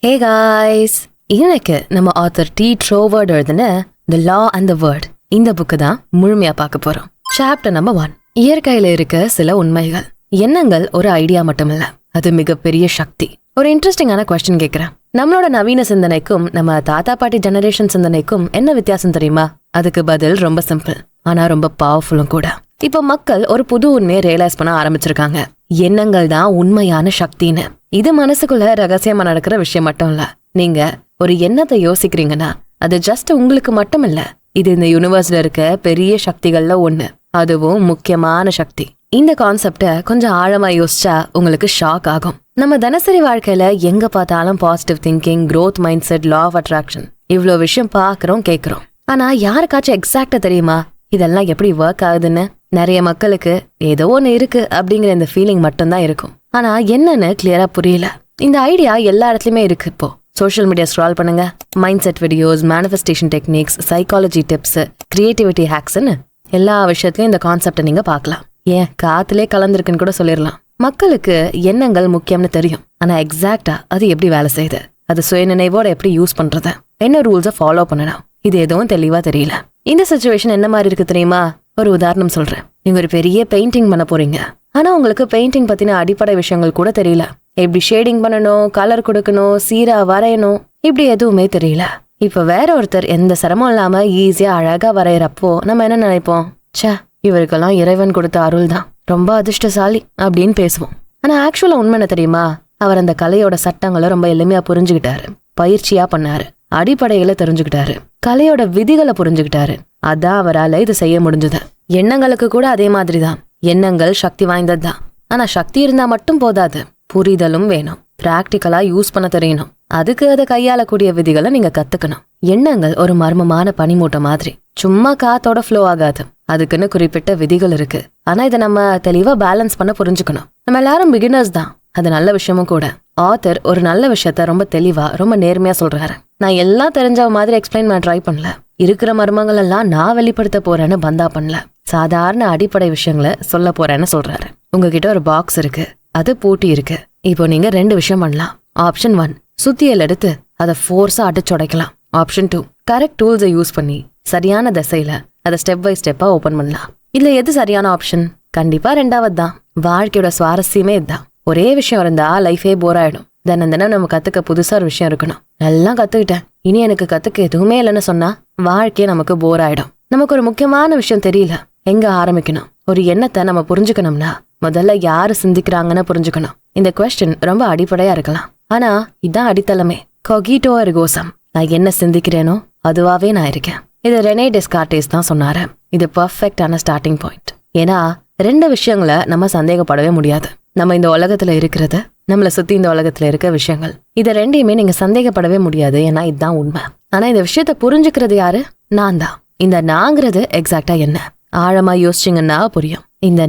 Hey guys, இன்னைக்கு நம்ம author D ட்ரோவர்ட் எழுதின தி லா அண்ட் தி வேர்ட் இந்த புக்கு தான் முழுமையா பார்க்க போறோம். Chapter number 1. இயற்கையில இருக்க சில உண்மைகள். எண்ணங்கள் ஒரு ஐடியா மட்டுமில்ல, அது மிகப்பெரிய சக்தி. ஒரு இன்ட்ரெஸ்டிங்கான கொஸ்டின் கேட்கிறேன். நம்மளோட நவீன சிந்தனைக்கும் நம்ம தாத்தா பாட்டி ஜெனரேஷன் சிந்தனைக்கும் என்ன வித்தியாசம் தெரியுமா? அதுக்கு பதில் ரொம்ப சிம்பிள், ஆனா ரொம்ப பவர்ஃபுல்லும் கூட. இப்ப மக்கள் ஒரு புது உண்மையை ரியலைஸ் பண்ண ஆரம்பிச்சிருக்காங்க. எண்ணங்கள் தான் உண்மையான சக்தின்னு. இது மனசுக்குள்ள ரகசியமா நடக்கிற விஷயம் மட்டும் இல்ல. நீங்க ஒரு எண்ணத்தை யோசிக்கிறீங்கன்னா அது ஜஸ்ட் உங்களுக்கு மட்டும் இல்ல, இது இந்த யூனிவர்ஸ்ல இருக்க பெரிய சக்திகள்ல ஒண்ணு, அதுவும் முக்கியமான சக்தி. இந்த கான்செப்ட கொஞ்சம் ஆழமா யோசிச்சா உங்களுக்கு ஷாக் ஆகும். நம்ம தினசரி வாழ்க்கையில எங்க பார்த்தாலும் positive thinking, growth mindset, law of attraction, இவ்ளோ விஷயம் பாக்குறோம் கேக்குறோம். ஆனா யாருக்காச்சும் எக்ஸாக்டா தெரியுமா இதெல்லாம் எப்படி ஒர்க் ஆகுதுன்னு? நிறைய மக்களுக்கு ஏதோ ஒண்ணு இருக்கு அப்படிங்கிற இந்த ஃபீலிங் மட்டும்தான் இருக்கும். ஆனா என்னன்னு கிளியரா புரியல. இந்த ஐடியா எல்லா இடத்துலயுமே இருக்கு. இப்போ சோஷியல் மீடியா ஸ்க்ரால் பண்ணுங்க, mind set videos, manifestation techniques, psychology tips, creativity ஹேக்ஸ்ன்னு எல்லா விஷயத்துலயும் இந்த கான்செப்டை நீங்க பார்க்கலாம். ஏன் காத்திலே கலந்துருக்குன்னு கூட சொல்லிடலாம். மக்களுக்கு எண்ணங்கள் முக்கியம்னு தெரியும், ஆனா எக்ஸாக்டா அது எப்படி வேலை செய்யுது, அது சுயநினைவோட எப்படி யூஸ் பண்றது, என்ன ரூல்ஸை ஃபாலோ பண்ணணும், இது எதுவும் தெளிவா தெரியல. இந்த சிச்சுவேஷன் என்ன மாதிரி இருக்கு தெரியுமா? ஒரு உதாரணம் சொல்றேன். நீங்க ஒரு பெரிய பெயிண்டிங் பண்ண போறீங்க, ஆனா உங்களுக்கு பெயிண்டிங் பத்தின அடிப்படை விஷயங்கள் கூட தெரியல. எப்படி ஷேடிங் பண்ணணும், கலர் கொடுக்கணும், சீரா வரையணும், இப்படி எதுவுமே தெரியல. இப்ப வேற ஒருத்தர் எந்த சிரமம் இல்லாம ஈஸியா அழகா வரையறப்போ நம்ம என்ன நினைப்போம்? ச்சே, இவருக்கெல்லாம் இறைவன் கொடுத்த அருள் தான், ரொம்ப அதிர்ஷ்டசாலி அப்படின்னு பேசுவோம். ஆனா ஆக்சுவலா உண்மை என்ன தெரியுமா? அவர் அந்த கலையோட சட்டங்களை ரொம்ப எளிமையா புரிஞ்சுக்கிட்டாரு, பயிற்சியா பண்ணாரு, அடிப்படைகளை தெரிஞ்சுக்கிட்டாரு, கலையோட விதிகளை புரிஞ்சுக்கிட்டாரு. அதான் அவரால் இது செய்ய முடிஞ்சது. எண்ணங்களுக்கு கூட அதே மாதிரிதான். எண்ணங்கள் சக்தி வாய்ந்தது தான், ஆனா சக்தி இருந்தா மட்டும் போதாது, புரிதலும் வேணும். பிராக்டிக்கலா யூஸ் பண்ண தெரியணும். அதுக்கு அதை கையாளக்கூடிய விதிகளை நீங்க கத்துக்கணும். எண்ணங்கள் ஒரு மர்மமான பனிமூட்டை மாதிரி, சும்மா காத்தோட ஃப்ளோ ஆகாது. அதுக்குன்னு குறிப்பிட்ட விதிகள் இருக்கு. ஆனா இதை நம்ம தெளிவா பேலன்ஸ் பண்ண புரிஞ்சுக்கணும். நம்ம எல்லாரும் பிகினர்ஸ் தான், அது நல்ல விஷயமும் கூட. ஆத்தர் ஒரு நல்ல விஷயத்த ரொம்ப தெளிவா ரொம்ப நேர்மையா சொல்றாரு. நான் எல்லாம் தெரிஞ்ச மாதிரி எக்ஸ்பிளைன் பண்ண ட்ரை பண்ணல, இருக்கிற மர்மங்கள் எல்லாம் நான் வெளிப்படுத்த போறேன்னு பந்தா பண்ணல, சாதாரண அடிப்படை விஷயங்களை சொல்ல போறேன்னு சொல்றாரு. உங்ககிட்ட ஒரு பாக்ஸ் இருக்கு, அது பூட்டி இருக்கு. இப்போ நீங்க 2 விஷயம் பண்ணலாம். ஆப்ஷன் 1, சுத்தியல் எடுத்து அதை ஃபோர்ஸா அடிச்சுடைக்கலாம். ஆப்ஷன் 2, கரெக்ட் டூல்ஸை யூஸ் பண்ணி சரியான திசையில அதை ஸ்டெப் பை ஸ்டெப்பா ஓபன் பண்ணலாம். இதுல எது சரியான ஆப்ஷன்? கண்டிப்பா 2வது தான். வாழ்க்கையோட சுவாரஸ்யமே இதுதான். ஒரே விஷயம் இருந்தா லைஃபே போர் ஆயிடும். தினம் தினம் நம்ம கத்துக்க புதுசா ஒரு விஷயம் இருக்கணும். நல்லா கத்துக்கிட்டேன், இனி எனக்கு கத்துக்க எதுவுமே இல்லைன்னு சொன்னா வாழ்க்கையே நமக்கு போர் ஆயிடும். நமக்கு ஒரு முக்கியமான விஷயம் தெரியல, எங்க ஆரம்பிக்கணும்? ஒரு எண்ணத்தை நம்ம புரிஞ்சுக்கணும்னா முதல்ல யாரு சிந்திக்கிறாங்கன்னு புரிஞ்சுக்கணும். இந்த குவெஸ்டின் ரொம்ப அடிப்படையா இருக்கலாம், ஆனா இதான் அடித்தளமே. கொகிட்டோ எர்கோசம், நான் என்ன சிந்திக்கிறேனோ அதுவாவே நான் இருக்கேன். இது ரெனே டெஸ்கார்டேஸ் தான் சொன்னாரு. இது பர்ஃபெக்டான ஸ்டார்டிங் பாயிண்ட். ஏன்னா 2 விஷயங்களை நம்ம சந்தேகப்படவே முடியாது. நம்ம இந்த உலகத்துல இருக்கிறது, நம்மளை சுத்தி இந்த உலகத்துல இருக்க விஷயங்கள், இதை 2யுமே நீங்க சந்தேகப்படவே முடியாது. ஏன்னா இதுதான் உண்மை. ஆனா இந்த விஷயத்த புரிஞ்சுக்கிறது யாரு? நான் தான். இந்த நாங்கிறது எக்ஸாக்டா என்ன? ஆழமா யோசிச்சிங்கன்னா புரியும். இந்த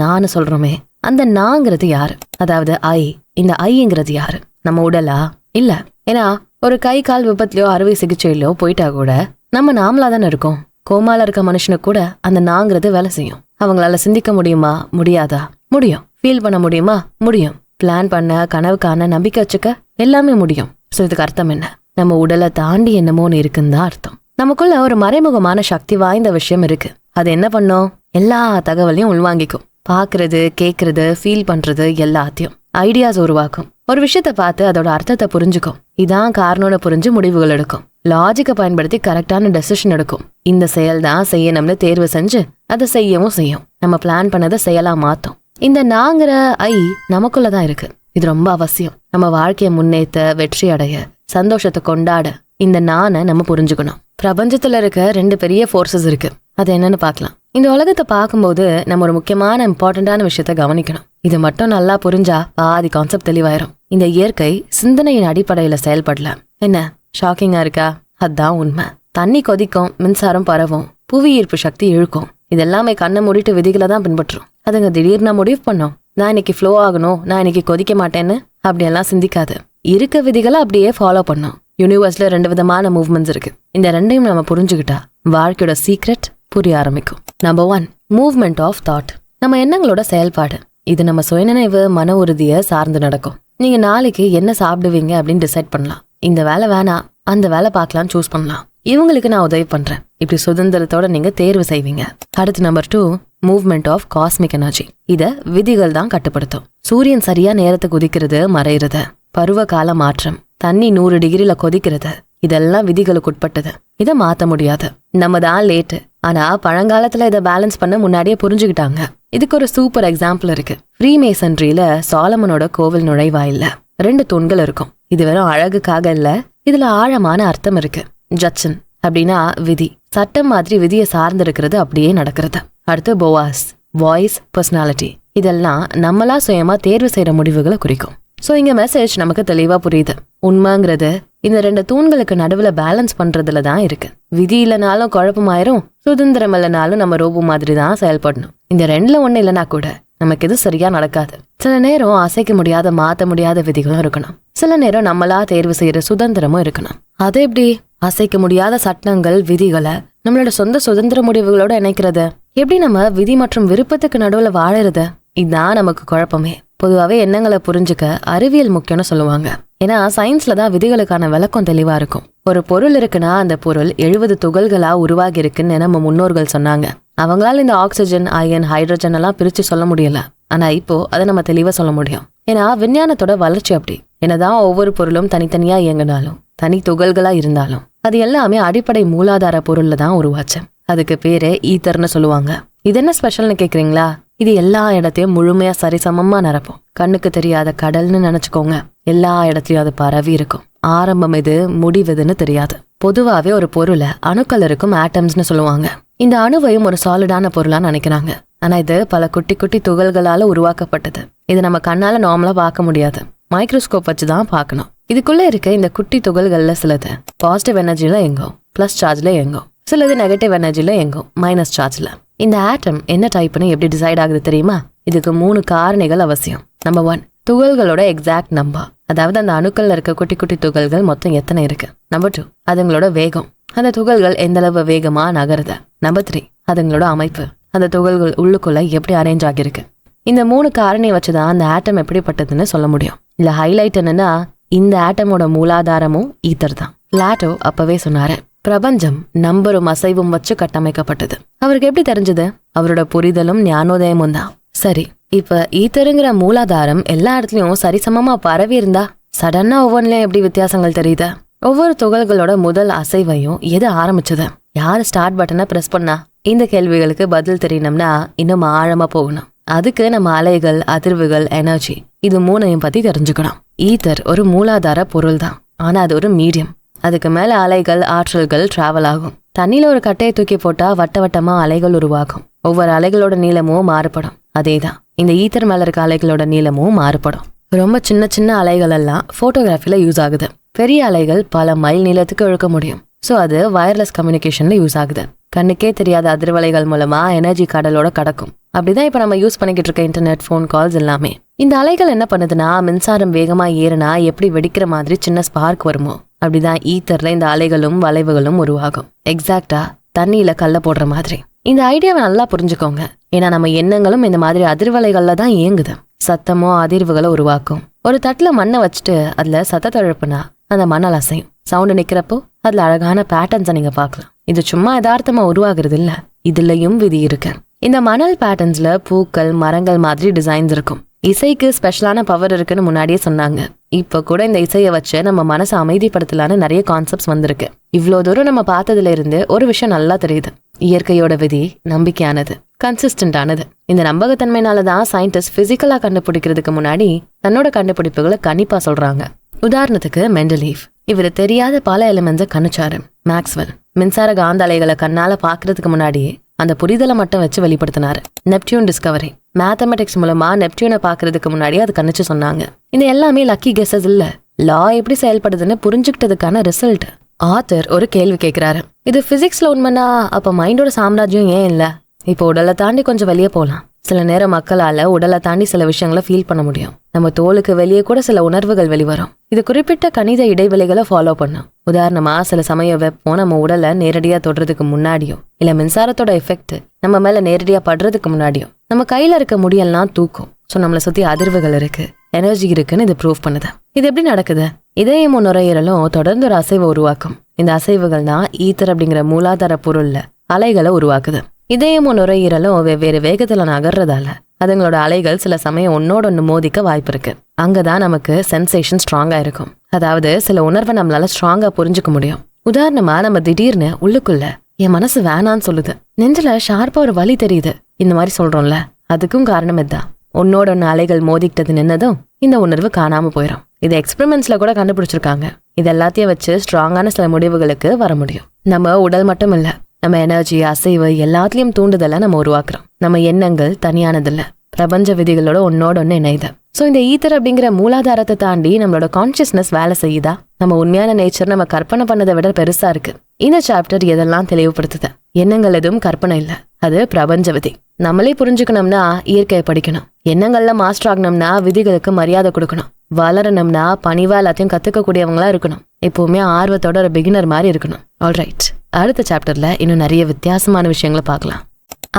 நான் சொல்றோமே, அந்த நாங்கிறது யாரு? அதாவது இந்த ஐங்கிறது யாரு? நம்ம உடலா? இல்ல. ஏன்னா ஒரு கை கால் விபத்துலயோ அறுவை சிகிச்சையிலோ போயிட்டா கூட நம்ம நாமளா தானே இருக்கோம். கோமால இருக்க மனுஷனுக்கு கூட அந்த நாங்கிறது வேலை செய்யும். அவங்களால சிந்திக்க முடியுமா? முடியாதா? முடியும். ஃபீல் பண்ண முடியுமா? முடியும். பிளான் பண்ண, கனவு காண, நம்பிக்கை வச்சுக்க எல்லாமே முடியும். சோ இதுக்கு அர்த்தம் என்ன? நம்ம உடலை தாண்டி என்னமோன்னு இருக்குன்னு தான் அர்த்தம். நமக்குள்ள ஒரு மறைமுகமான சக்தி வாய்ந்த விஷயம் இருக்கு. அது என்ன பண்ணும்? எல்லா தகவலையும் உள்வாங்கிக்கும். பாக்குறது, கேக்குறது, ஃபீல் பண்றது எல்லாத்தையும். ஐடியாஸ் உருவாக்கும். ஒரு விஷயத்த பார்த்து அதோட அர்த்தத்தை புரிஞ்சுக்கும். இதான் காரணம்னு புரிஞ்சு முடிவுகள் எடுக்கும். லாஜிக்கை பயன்படுத்தி கரெக்டான டெசிஷன் எடுக்கும். இந்த செயல் தான் செய்யணும்னு தேர்வு செஞ்சு அதை செய்யவும் செய்யும். நம்ம பிளான் பண்ணதை செயலா மாத்தும். இந்த நாங்கிற நமக்குள்ளதான் இருக்கு. இது ரொம்ப அவசியம். நம்ம வாழ்க்கையை முன்னேற்ற, வெற்றி அடைய, சந்தோஷத்தை கொண்டாட இந்த நானை நம்ம புரிஞ்சுக்கணும். பிரபஞ்சத்துல இருக்க 2 பெரிய ஃபோர்ஸஸ் இருக்கு. அது என்னன்னு பார்க்கலாம். இந்த உலகத்தை பார்க்கும்போது நம்ம ஒரு முக்கியமான இம்பார்ட்டன்டான விஷயத்த கவனிக்கணும். இது மட்டும் நல்லா புரிஞ்சா பாதி கான்செப்ட் தெளிவாயிரும். இந்த இயற்கை சிந்தனையின் அடிப்படையில செயல்படல. என்ன ஷாக்கிங்கா இருக்கா? அதான் உண்மை. தண்ணி கொதிக்கும், மின்சாரம் பரவும், புவி ஈர்ப்பு சக்தி இழுக்கும். இதெல்லாமே கண்ணை மூடிட்டு விதிகளை தான் பின்பற்றும். அதுங்க திடீர்னு முடிவு பண்ணோம், நான் இன்னைக்கு ஃப்ளோ ஆகணும், நான் இன்னைக்கு கொதிக்க மாட்டேன்னு அப்படியெல்லாம் சிந்திக்காது. இருக்க விதிகளை அப்படியே ஃபாலோ பண்ணும். யூனிவர்ஸ்ல 2 விதமான மூவ்மெண்ட்ஸ் இருக்கு. இந்த 2யும் நம்ம புரிஞ்சுக்கிட்டா வாழ்க்கையோட சீக்ரெட் புரிய ஆரம்பிக்கும். Number 1, movement of thought. நம்ம எண்ணங்களோட செயல்பாடு. இது நம்ம சுயநினைவு, மன உறுதியை சார்ந்து நடக்கும். நீங்க நாளைக்கு என்ன சாப்பிடுவீங்க அப்படின்னு டிசைட் பண்ணலாம். இந்த வேலை வேணாம், அந்த வேலை பார்க்கலாம் சூஸ் பண்ணலாம். இவங்களுக்கு நான் உதவி பண்றேன், இப்படி சுதந்திரத்தோட நீங்க தேர்வு செய்வீங்க. அடுத்து number 2, movement of cosmic energy. இத விதிகள் தான் கட்டுப்படுத்தும். சூரியன் சரியா நேரத்துக்கு உதிக்கிறது, மறையிறது, பருவ கால மாற்றம், தண்ணி 100 டிகிரில கொதிக்கிறது, இதெல்லாம் விதிகளுக்கு உட்பட்டது. இதை மாத்த முடியாது. நம்ம தான் லேட்டு, ஆனா பழங்காலத்துல இதை பேலன்ஸ் பண்ண முன்னாடியே புரிஞ்சுக்கிட்டாங்க. இதுக்கு ஒரு சூப்பர் எக்ஸாம்பிள் இருக்கு. ஃப்ரீமேசன்ட்ரியில சாலமனோட கோவில் நுழைவாயில்ல 2 தூண்கள் இருக்கும். இது வெறும் அழகுக்காக இல்ல, இதுல ஆழமான அர்த்தம் இருக்கு. ஜட்சன் அப்படின்னா விதி, சட்டம் மாதிரி விதியை சார்ந்து இருக்கிறது அப்படியே நடக்கிறது. அடுத்து போவாஸ், வாய்ஸ், பர்சனாலிட்டி. இதெல்லாம் நம்மளா சுயமா தேர்வு செய்யற முடிவுகளை குறிக்கும். சோ இங்க மெசேஜ் நமக்கு தெளிவா புரியுது. உண்மைங்கிறது இந்த 2 தூண்களுக்கு நடுவுல பேலன்ஸ் பண்றதுல தான் இருக்கு. விதி இல்லைனாலும் குழப்பமாயிரும், சுதந்திரம் இல்லைனாலும் நம்ம ரோபோ மாதிரி தான் செயல்படணும். இந்த 2ல ஒண்ணு இல்லைன்னா கூட நமக்கு எது சரியா நடக்காது. சில நேரம் அசைக்க முடியாத, மாத்த முடியாத விதிகளும் இருக்கணும். சில நேரம் நம்மளா தேர்வு செய்யற சுதந்திரமும் இருக்கணும். அது எப்படி அசைக்க முடியாத சட்டங்கள், விதிகளை நம்மளோட சொந்த சுதந்திர முடிவுகளோட இணைக்கிறது? எப்படி நம்ம விதி மற்றும் விருப்பத்துக்கு நடுவுல வாழறது? இதுதான் நமக்கு குழப்பமே. பொதுவாவே எண்ணங்களை புரிஞ்சுக்க அறிவியல் முக்கியம்னு சொல்லுவாங்க. ஏன்னா சயின்ஸ்ல தான் விதிகளுக்கான விளக்கம் தெளிவா இருக்கும். ஒரு பொருள் இருக்குன்னா அந்த பொருள் 70 துகள்களா உருவாகி இருக்குன்னு நம்ம முன்னோர்கள் சொன்னாங்க. அவங்களால இந்த ஆக்சிஜன், அயன், ஹைட்ரஜன் எல்லாம் பிரிச்சு சொல்ல முடியல. ஆனா இப்போ அதை நம்ம தெளிவா சொல்ல முடியும். ஏன்னா விஞ்ஞானத்தோட வளர்ச்சி அப்படி. என்னதான் ஒவ்வொரு பொருளும் தனித்தனியா இயங்கினாலும், தனி துகள்களா இருந்தாலும், அது எல்லாமே அடிப்படை மூலாதார பொருள்ல தான் உருவாச்சு. அதுக்கு பேரு ஈத்தர்னு சொல்லுவாங்க. இது என்ன ஸ்பெஷல்னு கேக்குறீங்களா? இது எல்லா இடத்தையும் முழுமையா சரிசமமா நிரப்பும். கண்ணுக்கு தெரியாத கடல்னு நினைச்சுக்கோங்க. எல்லா இடத்துலயும் அது பரவி இருக்கும். ஆரம்பம் எது, முடிவெதுன்னு தெரியாது. பொதுவாவே ஒரு பொருளை அணுக்கள் இருக்கும், ஆட்டம்ஸ்னு சொல்லுவாங்க. இந்த அணுவையும் ஒரு சாலிடான பொருளா நினைக்கிறாங்க. ஆனா இது பல குட்டி குட்டி துகள்களால உருவாக்கப்பட்டது. இது நம்ம கண்ணால நார்மலா பார்க்க முடியாது. மைக்ரோஸ்கோப் வச்சுதான் பார்க்கணும். இதுக்குள்ள இருக்க இந்த குட்டி துகள்கள்ல சிலது பாசிட்டிவ் எனர்ஜில எங்கும், பிளஸ் சார்ஜ்ல எங்கும். சிலது நெகட்டிவ் எனர்ஜில எங்கும், மைனஸ் சார்ஜ்ல. இந்த ஆட்டம் என்ன டைப்னு எப்படி டிசைட் ஆகுது தெரியுமா? இதுக்கு 3 காரணிகள் அவசியம். நம்பர் 1, துகள்களோட எக்ஸாக்ட் நம்பர். அதாவது அந்த அணுக்கள்ல இருக்க குட்டி குட்டி துகள்கள் மொத்தம் எத்தனை இருக்கு. நம்பர் 2, அதுங்களோட வேகம். அந்த துகள்கள் எந்த அளவு வேகமா நகருது. நம்பர் 3, அதுங்களோட அமைப்பு. அந்த துகள்கள் உள்ளுக்குள்ள எப்படி அரேஞ்ச் ஆகிருக்கு. இந்த 3 காரணியை வச்சுதான் அந்த ஆட்டம் எப்படிப்பட்டதுன்னு சொல்ல முடியும். இல்ல ஹைலைட் என்னன்னா, இந்த ஆட்டமோட மூலாதாரமும் ஈத்தர் தான். பிளாட்டோ அப்பவே சொன்னாரு, பிரபஞ்சம் நம்பரும் அசைவும் வச்சு கட்டமைக்கப்பட்டது. அவருக்கு எப்படி தெரிஞ்சது? அவரோட புரிதலும் ஞானோதயமும் தான். சரி, இப்ப ஈத்தருங்கிற மூலாதாரம் எல்லா இடத்துலயும் சரிசமமா பரவி இருந்தா சடனா ஒவ்வொன்றுலயும் எப்படி வித்தியாசங்கள் தெரியுது? ஒவ்வொரு துகள்களோட முதல் அசைவையும் எது ஆரம்பிச்சது? யாரு ஸ்டார்ட் பட்டனை பிரஸ் பண்ணா? இந்த கேள்விகளுக்கு பதில் தெரியணும்னா இன்னும் ஆழமா போகணும். அதுக்கு நம்ம அலைகள், அதிர்வுகள், எனர்ஜி, இது 3ஐயும் பத்தி தெரிஞ்சுக்கணும். ஈத்தர் ஒரு மூலாதார பொருள் தான், ஆனா அது ஒரு மீடியம். அதுக்கு மேல அலைகள், ஆற்றல்கள் டிராவல் ஆகும். தண்ணியில ஒரு கட்டையை தூக்கி போட்டா வட்ட வட்டமா அலைகள் உருவாகும். ஒவ்வொரு அலைகளோட நீளமும் மாறுபடும். அதேதான் இந்த ஈத்தர் மேல இருக்க அலைகளோட நீளமும் மாறுபடும். ரொம்ப சின்ன சின்ன அலைகள் எல்லாம் போட்டோகிராஃபில யூஸ் ஆகுது. பெரிய அலைகள் பல மைல் நீளத்துக்கு இழுக்க முடியும். சோ அது வயர்லெஸ் கம்யூனிகேஷன்ல யூஸ் ஆகுது. கண்ணுக்கே தெரியாத அதிர்வலைகள் மூலமா எனர்ஜி கடலோட கடக்கும். அப்படிதான் இப்ப நம்ம யூஸ் பண்ணிக்கிட்டு இருக்க இன்டர்நெட், போன் கால்ஸ் எல்லாமே. இந்த அலைகள் என்ன பண்ணுதுன்னா, மின்சாரம் வேகமா ஏறுனா எப்படி வெடிக்கிற மாதிரி சின்ன ஸ்பார்க் வருமோ, அப்படிதான் ஈத்தர்ல இந்த அலைகளும் வளைவுகளும் உருவாகும். எக்ஸாக்டா தண்ணியில கல்ல போடுற மாதிரி. இந்த ஐடியாவை நல்லா புரிஞ்சுக்கோங்க. ஏன்னா நம்ம எண்ணங்களும் இந்த மாதிரி அதிர்வலைகள்ல தான் இயங்குது. சத்தமோ அதிர்வுகளை உருவாக்கும். ஒரு தட்டுல மண்ணை வச்சுட்டு அதுல சத்தத்தை எழுப்புனா அந்த மணல் அசையும். சவுண்டு நிக்கிறப்போ அதுல அழகான பேட்டர்ன்ஸை நீங்க பார்க்கலாம். இது சும்மா யதார்த்தமா உருவாகிறது இல்ல, இதுலயும் விதி இருக்கு. இந்த மணல் பேட்டர்ன்ஸ்ல பூக்கள், மரங்கள் மாதிரி டிசைன்ஸ் இருக்கும். இசைக்கு ஸ்பெஷலான பவர் இருக்குன்னு முன்னாடியே சொன்னாங்க. இப்ப கூட இந்த இசையை வச்சு நம்ம மனசை அமைதிப்படுத்தலான்னு நிறைய கான்செப்ட்ஸ் வந்திருக்கு. இவ்வளவு தூரம் நம்ம பார்த்ததுல இருந்து ஒரு விஷயம் நல்லா தெரியுது. இயற்கையோட விதி நம்பிக்கையானது, கன்சிஸ்டன்டானது. இந்த நம்பகத்தன்மையினாலதான் சயின்டிஸ்ட் பிசிக்கலா கண்டுபிடிக்கிறதுக்கு முன்னாடி தன்னோட கண்டுபிடிப்புகளை கண்டிப்பா சொல்றாங்க. உதாரணத்துக்கு மெண்டலீஃப், இவரு தெரியாத பல எலிமெண்ட்ஸை கணிச்சாரு. மேக்ஸ்வெல் மின்சார காந்த அலைகளை கண்ணால பாக்குறதுக்கு முன்னாடியே அந்த புரிதலை மட்டும் வச்சு வெளிப்படுத்தினாரு. நெப்டியூன் டிஸ்கவரி, மேத்தமெட்டிக்ஸ் மூலமா நெப்டியூனை பாக்குறதுக்கு முன்னாடியே அது கணிச்சு சொன்னாங்க. இந்த எல்லாமே லக்கி கெஸஸ் இல்ல, லா எப்படி செயல்படுதுன்னு புரிஞ்சுக்கிட்டதுக்கான ரிசல்ட். ஆத்தர் ஒரு கேள்வி கேட்கிறாரு, இது பிசிக்ஸ்ல உண்மைனா அப்ப மைண்டோட சாம்ராஜ்யம் ஏன் இல்ல? இப்போ உடலை தாண்டி கொஞ்சம் வெளியே போலாம். சில நேரம் மக்களால உடலை தாண்டி சில விஷயங்களை ஃபீல் பண்ண முடியும். நம்ம தோலுக்கு வெளியே கூட சில உணர்வுகள் வெளிவரும். இது குறிப்பிட்ட கணித இடைவெளிகளை ஃபாலோ பண்ணும். உதாரணமா சில சமயம் வெப்பம் நம்ம உடலை நேரடியா தொடுறதுக்கு முன்னாடியோ, இல்ல மின்சாரத்தோட எஃபெக்ட் நம்ம மேல நேரடியா படுறதுக்கு முன்னாடியோ நம்ம கையில இருக்க முடியெல்லாம் தூக்கும். சோ நம்மளை சுத்தி அதிர்வுகள் இருக்கு, எனர்ஜி இருக்குன்னு இது ப்ரூவ் பண்ணுது. இது எப்படி நடக்குது? இதயமும் நுரையீரலும் தொடர்ந்து ஒரு அசைவை உருவாக்கும். இந்த அசைவுகள் தான் ஈத்தர் அப்படிங்கிற மூலாதார பொருள்ல அலைகளை உருவாக்குது. இதயமும் நுரையீரலும் வெவ்வேறு வேகத்துல நகர்றதால அதுங்களோட அலைகள் சில சமயம் ஒன்னோட ஒன்று மோதிக்க வாய்ப்பு இருக்கு. அங்கதான் நமக்கு சென்சேஷன் ஸ்ட்ராங்கா இருக்கும். அதாவது சில உணர்வை நம்மளால ஸ்ட்ராங்கா புரிஞ்சுக்க முடியும். உதாரணமா நம்ம திடீர்னு உள்ளுக்குள்ள என் மனசு வேணான்னு சொல்லுது, நெஞ்சில ஷார்ப்பா ஒரு வலி தெரியுது, இந்த மாதிரி சொல்றோம்ல, அதுக்கும் காரணம் இதுதான். ஒன்னோட ஒன்னு அலைகள் மோதிக்கிட்டது நின்னதும் இந்த உணர்வு காணாம போயிடும். இது எக்ஸ்பெரிமெண்ட்ஸ்ல கூட கண்டுபிடிச்சிருக்காங்க. இது எல்லாத்தையும் வச்சு ஸ்ட்ராங்கான சில முடிவுகளுக்கு வர முடியும். நம்ம உடல் மட்டும் இல்ல, நம்ம எனர்ஜி, அசைவு எல்லாத்துலயும் தூண்டுதலை நம்ம உருவாக்குறோம். நம்ம எண்ணங்கள் தனியானதில்ல, பிரபஞ்ச விதிகளோட ஒன்னோட ஒன்னு இணையுது. ஸோ இந்த ஈத்தர் அப்படிங்கிற மூலாதாரத்தை தாண்டி நம்மளோட கான்சியஸ்னஸ் வேலை செய்யுதா? நம்ம உண்மையான நேச்சர் நம்ம கற்பனை பண்ணதை விட பெருசா இருக்கு. இந்த சாப்டர் எதெல்லாம் தெளிவுபடுத்துது? எண்ணங்கள் எதுவும் கற்பனை இல்ல, அது பிரபஞ்ச விதி. நம்மளே புரிஞ்சுக்கணும்னா இயற்கையை படிக்கணும். எண்ணங்கள்ல மாஸ்டர் ஆகணும்னா விதிகளுக்கு மரியாதை கொடுக்கணும். வளரணும்னா பணிவா எல்லாத்தையும் கத்துக்க கூடியவங்களா இருக்கணும். எப்பவுமே ஆர்வத்தோட ஒரு பிகினர் மாதிரி இருக்கணும். ஆல்ரைட், அடுத்த சாப்டர்ல இன்னும் நிறைய வித்தியாசமான விஷயங்களை பார்க்கலாம்.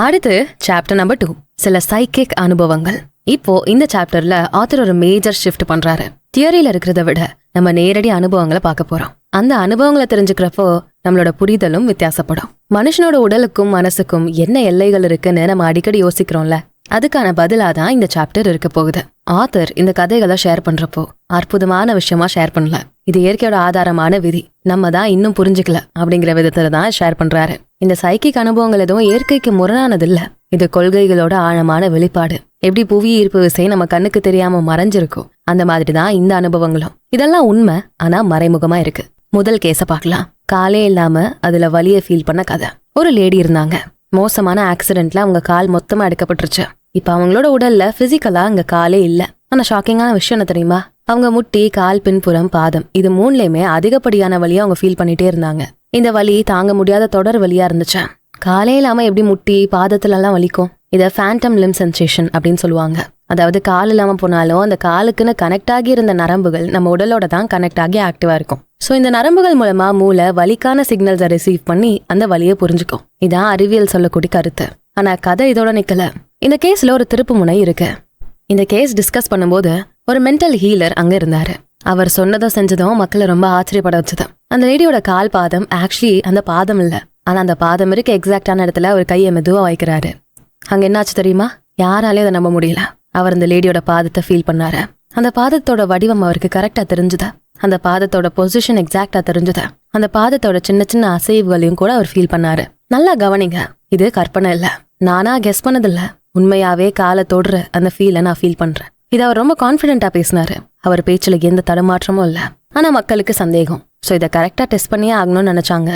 அடுத்து சாப்டர் நம்பர் 2, சில சைக்கிக் அனுபவங்கள். இப்போ இந்த சாப்டர்ல ஆத்தர் ஒரு மேஜர் ஷிஃப்ட் பண்றாரு. தியரியில இருக்கிறத விட நம்ம நேரடி அனுபவங்களை பார்க்க போறோம். அந்த அனுபவங்களை தெரிஞ்சுக்கிறப்போ நம்மளோட புரிதலும் வித்தியாசப்படும். மனுஷனோட உடலுக்கும் மனசுக்கும் என்ன எல்லைகள் இருக்குன்னு நம்ம அடிக்கடி யோசிக்கிறோம்ல, அதுக்கான பதிலாதான் இந்த சாப்டர் இருக்க போகுது. ஆத்தர் இந்த கதைகளை ஷேர் பண்றப்போ அற்புதமான விஷயமா ஷேர் பண்ணல. இது இயற்கையோட ஆதாரமான விதி, நம்ம தான் இன்னும் புரிஞ்சுக்கல அப்படிங்கிற விதத்துல தான் ஷேர் பண்றாரு. இந்த சைக்கிக் அனுபவங்கள் எதுவும் இயற்கைக்கு முரணானது இல்ல, இது கொள்கைகளோட ஆழமான வெளிப்பாடு. எப்படி புவி ஈர்ப்பு விசை நம்ம கண்ணுக்கு தெரியாம மறைஞ்சிருக்கும், அந்த மாதிரிதான் இந்த அனுபவங்களும். இதெல்லாம் உண்மை, ஆனா மறைமுகமா இருக்கு. முதல் கேஸ பார்க்கலாம். காலே இல்லாம அதுல வலிய ஃபீல் பண்ண கதை. ஒரு லேடி இருந்தாங்க. மோசமான ஆக்சிடென்ட்ல அவங்க கால் மொத்தமா எடுக்கப்பட்டுருச்சு. இப்ப அவங்களோட உடல்ல பிசிக்கலா அங்க காலே இல்ல. ஆனா ஷாக்கிங்கான விஷயம் என்ன தெரியுமா? அவங்க முட்டி, கால், பின்புறம், பாதம் இது மூணுலயுமே அதிகப்படியான வலியை அவங்க ஃபீல் பண்ணிட்டே இருந்தாங்க. இந்த வலி தாங்க முடியாத தொடர் வலியா இருந்துச்சு. காலே இல்லாம எப்படி முட்டி, பாதத்துல எல்லாம் வலிக்கும்? இத ஃபேண்டம் லிம் சென்சேஷன் அப்படின்னு சொல்லுவாங்க. அதாவது கால் இல்லாம போனாலும் அந்த காலுக்குன்னு கனெக்ட் ஆகி இருந்த நரம்புகள் நம்ம உடலோட தான் கனெக்ட் ஆகி ஆக்டிவா இருக்கும். சோ இந்த நரம்புகள் மூலமா மூளை வலிக்கான சிக்னல்ஸை ரிசீவ் பண்ணி அந்த வலியை புரிஞ்சுக்கும். இதான் அறிவியல் சொல்லக்கூடிய கருத்து. ஆனா கதை இதோட நிக்கல. இந்த கேஸ்ல ஒரு திருப்பு முனை இருக்கு. இந்த கேஸ் டிஸ்கஸ் பண்ணும்போது ஒரு மென்டல் ஹீலர் அங்க இருந்தாரு. அவர் சொன்னதும் செஞ்சதும் மக்களை ரொம்ப ஆச்சரியப்பட வச்சது. அந்த லேடியோட கால் பாதம் ஆக்சுவலி அந்த பாதம் இல்ல, ஆனா அந்த பாதம் இருக்க எக்ஸாக்டான இடத்துல ஒரு கையை மெதுவா வைக்கிறாரு. அங்க என்னாச்சு தெரியுமா? யாராலையும் அதை நம்ப முடியல. அவர் அந்த லேடியோட பாதத்தை ஃபீல் பண்ணாரு. அந்த பாதத்தோட வடிவம் அவருக்கு கரெக்டா தெரிஞ்சுதா. அந்த பாதத்தோட பொசிஷன் எக்ஸாக்டா தெரிஞ்சுதா. அந்த பாதத்தோட சின்ன சின்ன அசைவுகளையும் கூட அவர் ஃபீல் பண்ணாரு. நல்லா கவனிங்க, இது கற்பனை இல்ல, நானா கெஸ் பண்ணதில்ல. உண்மையாவே காலை தொடுற அந்த ஃபீலை நான் ஃபீல் பண்றேன். இதை அவர் ரொம்ப கான்பிடென்டா பேசினாரு. அவர் பேச்சுல எந்த தடுமாற்றமும் இல்ல. ஆனா மக்களுக்கு சந்தேகம். சோ இதை கரெக்டா டெஸ்ட் பண்ணியே ஆகணும்னு நினைச்சாங்க.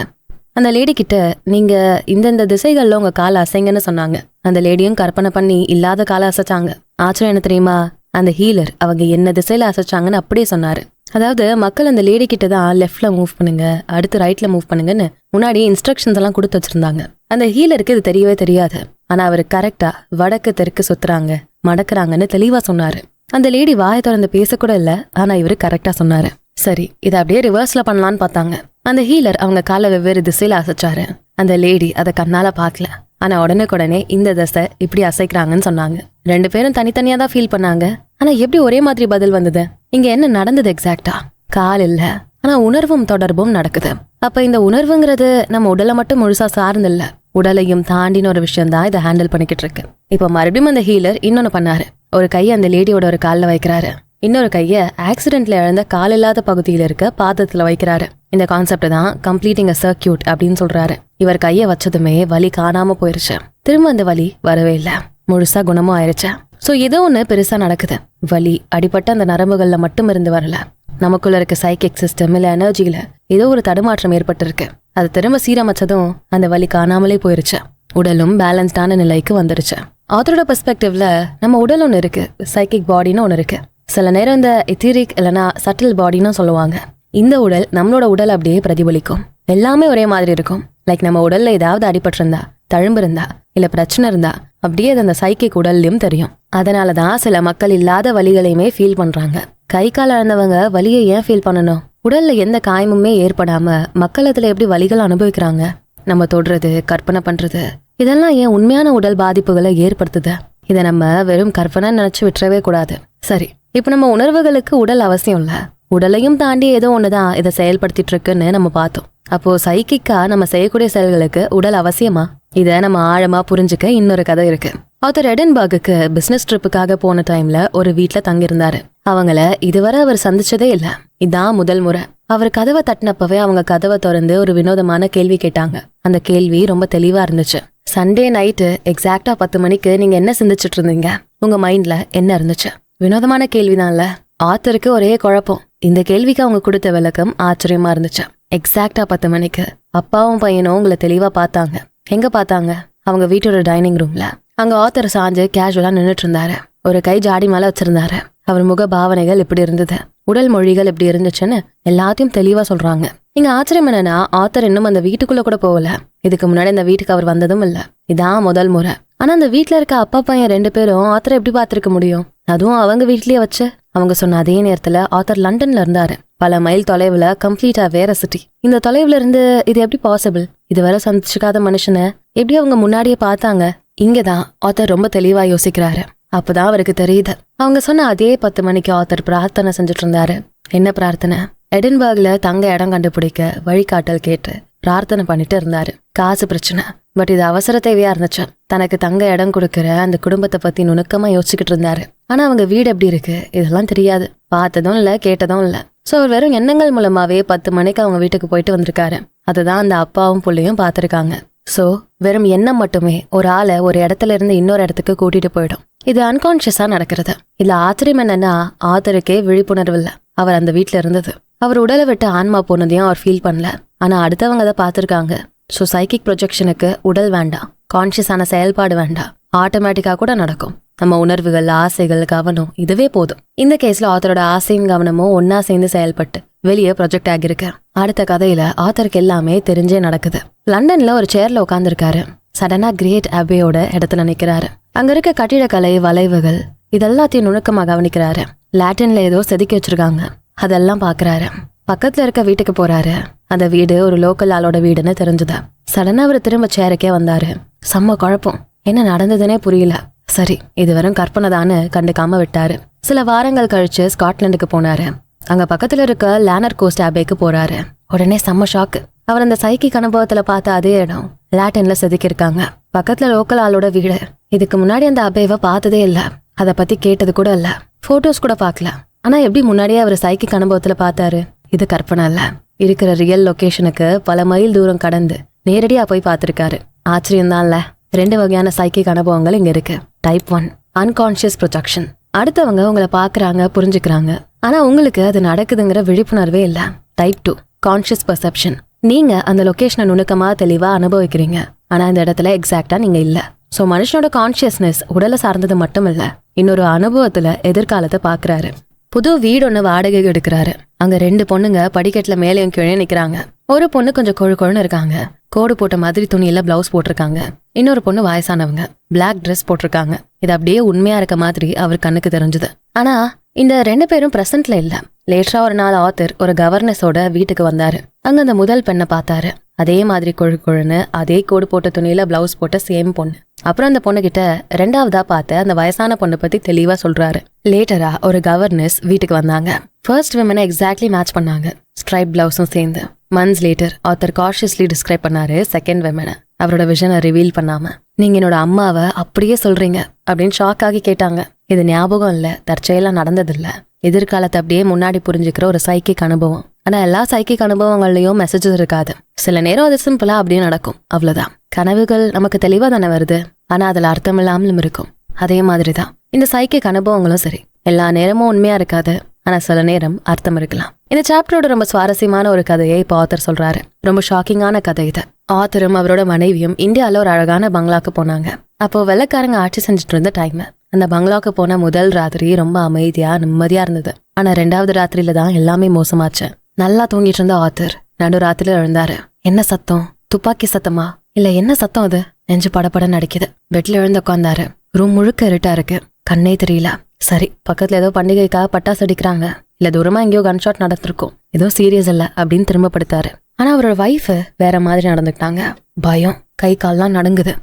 அந்த லேடி கிட்ட நீங்க இந்த திசைகள்ல உங்க காலை அசைங்கன்னு சொன்னாங்க. அந்த லேடியும் கற்பனை பண்ணி இல்லாத காலை அசைச்சாங்க. ஆச்சரியம் என்ன தெரியுமா? அந்த ஹீலர் அவங்க என்ன திசையில அசைச்சாங்கன்னு அப்படியே சொன்னாரு. அதாவது மக்கள் அந்த லேடி கிட்ட தான் லெஃப்ட்ல மூவ் பண்ணுங்க, அடுத்து ரைட்ல மூவ் பண்ணுங்கன்னு முன்னாடி இன்ஸ்ட்ரக்ஷன்ஸ் எல்லாம் கொடுத்து வச்சிருந்தாங்க. அந்த ஹீலருக்கு இது தெரியவே தெரியாது. ஆனா அவரு கரெக்டா வடக்கு தெற்கு சுத்துறாங்க, மடக்குறாங்கன்னு தெளிவா சொன்னாரு. அந்த லேடி வாயை திறந்து பேசக்கூட இல்ல, ஆனா இவரு கரெக்டா சொன்னாரு. சரி, இதை அப்படியே ரிவர்ஸ்ல பண்ணலான்னு பார்த்தாங்க. அந்த ஹீலர் அவங்க காலை வெவ்வேறு திசையில அசைச்சாரு. அந்த லேடி அதை கண்ணால பாக்கல, ஆனா உடனே இந்த திசை இப்படி அசைக்கிறாங்கன்னு சொன்னாங்க. ரெண்டு பேரும் தனித்தனியா தான் ஃபீல் பண்ணாங்க. ஆனா எப்படி ஒரே மாதிரி பதில் வந்தது? இங்க என்ன நடந்தது எக்ஸாக்டா? கால் இல்ல, ஆனா உணர்வும் தொடர்பும் நடக்குது. அப்ப இந்த உணர்வுங்கிறது நம்ம உடலை மட்டும் முழுசா சார்ந்து இல்ல, உடலையும் தாண்டின ஒரு விஷயம் தான் இதை ஹேண்டில் பண்ணிக்கிட்டு இருக்கு. இப்ப மறுபடியும் அந்த ஹீலர் இன்னொன்னு பண்ணாரு. ஒரு கையை அந்த லேடியோட ஒரு கால்ல வைக்கிறாரு, இன்னொரு கைய ஆக்சிடென்ட்ல இழந்த கால் இல்லாத பகுதியில இருக்க பாதத்துல வைக்கிறாரு. இந்த கான்செப்ட் தான் கம்ப்ளீட்டிங் அ சர்க்கியூட் அப்படின்னு சொல்றாரு. இவர் கைய வச்சதுமே வலி காணாம போயிருச்சு. திரும்ப அந்த வலி வரவே இல்ல, முழுசா குணமும் ஆயிருச்சு. சோ ஏதோ ஒண்ணு பெருசா நடக்குது. வலி அடிப்பட்ட அந்த நரம்புகள்ல மட்டும் இருந்து வரல, நமக்குள்ள இருக்க சைக்கிக் சிஸ்டம் இல்ல எனர்ஜியில ஏதோ ஒரு தடுமாற்றம் ஏற்பட்டு இருக்கு. அது திரும்ப சீரமைச்சதும் அந்த வலி காணாமலே போயிருச்சு. உடலும் பேலன்ஸ்டான நிலைக்கு வந்துருச்சு. ஆத்தரோட பெர்ஸ்பெக்டிவ்ல நம்ம உடல் ஒண்ணு இருக்கு, சைக்கிக் பாடின்னு ஒண்ணு இருக்கு. சில நேரம் இந்த எத்திரிக் இல்லைன்னா சட்டில் பாடின்னு சொல்லுவாங்க. இந்த உடல் நம்மளோட உடல் அப்படியே பிரதிபலிக்கும். எல்லாமே ஒரே மாதிரி இருக்கும். லைக் நம்ம உடல்ல ஏதாவது அடிபட்டு இருந்தா, தழும்பு இருந்தா, இல்ல பிரச்சனை இருந்தா அப்படியே அது அந்த சைக்கிக் உடல்லையும் தெரியும். அதனாலதான் சில மக்கள் இல்லாத வலிகளையுமே ஃபீல் பண்றாங்க. கை கால் இழந்தவங்க வலியை ஏன் ஃபீல் பண்ணணும்? உடல்ல எந்த காயமுமே ஏற்படாம மக்கள் அதுல எப்படி வலிகள் அனுபவிக்கிறாங்க? நம்ம தொடுறது, கற்பனை பண்றது இதெல்லாம் ஏன் உண்மையான உடல் பாதிப்புகளை ஏற்படுத்துது? இதை நம்ம வெறும் கற்பனை நினைச்சு விட்டுறவே கூடாது. சரி, இப்ப நம்ம உணர்வுகளுக்கு உடல் அவசியம் இல்ல, உடலையும் தாண்டி ஏதோ ஒண்ணுதான் இதை செயல்படுத்திட்டு இருக்குன்னு நம்ம பார்த்தோம். அப்போ சைக்கிக்கா நம்ம செய்யக்கூடிய செயல்களுக்கு உடல் அவசியமா? இதை நம்ம ஆழமா புரிஞ்சுக்க இன்னொரு கதை இருக்கு. ஆத்தர் எடின்பர்குக்கு பிசினஸ் ட்ரிப்புக்காக போன டைம்ல ஒரு வீட்டுல தங்கியிருந்தாரு. அவங்கள இதுவரை அவர் சந்திச்சதே இல்ல, இதான் முதல் முறை. அவர் கதவை தட்டினப்பவே அவங்க கதவை திறந்து ஒரு வினோதமான கேள்வி கேட்டாங்க. அந்த கேள்வி ரொம்ப தெளிவா இருந்துச்சு. சண்டே நைட்டு எக்ஸாக்டா 10 மணிக்கு நீங்க என்ன சிந்திச்சுட்டு இருந்தீங்க? உங்க மைண்ட்ல என்ன இருந்துச்சு? வினோதமான கேள்விதான்ல. ஆத்தருக்கு ஒரே குழப்பம். இந்த கேள்விக்கு அவங்க கொடுத்த விளக்கம் ஆச்சரியமா இருந்துச்சு. எக்ஸாக்டா 10 மணிக்கு அப்பாவும் பையனும் உங்களை தெளிவா பார்த்தாங்க. எங்க பார்த்தாங்க? அவங்க வீட்டோட டைனிங் ரூம்ல. அங்க ஆத்தர் சாஞ்சு கேஷுவலா நின்னுட்டு இருந்தாரு. ஒரு கை ஜாடி மேல வச்சிருந்தாரு. அவர் முக பாவனைகள் இப்படி இருந்தது, உடல் மொழிகள் எப்படி இருந்துச்சுன்னு எல்லாத்தையும் தெளிவா சொல்றாங்க. இங்க ஆச்சரியம் என்னன்னா, ஆத்தர் இன்னும் அந்த வீட்டுக்குள்ள கூட போகல. இதுக்கு முன்னாடி அந்த வீட்டுக்கு அவர் வந்ததும் இல்ல, இதான் முதல் முறை. ஆனா அந்த வீட்டுல இருக்க அப்பா பையன் 2 பேரும் ஆத்தரை எப்படி பார்த்திருக்க முடியும்? அதுவும் அவங்க வீட்லயே வச்சு. அவங்க சொன்ன அதே நேரத்துல ஆத்தர் லண்டன்ல இருந்தாரு, பல மைல் தொலைவுல, கம்ப்ளீட்டா வேற சிட்டி. இந்த தொலைவுல இருந்து இது எப்படி பாசிபிள்? இதுவரை சந்திச்சுக்காத மனுஷனை எப்படி அவங்க முன்னாடியே பார்த்தாங்க? இங்கதான் ஆத்தர் ரொம்ப தெளிவா யோசிக்கிறாரு. அப்பதான் அவருக்கு தெரியுது, அவங்க சொன்ன அதே 10 மணிக்கு ஆத்தர் பிரார்த்தனை செஞ்சுட்டு இருந்தாரு. என்ன பிரார்த்தனை? எடின்பர்க்ல தங்க இடம் கண்டுபிடிக்க வழிகாட்டல் கேட்டு பிரார்த்தனை பண்ணிட்டு இருந்தாரு. காசு பிரச்சனை, பட் இது அவசர தேவையா இருந்துச்சு. தனக்கு தங்க இடம் கொடுக்கற அந்த குடும்பத்தை பத்தி நுணுக்கமா யோசிச்சுக்கிட்டு இருந்தாரு. ஆனா அவங்க வீடு எப்படி இருக்கு இதெல்லாம் தெரியாது, பார்த்ததும் இல்ல, கேட்டதும் இல்ல. சோ அவர் வெறும் எண்ணங்கள் மூலமாவே 10 மணிக்கு அவங்க வீட்டுக்கு போயிட்டு வந்திருக்காரு. அதுதான் அந்த அப்பாவும் புள்ளையும் பார்த்திருக்காங்க. சோ வெறும் எண்ணம் மட்டுமே ஒரு ஆளை ஒரு இடத்துல இருந்து இன்னொரு இடத்துக்கு கூட்டிட்டு போயிடும். இது அன்கான்சியஸா நடக்கிறது. இதுல ஆச்சரியம் என்னன்னா, ஆத்தருக்கே விழிப்புணர்வு இல்ல. அவர் அந்த வீட்டுல இருந்தது. அவர் உடலை விட்டு ஆன்மா போனதையும் அவர் ஃபீல் பண்ணல. ஆனா அடுத்தவங்க அதை பார்த்திருக்காங்க. ஸோ சைக்கிக் ப்ரொஜெக்ஷனுக்கு உடல் வேண்டாம், கான்சியஸான செயல்பாடு வேண்டாம், ஆட்டோமேட்டிக்கா கூட நடக்கும். நம்ம உணர்வுகள், ஆசைகள், கவனம் இதுவே போதும். இந்த கேஸ்ல ஆத்தரோட ஆசையும் கவனமும் ஒன்னா சேர்ந்து செயல்பட்டு வெளியே ப்ரொஜெக்ட் ஆகியிருக்கு. அடுத்த கதையில ஆத்தருக்கு எல்லாமே தெரிஞ்சே நடக்குது. லண்டன்ல ஒரு சேர்ல உட்காந்துருக்காரு. சடனா கிரேட் அபேயோட இடத்துல நிக்கிறாரு. அங்க இருக்க கட்டிடக்கலை, வளைவுகள் இதெல்லாத்தையும் நுணுக்கமா கவனிக்கிறாரு. லாட்டின்ல ஏதோ செதுக்கி வச்சிருக்காங்க, அதெல்லாம் பாக்குறாரு. பக்கத்துல இருக்க வீட்டுக்கு போறாரு. அந்த வீடு ஒரு லோக்கல் ஆளோட வீடுன்னு தெரிஞ்சுது. சடனா அவர் திரும்ப சேருக்கே வந்தாரு. செம்ம குழப்பம், என்ன நடந்ததுன்னே புரியல. சரி, இது வெறும் கற்பனை தானு கண்டுக்காம விட்டாரு. சில வாரங்கள் கழிச்சு ஸ்காட்லாண்டுக்கு போனாரு. அங்க பக்கத்துல இருக்க லேனர் கோஸ்ட் அபேக்கு போறாரு. உடனே செம்ம ஷாக்கு. அவர் அந்த சைக்கிக் அனுபவத்துல பார்த்த அதே இடம் லாட்டின்ல செதுக்கிருக்காங்க. பக்கத்துல லோக்கல் ஆளோட வீடு. இதுக்கு முன்னாடி அந்த அபேவை பார்த்ததே இல்ல, அதை பத்தி கேட்டது கூட இல்ல, போட்டோஸ் கூட பார்க்கல. ஆனா எப்படி முன்னாடியே அவர் சைக்கிக் அனுபவத்துல பார்த்தாரு? இது கற்பனை இல்ல, இருக்கிற ரியல் லொகேஷனுக்கு பல மைல் தூரம் கடந்து நேரடியா போய் பார்த்திருக்காரு. ஆச்சரியம்தான்ல. 2 வகையான சைக்கிக் அனுபவங்கள் இங்க இருக்கு. Type 1 unconscious projection. அடுத்தவங்க உங்களை பாக்குறாங்க, புரிஞ்சுக்கிறாங்க, ஆனா உங்களுக்கு அது நடக்குதுங்கிற விழிப்புணர்வே இல்ல. Type 2 conscious perception. நீங்க அந்த லொகேஷனை நுணுக்கமா தெளிவா அனுபவிக்கிறீங்க, ஆனா இந்த இடத்துல எக்ஸாக்டா நீங்க இல்ல. சோ மனுஷனோட கான்சியஸ்னஸ் உடலை சார்ந்தது மட்டும் இல்ல, இன்னொரு அனுபவத்துல எதிர்காலத்தை பாக்குறாரு. புது வீடு ஒண்ணு வாடகைக்கு எடுக்கிறாரு. அங்க 2 பொண்ணுங்க படிக்கட்டுல மேலேயும் கீழே நிக்கிறாங்க. ஒரு பொண்ணு கொஞ்சம் கொழுன்னு இருக்காங்க, கோடு போட்ட மாதிரி துணியில பிளவுஸ் போட்டிருக்காங்க. இன்னொரு பொண்ணு வயசானவங்க, பிளாக் ட்ரெஸ் போட்டிருக்காங்க. இது அப்படியே உண்மையா இருக்க மாதிரி அவர் கண்ணுக்கு தெரிஞ்சது. ஆனா இந்த 2 பேரும் பிரசன்ட்ல இல்ல. லேட்டரா ஒரு நாள் ஆத்தர் ஒரு கவர்னஸோட வீட்டுக்கு வந்தாரு. அங்க அந்த முதல் பெண்ணை பார்த்தாரு. அதே மாதிரி கொழுன்னு அதே கோடு போட்ட துணியில பிளவுஸ் போட்ட சேம் பொண்ணு. அப்புறம் அந்த பொண்ணு கிட்ட 2ஆவதா பார்த்த அந்த வயசான பொண்ணை பத்தி தெளிவா சொல்றாரு. லேட்டரா ஒரு கவர்னஸ் வீட்டுக்கு வந்தாங்க. ஃபர்ஸ்ட் விமனை எக்ஸாக்ட்லி மேட்ச் பண்ணாங்க, ஸ்ட்ரைப் பிளவுஸும் சேர்ந்து. Months later author cautiously describe பண்ணாரு செகண்ட் விமனை, அவரோட விஷனை ரிவீல் பண்ணாம. நீங்க என்னோட அம்மாவை அப்படியே சொல்றீங்க அப்படின்னு ஷாக் ஆகி கேட்டாங்க. இது ஞாபகம் இல்ல, தற்செயலா நடந்ததில்ல, எதிர்காலத்தை அப்படியே முன்னாடி புரிஞ்சுக்கிற ஒரு சைக்கிக் அனுபவம். ஆனா எல்லா சைக்கிக் அனுபவங்கள்லயும் மெசேஜஸ் இருக்காது. சில நேரம் அது சிம்பிளா அப்படியே நடக்கும், அவ்வளவுதான். கனவுகள் நமக்கு தெளிவா தானே வருது, ஆனா அதுல அர்த்தம் இல்லாமலும் இருக்கும். அதே மாதிரிதான் இந்த சைக்கிக் அனுபவங்களும் சரி, எல்லா நேரமும் உண்மையா இருக்காது, ஆனா சில நேரம் அர்த்தம் இருக்கலாம். இந்த சாப்டரோட ரொம்ப சுவாரஸ்யமான ஒரு கதையை இப்போ ஆத்தர் சொல்றாரு. ரொம்ப ஷாக்கிங்கான கதை இது. ஆத்தரும் அவரோட மனைவியும் இந்தியால ஒரு அழகான பங்களாக்கு போனாங்க. அப்போ வெள்ளைக்காரங்க ஆட்சி செஞ்சுட்டு இருந்த டைம். அந்த பங்களாக்கு போன முதல் ராத்திரி ரொம்ப அமைதியா நிம்மதியா இருந்தது. ஆனா 2ஆவது ராத்திரியில தான் எல்லாமே மோசமாச்சு. நல்லா தூங்கிட்டு இருந்த ஆத்தர் நடு ராத்திரில எழுந்தாரு. என்ன சத்தம்? துப்பாக்கி சத்தமா? இல்ல என்ன சத்தம் அது? நெஞ்சு படப்படன்னு அடிக்குது. பெட்ல எழுந்து உட்கார்ந்தாரு. ரூம் முழுக்க இருட்டா இருக்கு, கண்ணே தெரியல. சரி, பக்கத்துல ஏதோ பண்டிகைக்காக பட்டாசு அடிக்கிறாங்க, இல்ல தூரமா எங்கேயோ கன்ஷாட் நடந்திருக்கும், ஏதோ சீரியஸ் இல்ல அப்படின்னு திரும்ப படுத்தாரு. ஆனா அவரோட வைஃப் வேற மாதிரி நடந்துக்கிட்டாங்க. பயம், கை கால்லாம் நடுங்குது,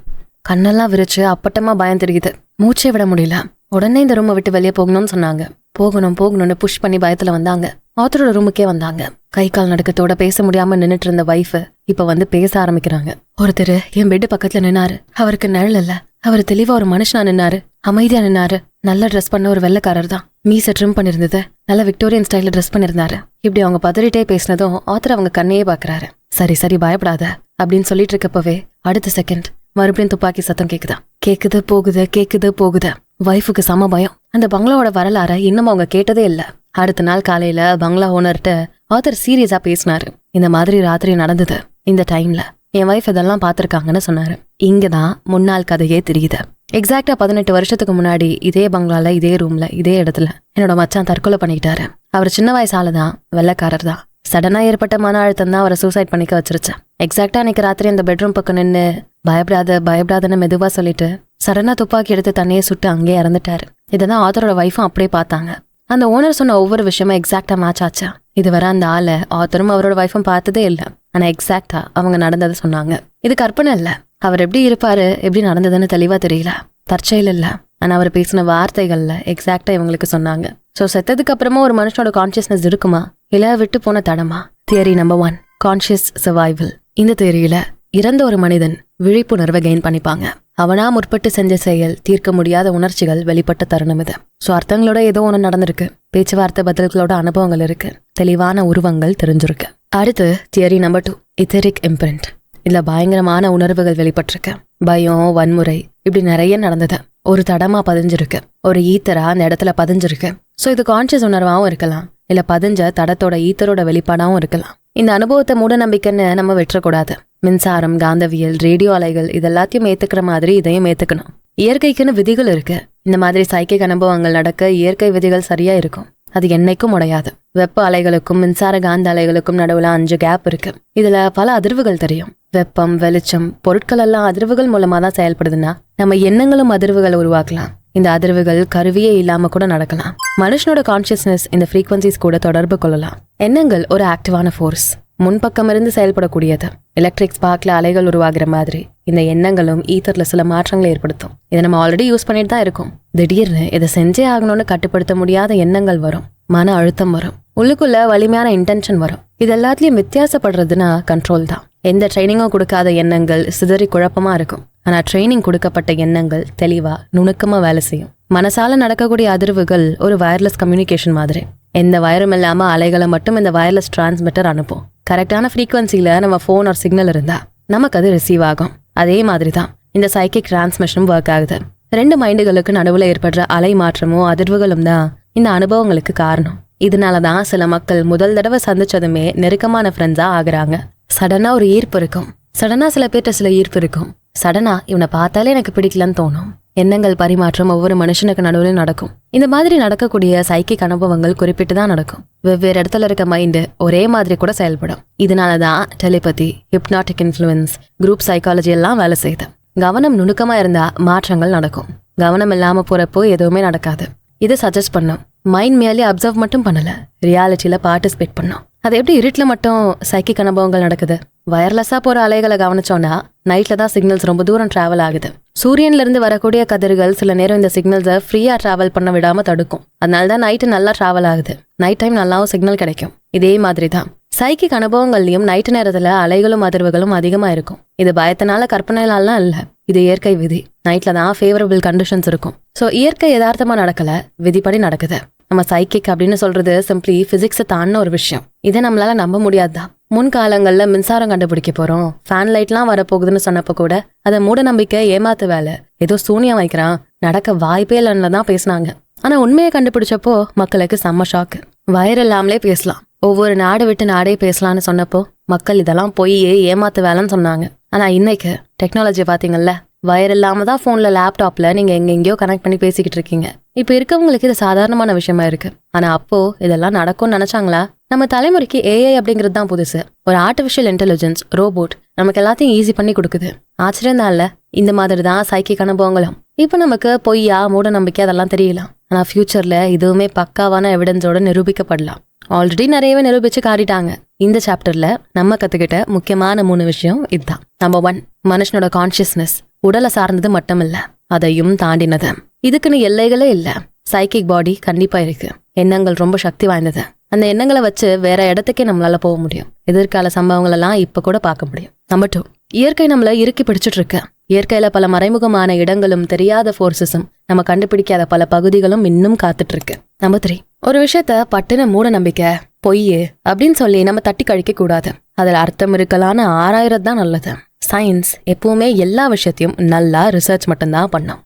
கண்ணெல்லாம் விரிச்சு அப்பட்டமா பயம் தெரியுது. மூச்சே விட முடியல. உடனே இந்த ரூமை விட்டு வெளியே போகணும்னு சொன்னாங்க. போகணும்னு புஷ் பண்ணி பயத்துல வந்தாங்க. ஆத்தரோட ரூமுக்கே வந்தாங்க. கை கால் நடுக்கத்தோட பேச முடியாம நின்னுட்டு இருந்த வைஃப் இப்ப வந்து பேச ஆரம்பிக்கிறாங்க. ஒருத்தர் என் பெட்டு பக்கத்துல நின்னாரு. அவருக்கு நிழல் இல்ல. அவர் தெளிவா ஒரு மனுஷனா நின்னாரு. அமைதியா நின்னாரு. நல்ல ட்ரெஸ் பண்ண ஒரு வெள்ளைக்காரர் தான். மீச ட்ரிம் பண்ணிருந்தது. நல்ல விக்டோரியன் ஸ்டைல ட்ரெஸ் பண்ணிருந்தாரு. இப்படி அவங்க பதறிட்டே பேசினதும் ஆத்தர் அவங்க கண்ணையே பாக்குறாரு. சரி பயப்படாத அப்படின்னு சொல்லிட்டு இருக்கப்பவே அடுத்த செகண்ட் மறுபடியும் துப்பாக்கி சத்தம் கேக்குது போகுது. வைஃபுக்கு சம பயம். அந்த பங்களாவோட வரலாற இன்னும் அவங்க கேட்டதே இல்ல. அடுத்த நாள் காலையில பங்களா ஓனர்கிட்ட ஆத்தர் சீரியஸா பேசினாரு. இந்த மாதிரி ராத்திரி நடந்தது. இந்த டைம்ல என் வைஃப் இதெல்லாம் பாத்திருக்காங்கன்னு சொன்னாரு. இங்கதான் முன்னாள் கதையே தெரியுது. எக்ஸாக்டா 18 வருஷத்துக்கு முன்னாடி இதே பங்களால, இதே ரூம்ல, இதே இடத்துல என்னோட மச்சான் தற்கொலை பண்ணிக்கிட்டாரு. அவர் சின்ன வயசாலதான், வெள்ளைக்காரர் தான். சடனா ஏற்பட்ட மன அழுத்தம் தான் அவரை சூசைட் பண்ணிக்க வச்சிருச்சு. எக்ஸாக்டா அன்னைக்கு ராத்திரி அந்த பெட்ரூம் பக்கம் நின்னு பயப்படாதன்னு மெதுவா சொல்லிட்டு சடனா துப்பாக்கி எடுத்து தண்ணியை சுட்டு அங்கேயே இறந்துட்டாரு. இததான் ஆத்தரோட வைஃபும் அப்படியே பார்த்தாங்க. அந்த ஓனர் சொன்ன ஒவ்வொரு விஷயமும் எக்ஸாக்டா மேட்ச் ஆச்சா. இதுவரை அந்த ஆளை ஆத்தரும் அவரோட வைஃபும் பார்த்ததே இல்ல. ஆனா எக்ஸாக்டா அவங்க நடந்ததை சொன்னாங்க. இது கற்பனை இல்ல. அவர் எப்படி இருப்பாரு, எப்படி நடந்ததுன்னு தெளிவா தெரியல. தற்செயல் இல்ல. ஆனா அவர் பேசின வார்த்தைகள்ல எக்ஸாக்டா இவங்களுக்கு சொன்னாங்க. சோ செத்ததுக்கு அப்புறமா ஒரு மனுஷனோட கான்சியஸ்னஸ் இருக்குமா, இல்ல விட்டு போன தடமா? Theory number 1, conscious survival. இந்த தியரியில இறந்த ஒரு மனிதன் விழிப்புணர்வை கெயின் பண்ணிப்பாங்க. அவனா முற்பட்டு செஞ்ச செயல், தீர்க்க முடியாத உணர்ச்சிகள் வெளிப்பட்ட தருணம் இது. சோ அர்த்தங்களோட ஏதோ ஒண்ணு நடந்திருக்கு. பேச்சுவார்த்தை பதில்களோட அனுபவங்கள் இருக்கு. தெளிவான உருவங்கள் தெரிஞ்சிருக்கு. அடுத்து தியரி நம்பர் 2, இத்தரிக் இம்பிரிண்ட். இதுல பயங்கரமான உணர்வுகள் வெளிப்பட்டிருக்கு. பயம், வன்முறை, இப்படி நிறைய நடந்தது. ஒரு தடமா பதிஞ்சிருக்கு. ஒரு ஈத்தரா அந்த இடத்துல பதிஞ்சிருக்கு. சோ இது கான்சியஸ் உணர்வாவும் இருக்கலாம், இல்ல பதிஞ்ச தடத்தோட ஈத்தரோட வெளிப்பாடாவும் இருக்கலாம். இந்த அனுபவத்தை மூட நம்பிக்கைன்னு நம்ம விட்டுறக்கூடாது. மின்சாரம், காந்தவியல், ரேடியோ அலைகள் இதெல்லாத்தையும் ஏத்துக்கிற மாதிரி இதையும் ஏத்துக்கணும். இயற்கைக்குன்னு விதிகள் இருக்கு. இந்த மாதிரி சைக்கிக் அனுபவங்கள் நடக்க இயற்கை விதிகள் சரியா இருக்கும். அது என்னைக்கும் உடையாது. வெப்ப அலைகளுக்கும் மின்சார காந்த அலைகளுக்கும் நடுவுல 5 கேப் இருக்கு. இதுல பல அதிர்வுகள் தெரியும். வெப்பம், வெளிச்சம், பொருட்கள் எல்லாம் அதிர்வுகள் மூலமா தான் செயல்படுதுன்னா நம்ம எண்ணங்களும் அதிர்வுகள் உருவாக்கலாம். இந்த அதிர்வுகள் கருவியே இல்லாம கூட நடக்கலாம். மனுஷனோட கான்சியஸ்னஸ் இந்த ஃப்ரீக்வன்சிஸ் கூட தொடர்பு கொள்ளலாம். எண்ணங்கள் ஒரு ஆக்டிவான ஃபோர்ஸ், முன்பக்கம் இருந்து செயல்படக்கூடியது. எலக்ட்ரிக் ஸ்பார்க்ல அலைகள் உருவாகிற மாதிரி இந்த எண்ணங்களும் ஈத்தர்ல சில மாற்றங்களை ஏற்படுத்தும். இதை நம்ம ஆல்ரெடி யூஸ் பண்ணிட்டு தான் இருக்கோம். திடீர்னு இதை செஞ்சே ஆகணும்னு கட்டுப்படுத்த முடியாத எண்ணங்கள் வரும். மன அழுத்தம் வரும். உள்ளுக்குள்ள வலிமையான இன்டென்ஷன் வரும். இது எல்லாத்துலயும் வித்தியாசப்படுறதுன்னா கண்ட்ரோல் தான். எந்த ட்ரைனிங்கும் கொடுக்காத எண்ணங்கள் சிதறி குழப்பமா இருக்கும். ஆனா ட்ரைனிங் கொடுக்கப்பட்ட எண்ணங்கள் தெளிவா நுணுக்கமா வேலை செய்யும். மனசால நடக்கக்கூடிய அதிர்வுகள் ஒரு வயர்லெஸ் கம்யூனிகேஷன் மாதிரி. எந்த வயரும் இல்லாம அலைகளை மட்டும் இந்த வயர்லெஸ் டிரான்ஸ்மிட்டர் அனுப்பும். கரெக்டான ஃப்ரீக்வன்சில நம்ம போன் ஒரு சிக்னல் இருந்தா நமக்கு அது ரிசீவ் ஆகும். அதே மாதிரி தான் இந்த சைக்கிக் டிரான்ஸ்மிஷனும் ஒர்க் ஆகுது. 2 மைண்டுகளுக்கு நடுவுல ஏற்படுற அலை மாற்றமும் அதிர்வுகளும் தான் இந்த அனுபவங்களுக்கு காரணம். இதனாலதான் சில மக்கள் முதல் தடவை சந்திச்சதுமே நெருக்கமான ஃப்ரெண்ட்ஸா ஆகுறாங்க. சடனா ஒரு ஈர்ப்பு இருக்கும். சடனா சில பேர்ட்ட சில ஈர்ப்பு இருக்கும். சடனா இவனை பார்த்தாலே எனக்கு பிடிக்கலன்னு தோணும். எண்ணங்கள் பரிமாற்றம் ஒவ்வொரு மனுஷனுக்கு நடுவில் நடக்கும். இந்த மாதிரி நடக்கக்கூடிய சைக்கிக் அனுபவங்கள் குறிப்பிட்டு தான் நடக்கும். வெவ்வேறு இடத்துல இருக்க மைண்டு ஒரே மாதிரி கூட செயல்படும். இதனாலதான் telepathy, hypnotic influence, group psychology எல்லாம் வேலை செய்யுது. கவனம் நுணுக்கமா இருந்தா மாற்றங்கள் நடக்கும். கவனம் இல்லாம போறப்போ எதுவுமே நடக்காது. இதை சஜஸ்ட் பண்ணும். மைண்ட் மேலே அப்சர்வ் மட்டும் பண்ணல, ரியாலிட்டியில பார்ட்டிசிபேட் பண்ணும். அது எப்படி இருட்டுல மட்டும் சைக்கிக் அனுபவங்கள் நடக்குது? வயர்லெஸ்ஸா போற அலைகளை கவனிச்சோன்னா நைட்ல தான் சிக்னல்ஸ் ரொம்ப தூரம் டிராவல் ஆகுது. சூரியன்ல இருந்து வரக்கூடிய கதிர்கள் சில நேரம் இந்த சிக்னல்ஸை ஃப்ரீயா டிராவல் பண்ண விடாம தடுக்கும். அதனாலதான் நைட்டு நல்லா டிராவல் ஆகுது. நைட் டைம் நல்லாவும் சிக்னல் கிடைக்கும். இதே மாதிரி தான் சைக்கிக் அனுபவங்கள்லயும் நைட்டு நேரத்துல அலைகளும் அதிர்வுகளும் அதிகமா இருக்கும். இது பயத்தினால கற்பனைலாம் இல்ல. இது இயற்கை விதி. நைட்ல தான் ஃபேவரபிள் கண்டிஷன்ஸ் இருக்கும். சோ இயற்கை யதார்த்தமா நடக்கல, விதிப்படி நடக்குது. நம்ம சைக்கிக் அப்படின்னு சொல்றது சிம்பிளி பிசிக்ஸை தாண்டின ஒரு விஷயம். இதை நம்மளால நம்ப முடியாதுதான். முன்காலங்கள்ல மின்சாரம் கண்டுபிடிக்க போறோம், ஃபேன் லைட்லாம் வரப்போகுதுன்னு சொன்னப்ப கூட அதை மூட நம்பிக்கை, ஏமாத்து வேலை, ஏதோ சூனியம் வைக்கிறான், நடக்க வாய்ப்பே இல்லைன்னு தான் பேசினாங்க. ஆனா உண்மையை கண்டுபிடிச்சப்போ மக்களுக்கு செம்ம ஷாக்கு. வயர் இல்லாமலே பேசலாம், ஒவ்வொரு நாடு விட்டு நாடே பேசலாம்னு சொன்னப்போ மக்கள் இதெல்லாம் போய் ஏமாத்து வேலைன்னு சொன்னாங்க. ஆனா இன்னைக்கு டெக்னாலஜி பாத்தீங்கல்ல, வயர் இல்லாம தான் போன்ல, லேப்டாப்ல நீங்க எங்கெங்கயோ கனெக்ட் பண்ணி பேசிக்கிட்டு இருக்கீங்க. இப்ப இருக்கவங்களுக்கு இது சாதாரணமான விஷயமா இருக்கு. ஆனா அப்போ இதெல்லாம் நடக்கும்னு நினைச்சாங்களா? நம்ம தலைமுறைக்கு ஏஐ அப்படிங்கிறது தான் புதுசு. ஒரு ஆர்டிபிஷியல் இன்டெலிஜென்ஸ், ரோபோட் நமக்கு எல்லாத்தையும் ஈஸி பண்ணி கொடுக்குது. ஆச்சரியம் தான் இல்ல? இந்த மாதிரி தான் சைக்கிக் அனுபவங்களும். இப்ப நமக்கு பொய்யா, மூட நம்பிக்கை அதெல்லாம் தெரியலாம். ஆனா ஃபியூச்சர்ல இதுவுமே பக்காவான எவிடன்ஸோட நிரூபிக்கப்படலாம். ஆல்ரெடி நிறையவே நிரூபிச்சு காட்டிட்டாங்க. இந்த சாப்டர்ல நம்ம கத்துக்கிட்ட முக்கியமான 3 விஷயம் இதுதான். நம்பர் 1, மனுஷனோட கான்சியஸ்னஸ் உடலை சார்ந்தது மட்டுமில்ல, அதையும் தாண்டினது. இதுக்குன்னு எல்லைகளே இல்ல. சைக்கிக் பாடி கண்டிப்பா இருக்கு. எண்ணங்கள் ரொம்ப சக்தி வாய்ந்தது. அந்த எண்ணங்களை வச்சு வேற இடத்துக்கே நம்மளால போக முடியும். எதிர்கால சம்பவங்கள் எல்லாம் இப்ப கூட பார்க்க முடியும். நம்பர் 2, இயற்கை நம்மள இறுக்கி பிடிச்சிட்டு இருக்கு. இயற்கையில பல மறைமுகமான இடங்களும் தெரியாத போர்சஸும் நம்ம கண்டுபிடிக்காத பல பகுதிகளும் இன்னும் காத்துட்டு இருக்கு. நம்பர் 3, ஒரு விஷயத்த பட்டுன மூட நம்பிக்கை, பொய் அப்படின்னு சொல்லி நம்ம தட்டி கழிக்க கூடாது. அதுல அர்த்தம் இருக்கலான்னு ஆராயறது தான் நல்லது. சயின்ஸ் எப்பவுமே எல்லா விஷயத்தையும் நல்லா ரிசர்ச் மட்டும்தான் பண்ணும்.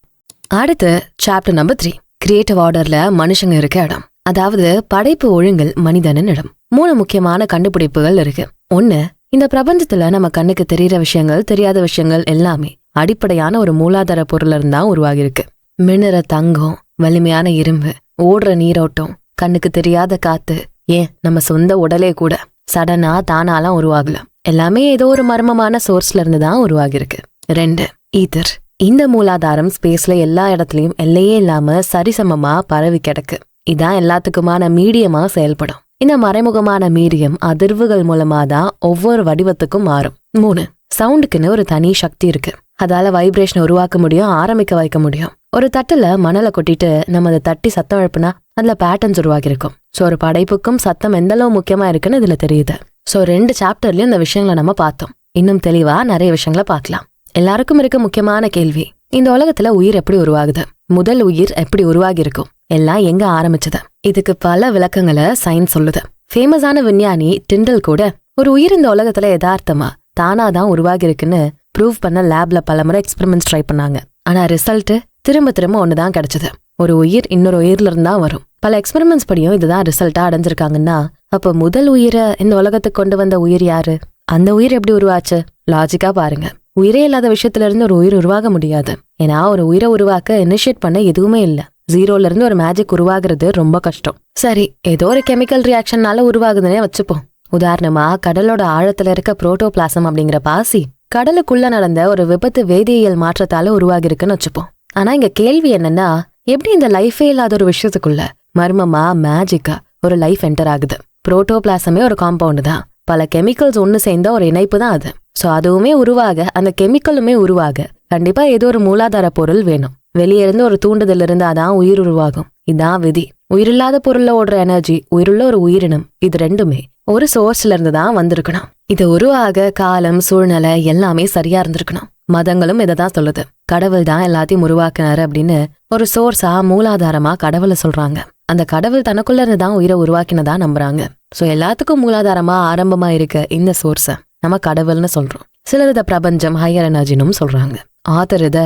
அடுத்து சாப்டர் நம்பர் 3, கிரியேட்டிவ் ஆர்டர்ல மனுஷங்க இருக்க இடம், அதாவது படைப்பு ஒழுங்கில் மனிதனின் இடம். 3 முக்கியமான கண்டுபிடிப்புகள் இருக்கு. 1, இந்த பிரபஞ்சத்துல நம்ம கண்ணுக்கு தெரியற விஷயங்கள், தெரியாத விஷயங்கள் எல்லாமே அடிப்படையான ஒரு மூலாதார பொருள்ல இருந்தா உருவாகி இருக்கு. மின்னுற தங்கம், வலிமையான இரும்பு, ஓடுற நீரோட்டம், கண்ணுக்கு தெரியாத காத்து, ஏன் நம்ம சொந்த உடலே கூட சடனா தானாலாம் உருவாகல. எல்லாமே ஏதோ ஒரு மர்மமான சோர்ஸ்ல இருந்து தான் உருவாகி இருக்கு. 2, ஈதர். இந்த மூலாதாரம் ஸ்பேஸ்ல எல்லா இடத்துலயும் எல்லையே இல்லாம சரிசமமா பரவி கிடக்கு. இதான் எல்லாத்துக்குமான மீடியமா செயல்படும். இந்த மறைமுகமான மீடியம் அதிர்வுகள் மூலமா தான் ஒவ்வொரு வடிவத்துக்கும் மாறும். 3, சவுண்டுக்குன்னு ஒரு தனி சக்தி இருக்கு. அதால வைப்ரேஷன் உருவாக்க முடியும், ஆரம்பிக்க வைக்க முடியும். ஒரு தட்டுல மணலை கொட்டிட்டு நம்ம அதை தட்டி சத்தம் எழுப்புனா அதுல பேட்டர்ன்ஸ் உருவாகி இருக்கும். சோ ஒரு படைப்புக்கும் சத்தம் எந்த அளவு முக்கியமா இருக்குன்னு இதுல தெரியுது. சோ 2 சாப்டர்லயும் இந்த விஷயங்களை நம்ம பார்த்தோம். இன்னும் தெளிவா நிறைய விஷயங்களை பார்க்கலாம். எல்லாருக்கும் இருக்க முக்கியமான கேள்வி, இந்த உலகத்துல உயிர் எப்படி உருவாகுது? முதல் உயிர் எப்படி உருவாகி இருக்கும்? எல்லாம் எங்க ஆரம்பிச்சது? இதுக்கு பல விளக்கங்களை சயின்ஸ் சொல்லுது. ஃபேமஸான விஞ்ஞானி டிண்டல் கூட ஒரு உயிர் இந்த உலகத்துல யதார்த்தமா தானாதான் உருவாகி இருக்குன்னு ப்ரூவ் பண்ண லேப்ல பலமுறை எக்ஸ்பெரிமெண்ட்ஸ் ட்ரை பண்ணாங்க. ஆனா ரிசல்ட் திரும்ப ஒண்ணுதான் கிடைச்சது. ஒரு உயிர் இன்னொரு உயிர்ல இருந்தா வரும். பல எக்ஸ்பெரிமெண்ட்ஸ் படியும் இதுதான் ரிசல்ட்டா அடைஞ்சிருக்காங்கன்னா, அப்ப முதல் உயிரை இந்த உலகத்துக்கு கொண்டு வந்த உயிர் யாரு? அந்த உயிர் எப்படி உருவாச்சு? லாஜிக்கா பாருங்க. உயிரே இல்லாத விஷயத்துல இருந்து ஒரு உயிர் உருவாக முடியாது. ஏன்னா ஒரு உயிரை உருவாக்க இனிஷியேட் பண்ண எதுவுமே இல்ல. 0ல இருந்து ஒரு மேஜிக் உருவாகிறது ரொம்ப கஷ்டம். சரி, ஏதோ ஒரு கெமிக்கல் ரியாக்ஷன்னால உருவாகுதுன்னே வச்சுப்போம். உதாரணமா கடலோட ஆழத்துல இருக்க புரோட்டோபிளாசம் அப்படிங்கிற பாசி கடலுக்குள்ள நடந்த ஒரு விபத்து வேதியியல் மாற்றத்தால உருவாகி இருக்குன்னு வச்சுப்போம். ஆனா இங்க கேள்வி என்னன்னா, எப்படி இந்த லைஃபே இல்லாத ஒரு விஷயத்துக்குள்ள மர்மமா மேஜிக்கா ஒரு லைஃப் என்டர் ஆகுது? புரோட்டோபிளாசமே ஒரு காம்பவுண்ட் தான். பல கெமிக்கல்ஸ் ஒன்னு சேர்ந்த ஒரு இணைப்பு தான் அது. சோ அதுவுமே உருவாக, அந்த கெமிக்கலுமே உருவாக கண்டிப்பா ஏதோ ஒரு மூலாதார பொருள் வேணும். வெளியே இருந்து ஒரு தூண்டுதல் இருந்தாதான் உயிர் உருவாகும். இதான் விதி. உயிரில்லாத பொருள்ல ஓடுற எனர்ஜி, உயிருள்ள ஒரு உயிரினம், இது ரெண்டுமே ஒரு சோர்ஸ்ல இருந்து தான் வந்திருக்கணும். இது உருவாக காலம், சூழ்நிலை எல்லாமே சரியா இருந்திருக்கணும். மதங்களும் இதைதான் சொல்லுது. கடவுள் தான் எல்லாத்தையும் உருவாக்குனாரு அப்படின்னு ஒரு சோர்ஸா, மூலாதாரமா கடவுளை சொல்றாங்க. அந்த கடவுள் தனக்குள்ள இருந்துதான் உயிரை உருவாக்கினதா நம்புறாங்க. சோ எல்லாத்துக்கும் மூலாதாரமா ஆரம்பமா இருக்க இந்த சோர்ஸ நம்ம கடவுள்னு சொல்றோம். சிலர் இத பிரபஞ்சம், ஹையர் எனர்ஜினும் சொல்றாங்க. ஆத்தர் இத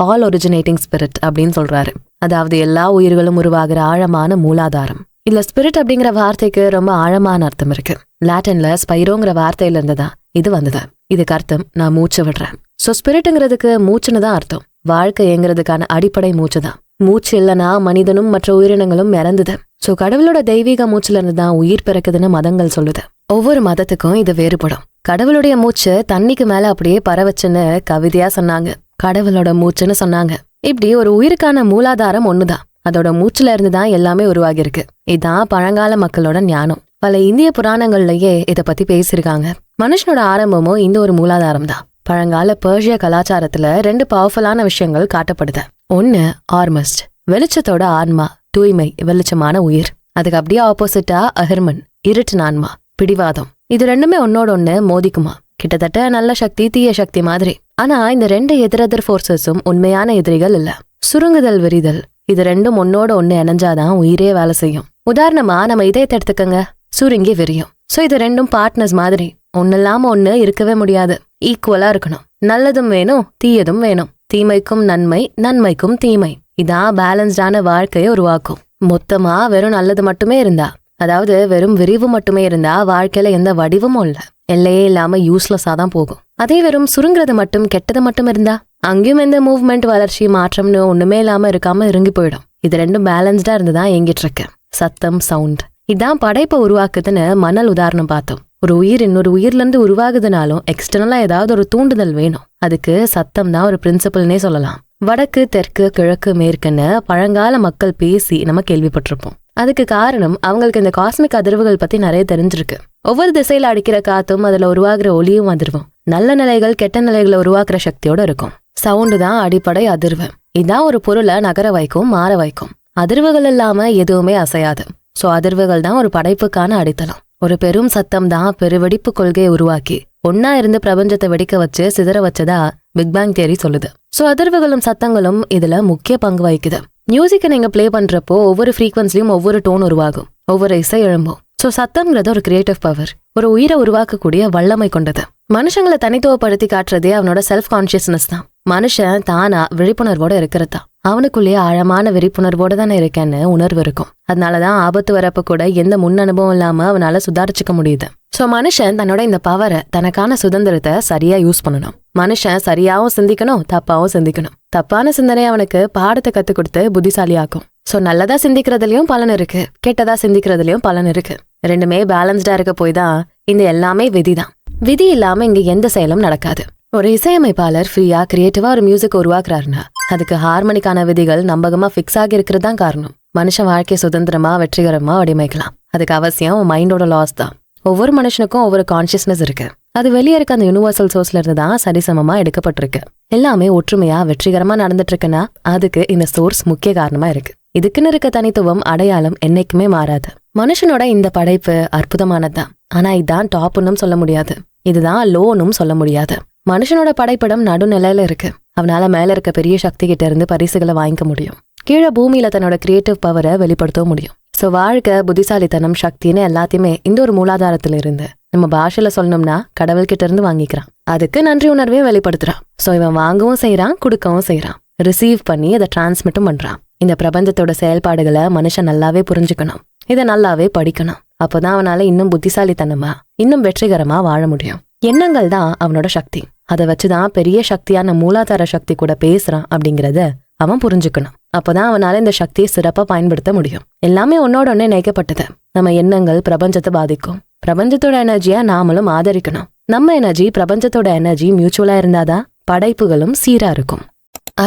ஆல் ஒரிஜினேட்டிங் ஸ்பிரிட் அப்படின்னு சொல்றாரு. அதாவது எல்லா உயிர்களும் உருவாகிற ஆழமான மூலாதாரம். இதுல ஸ்பிரிட் அப்படிங்கிற வார்த்தைக்கு ரொம்ப ஆழமான அர்த்தம் இருக்கு. லாட்டின்ல ஸ்பைரோங்கிற வார்த்தையில இருந்துதான் இது வந்தது. இதுக்கு அர்த்தம் நான் மூச்சு விடுறேன். சோ ஸ்பிரிட்ங்கிறதுக்கு மூச்சுன்னு தான் அர்த்தம். வாழ்க்கை இயங்குறதுக்கான அடிப்படை மூச்சு தான். மூச்சு இல்லைன்னா மனிதனும் மற்ற உயிரினங்களும் இறந்துது. சோ கடவுளோட தெய்வீக மூச்சுல இருந்துதான் உயிர் பிறக்குதுன்னு மதங்கள் சொல்லுது. ஒவ்வொரு மதத்துக்கும் இது வேறுபடும். கடவுளுடைய மூச்சு தண்ணிக்கு மேல அப்படியே பரவச்சுன்னு கவிதையா சொன்னாங்க. கடவுளோட மூச்சுன்னு சொன்னாங்க. இப்படி ஒரு உயிருக்கான மூலாதாரம் ஒண்ணுதான். அதோட மூச்சுல இருந்துதான் எல்லாமே உருவாகி இருக்கு. இதுதான் பழங்கால மக்களோட ஞானம். பல இந்திய புராணங்கள்லயே இத பத்தி பேசியிருக்காங்க. மனுஷனோட ஆரம்பமும் இந்த ஒரு மூலாதாரம் தான். பழங்கால பெர்ஷிய கலாச்சாரத்துல 2 பவர்ஃபுல்லான விஷயங்கள் காட்டப்படுது. 1, ஆர்மஸ்ட், வெளிச்சத்தோட ஆன்மா, தூய்மை, வெளிச்சமான உயிர். அதுக்கு அப்படியே ஆப்போசிட்டா அஹர்மன், இருட்டு ஆன்மா, பிடிவாதம். இது ரெண்டுமே ஒன்னோட ஒண்ணு மோதிக்குமா. கிட்டத்தட்ட நல்ல சக்தி, தீய சக்தி மாதிரி. ஆனா இந்த 2 எதிரெதிர் ஃபோர்ஸஸும் உண்மையான எதிரிகள் இல்ல. சுருங்குதல், விரிதல், இது ரெண்டும் ஒன்னோட ஒண்ணு இணைஞ்சாதான் உயிரே வேலை செய்யும். உதாரணமா நம்ம இதயத்தை எடுத்துக்கங்க, சுருங்கி விரியும். சோ இது ரெண்டும் பார்ட்னர்ஸ் மாதிரி. ஒன்னு இல்லாம ஒண்ணு இருக்கவே முடியாது. ஈக்குவலா இருக்கணும். நல்லதும் வேணும், தீயதும் வேணும். தீமைக்கும் நன்மை, நன்மைக்கும் தீமை. இதான் பேலன்ஸ்டான வாழ்க்கையை உருவாக்கும். மொத்தமா வெறும் நல்லது மட்டுமே இருந்தா, அதாவது வெறும் விரிவு மட்டுமே இருந்தா வாழ்க்கையில எந்த வடிவமும் இல்ல. எல்லையே இல்லாம யூஸ்லெஸ்ஸா தான் போகும். அதே வெறும் சுருங்குறது மட்டும், கெட்டது மட்டும் இருந்தா அங்கேயும் எந்த மூவ்மெண்ட், வளர்ச்சி, மாற்றம்னு ஒண்ணுமே இல்லாம இருக்காம இறங்கி போயிடும். இது ரெண்டும் பேலன்ஸ்டா இருந்துதான் இயங்கிட்டு இருக்கு. சத்தம், சவுண்ட், இதான் படைப்பை உருவாக்குதுன்னு மணல் உதாரணம் பார்த்தோம். ஒரு உயிர் இன்னொரு உயிர்ல இருந்து உருவாகுதுனாலும் எக்ஸ்டர்னலா ஏதாவது ஒரு தூண்டுதல் வேணும். அதுக்கு சத்தம் தான் ஒரு பிரின்சிபல்னே சொல்லலாம். வடக்கு, தெற்கு, கிழக்கு, மேற்குன்னு பழங்கால மக்கள் பேசி நம்ம கேள்விப்பட்டிருப்போம். அதுக்கு காரணம் அவங்களுக்கு இந்த காஸ்மிக் அதிர்வுகள் பத்தி நிறைய தெரிஞ்சிருக்கு. ஒவ்வொரு திசையில அடிக்கிற காத்தும் அதுல உருவாகிற ஒளியும் அதிர்வும் நல்ல நிலைகள், கெட்ட நிலைகளை உருவாக்குற சக்தியோட இருக்கும். சவுண்டு தான் அடிப்படை அதிர்வு. இதான் ஒரு பொருளை நகர வைக்கும், மாற வைக்கும். அதிர்வுகள் இல்லாம எதுவுமே அசையாது. சோ அதிர்வுகள் தான் ஒரு படைப்புக்கான அடித்தளம். ஒரு பெரும் சத்தம் தான் பெருவெடிப்பு கொள்கையை உருவாக்கி ஒன்னா இருந்து பிரபஞ்சத்தை வெடிக்க வச்சு சிதற வச்சதா பிக் பேங் தியரி சொல்லுது. சோ அதிர்வுகளும் சத்தங்களும் இதுல முக்கிய பங்கு வகிக்குது. மியூசிக்கை நீங்க பிளே பண்றப்போ ஒவ்வொரு ஃப்ரீக்வன்சிலையும் ஒவ்வொரு டோன் உருவாகும், ஒவ்வொரு இசை எழும்பும். சோ சத்தம்ங்கிறது ஒரு கிரியேட்டிவ் பவர், ஒரு உயிரை உருவாக்கக்கூடிய வல்லமை கொண்டது. மனுஷங்களை தனித்துவப்படுத்தி காட்டுறதே அவனோட செல்ஃப் கான்சியஸ்னஸ் தான். மனுஷன் தானா விழிப்புணர்வோட இருக்கிறதா, அவனுக்குள்ளேயே ஆழமான விழிப்புணர்வோட தானே இருக்கேன்னு உணர்வு இருக்கும். அதனாலதான் ஆபத்து வரப்ப கூட எந்த முன் அனுபவம் இல்லாம அவனால சுதாரிச்சுக்க முடியுது. சோ மனுஷன் தன்னோட இந்த பவரை, தனக்கான சுதந்திரத்தை சரியா யூஸ் பண்ணணும். மனுஷன் சரியாவும் சிந்திக்கணும், தப்பாவும் சிந்திக்கணும். தப்பான சிந்தனை அவனுக்கு பாடத்தை கத்து கொடுத்து புத்திசாலியாக்கும். சோ நல்லதா சிந்திக்கிறதுலயும் பலன் இருக்கு, கெட்டதா சிந்திக்கிறதுலயும் பலன் இருக்கு. ரெண்டுமே பேலன்ஸ்டா இருக்க போய் தான் இந்த எல்லாமே விதிதான். விதி இல்லாம இங்க எந்த செயலும் நடக்காது. ஒரு இசையமைப்பாளர் ஃப்ரீயா கிரியேட்டிவா ஒரு மியூசிக் உருவாக்குறாருன்னா அதுக்கு ஹார்மோனிக்கான விதிகள் நம்பகமா ஃபிக்ஸ் ஆகி இருக்கிறது தான் காரணம். மனுஷன் வாழ்க்கை சுதந்திரமா வெற்றிகரமா வடிவமைக்கலாம். அதுக்கு அவசியம் மைண்டோட லாஸ் தான். ஒவ்வொரு மனுஷனுக்கும் ஒவ்வொரு கான்சியஸ்னஸ் இருக்கு. அது வெளியே இருக்க அந்த யூனிவர்சல் சோர்ஸ்ல இருந்து தான் சரிசமமா எடுக்கப்பட்டிருக்கு. எல்லாமே ஒற்றுமையா வெற்றிகரமா நடந்துட்டு இருக்குன்னா அதுக்கு இந்த சோர்ஸ் முக்கிய காரணமா இருக்கு. இதுக்குன்னு இருக்க தனித்துவம், அடையாளம் என்னைக்குமே மாறாது. மனுஷனோட இந்த படைப்பு அற்புதமானதுதான். ஆனா இதான் டாப்னும் சொல்ல முடியாது, இதுதான் லோனும் சொல்ல முடியாது. மனுஷனோட படைப்பிடம் நடுநிலையில இருக்கு. அவனால மேல இருக்க பெரிய சக்தி கிட்ட இருந்து பரிசுகளை வாங்கிக்க முடியும். கீழே பூமியில தன்னோட கிரியேட்டிவ் பவரை வெளிப்படுத்த முடியும். சோ வாழ்க்கை, புத்திசாலித்தனம், சக்தின்னு எல்லாத்தையுமே இந்த ஒரு மூலாதாரத்துல இருந்து, நம்ம பாஷையில சொல்லணும்னா கடவுள்கிட்ட இருந்து வாங்கிக்கிறான். அதுக்கு நன்றி உணர்வையும் வெளிப்படுத்துறான். சோ இவன் வாங்கவும் செய்யறான், கொடுக்கவும் செய்யறான். ரிசீவ் பண்ணி அதை டிரான்ஸ்மிட்டும் பண்றான். இந்த பிரபஞ்சத்தோட செயல்பாடுகளை மனுஷன் நல்லாவே புரிஞ்சுக்கணும், இதை நல்லாவே படிக்கணும். அப்போதான் அவனால இன்னும் புத்திசாலித்தனமா, இன்னும் வெற்றிகரமா வாழ முடியும். எண்ணங்கள் தான் அவனோட சக்தி. அதை வச்சுதான் பெரிய சக்தியான மூலாதார சக்தி கூட பேசுறான் அப்படிங்கறத அவன் புரிஞ்சுக்கணும். அப்பதான் அவனால இந்த சக்தியை சிறப்பா பயன்படுத்த முடியும். எல்லாமே ஒன்னோட ஒன்னே இணைக்கப்பட்டது. நம்ம எண்ணங்கள் பிரபஞ்சத்தை பாதிக்கும். பிரபஞ்சத்தோட எனர்ஜியா நாமளும் ஆதரிக்கணும். நம்ம எனர்ஜி, பிரபஞ்சத்தோட எனர்ஜி மியூச்சுவலா இருந்தாதான் படைப்புகளும் சீரா இருக்கும்.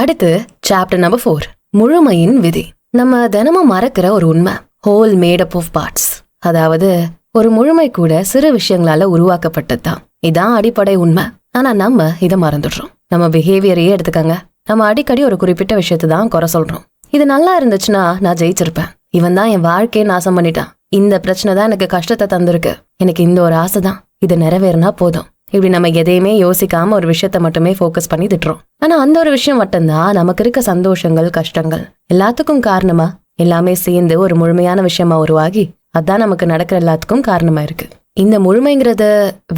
அடுத்து சாப்டர் நம்பர் 4, முழுமையின் விதி. நம்ம தினமும் மறக்கிற ஒரு உண்மை, whole made up of parts. அதாவது ஒரு முழுமை கூட சிறு விஷயங்களால உருவாக்கப்பட்டதுதான். இதான் அடிப்படை உண்மை. ஆனா நம்ம இதை மறந்துடுறோம். நம்ம பிஹேவியரையே எடுத்துக்கங்க. நம்ம அடிக்கடி ஒரு குறிப்பிட்ட விஷயத்தை தான் குறை சொல்றோம். இது நல்லா இருந்துச்சுன்னா நான் ஜெயிச்சிருப்பேன், இவன் தான் என் வாழ்க்கையை நாசம் பண்ணிட்டான், இந்த பிரச்சனை தான் எனக்கு கஷ்டத்தை தந்திருக்கு, எனக்கு இந்த ஒரு ஆசை தான், இது நிறைவேறினா போதும். இப்படி நம்ம எதையுமே யோசிக்காம ஒரு விஷயத்த மட்டுமே ஃபோக்கஸ் பண்ணி திட்டுறோம். ஆனா அந்த ஒரு விஷயம் மட்டும்தான் நமக்கு இருக்க சந்தோஷங்கள், கஷ்டங்கள் எல்லாத்துக்கும் காரணமா, எல்லாமே சேர்ந்து ஒரு முழுமையான விஷயமா உருவாகி அதான் நமக்கு நடக்கிற எல்லாத்துக்கும் காரணமா இருக்கு. இந்த முழுமைங்கிறது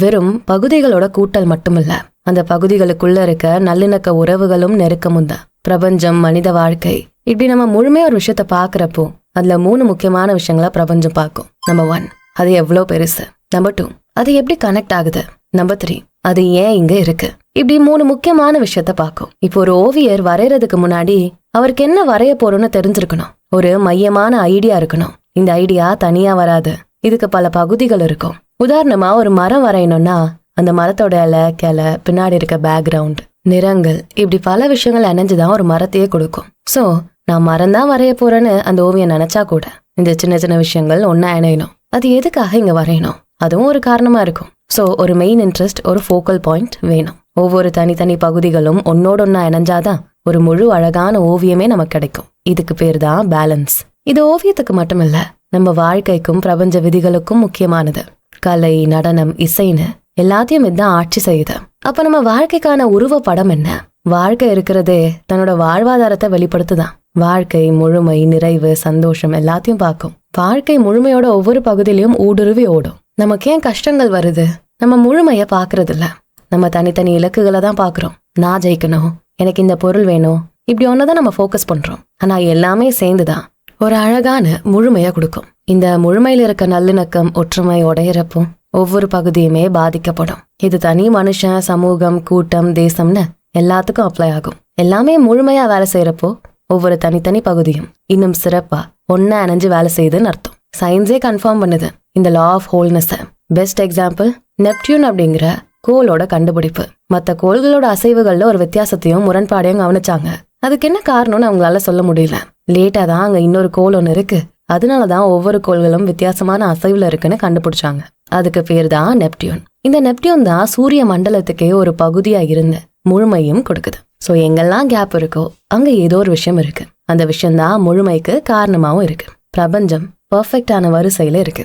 வெறும் பகுதிகளோட கூட்டல் மட்டுமில்ல, அந்த பகுதிகளுக்குள்ள இருக்க நல்லிணக்க உறவுகளும் நெருக்கமும் தான். பிரபஞ்சம், மனித வாழ்க்கை, இப்படி நம்ம முழுமையா ஒரு விஷயத்த பாக்குறப்போ அதுல 3 முக்கியமான விஷயங்களா பிரபஞ்சம் பார்க்கும். நம்பர் 1, அது எவ்வளவு பெருசு. நம்பர் 2, அது எப்படி கனெக்ட் ஆகுது. நம்பர் 3, அது ஏன் இங்க இருக்கு. இப்படி 3 முக்கியமான விஷயத்த பார்க்கும். இப்போ ஒரு ஓவியர் வரைகிறதுக்கு முன்னாடி அவருக்கு என்ன வரைய போறோம்னு தெரிஞ்சிருக்கணும். ஒரு மையமான ஐடியா இருக்கணும். இந்த ஐடியா தனியா வராது, இதுக்கு பல பகுதிகள் இருக்கும். உதாரணமா ஒரு மரம் வரையணும்னா அந்த மரத்தோட இலை, கிளை, பின்னாடி இருக்க பேக்ரவுண்ட், நிறங்கள், இப்படி பல விஷயங்கள் இணைஞ்சுதான் ஒரு மரத்தையே கொடுக்கும். சோ நான் மரம் தான் வரைய போறேன்னு அந்த ஓவியம் நினைச்சா கூட இந்த சின்ன சின்ன விஷயங்கள் ஒன்னா இணையணும். அது எதுக்காக இங்க வரையணும், அதுவும் ஒரு காரணமா இருக்கும். சோ ஒரு மெயின் இன்ட்ரெஸ்ட், ஒரு ஃபோக்கல் பாயிண்ட் வேணும். ஒவ்வொரு தனித்தனி பகுதிகளும் ஒன்னோட ஒன்னா இணைஞ்சாதான் ஒரு முழு அழகான ஓவியமே நமக்கு கிடைக்கும். இதுக்கு பேர் தான் பேலன்ஸ். இது ஓவியத்துக்கு மட்டுமில்ல, நம்ம வாழ்க்கைக்கும் பிரபஞ்ச விதிகளுக்கும் முக்கியமானது. கலை, நடனம், இசைன்னு எல்லாத்தையும் இதுதான் ஆட்சி செய்யுது. அப்ப நம்ம வாழ்க்கைக்கான உருவ படம் என்ன? வாழ்க்கை இருக்கிறதே தன்னோட வாழ்வாதாரத்தை வெளிப்படுத்துதான். வாழ்க்கை முழுமை, நிறைவு, சந்தோஷம் எல்லாத்தையும் பார்க்கும். வாழ்க்கை முழுமையோட ஒவ்வொரு பகுதியிலையும் ஊடுருவி ஓடும். நமக்கு ஏன் கஷ்டங்கள் வருது? நம்ம முழுமைய பாக்குறது இல்ல, நம்ம தனித்தனி இலக்குகளை தான் பாக்குறோம். நான் ஜெயிக்கணும், எனக்கு இந்த பொருள் வேணும், இப்படி ஒன்னதான் நம்ம ஃபோக்கஸ் பண்றோம். ஆனா எல்லாமே சேர்ந்துதான் ஒரு அழகான முழுமையா கொடுக்கும். இந்த முழுமையில இருக்க நல்லிணக்கம், ஒற்றுமை உடையிறப்பும் ஒவ்வொரு பகுதியுமே பாதிக்கப்படும். இது தனி மனுஷன், சமூகம், கூட்டம், தேசம்னு எல்லாத்துக்கும் அப்ளை ஆகும். எல்லாமே முழுமையா வேலை செய்யறப்போ ஒவ்வொரு தனித்தனி பகுதியும் இன்னும் சிறப்பா ஒன்னா இணைஞ்சு வேலை செய்யுதுன்னு அர்த்தம். சயின்ஸே கன்ஃபார்ம் பண்ணுது இந்த law of wholeness. Best example Neptune அப்படிங்கிற கோளோட கண்டுபிடிப்பு. மற்ற கோள்களோட அசைவுகள்ல ஒரு வித்தியாசத்தையும் முரண்பாடையும் கவனிச்சாங்க. அதுக்கு என்ன காரணம்னு அவங்களால சொல்ல முடியல. லேட்டா தான் அங்க இன்னொரு கோள் ஒன்று இருக்கு, அதனாலதான் ஒவ்வொரு கோள்களும் வித்தியாசமான அசைவுல இருக்குன்னு கண்டுபிடிச்சாங்க. அதுக்கு பேர் தான் நெப்டியூன். இந்த நெப்டியூன் தான் சூரிய மண்டலத்துக்கே ஒரு பகுதியா இருந்து முழுமையும் கொடுக்குது. சோ எங்கெல்லாம் கேப் இருக்கோ அங்க ஏதோ ஒரு விஷயம் இருக்கு. அந்த விஷயம்தான் முழுமைக்கு காரணமாவும் இருக்கு. பிரபஞ்சம் பெர்ஃபெக்டான வரிசையில இருக்கு.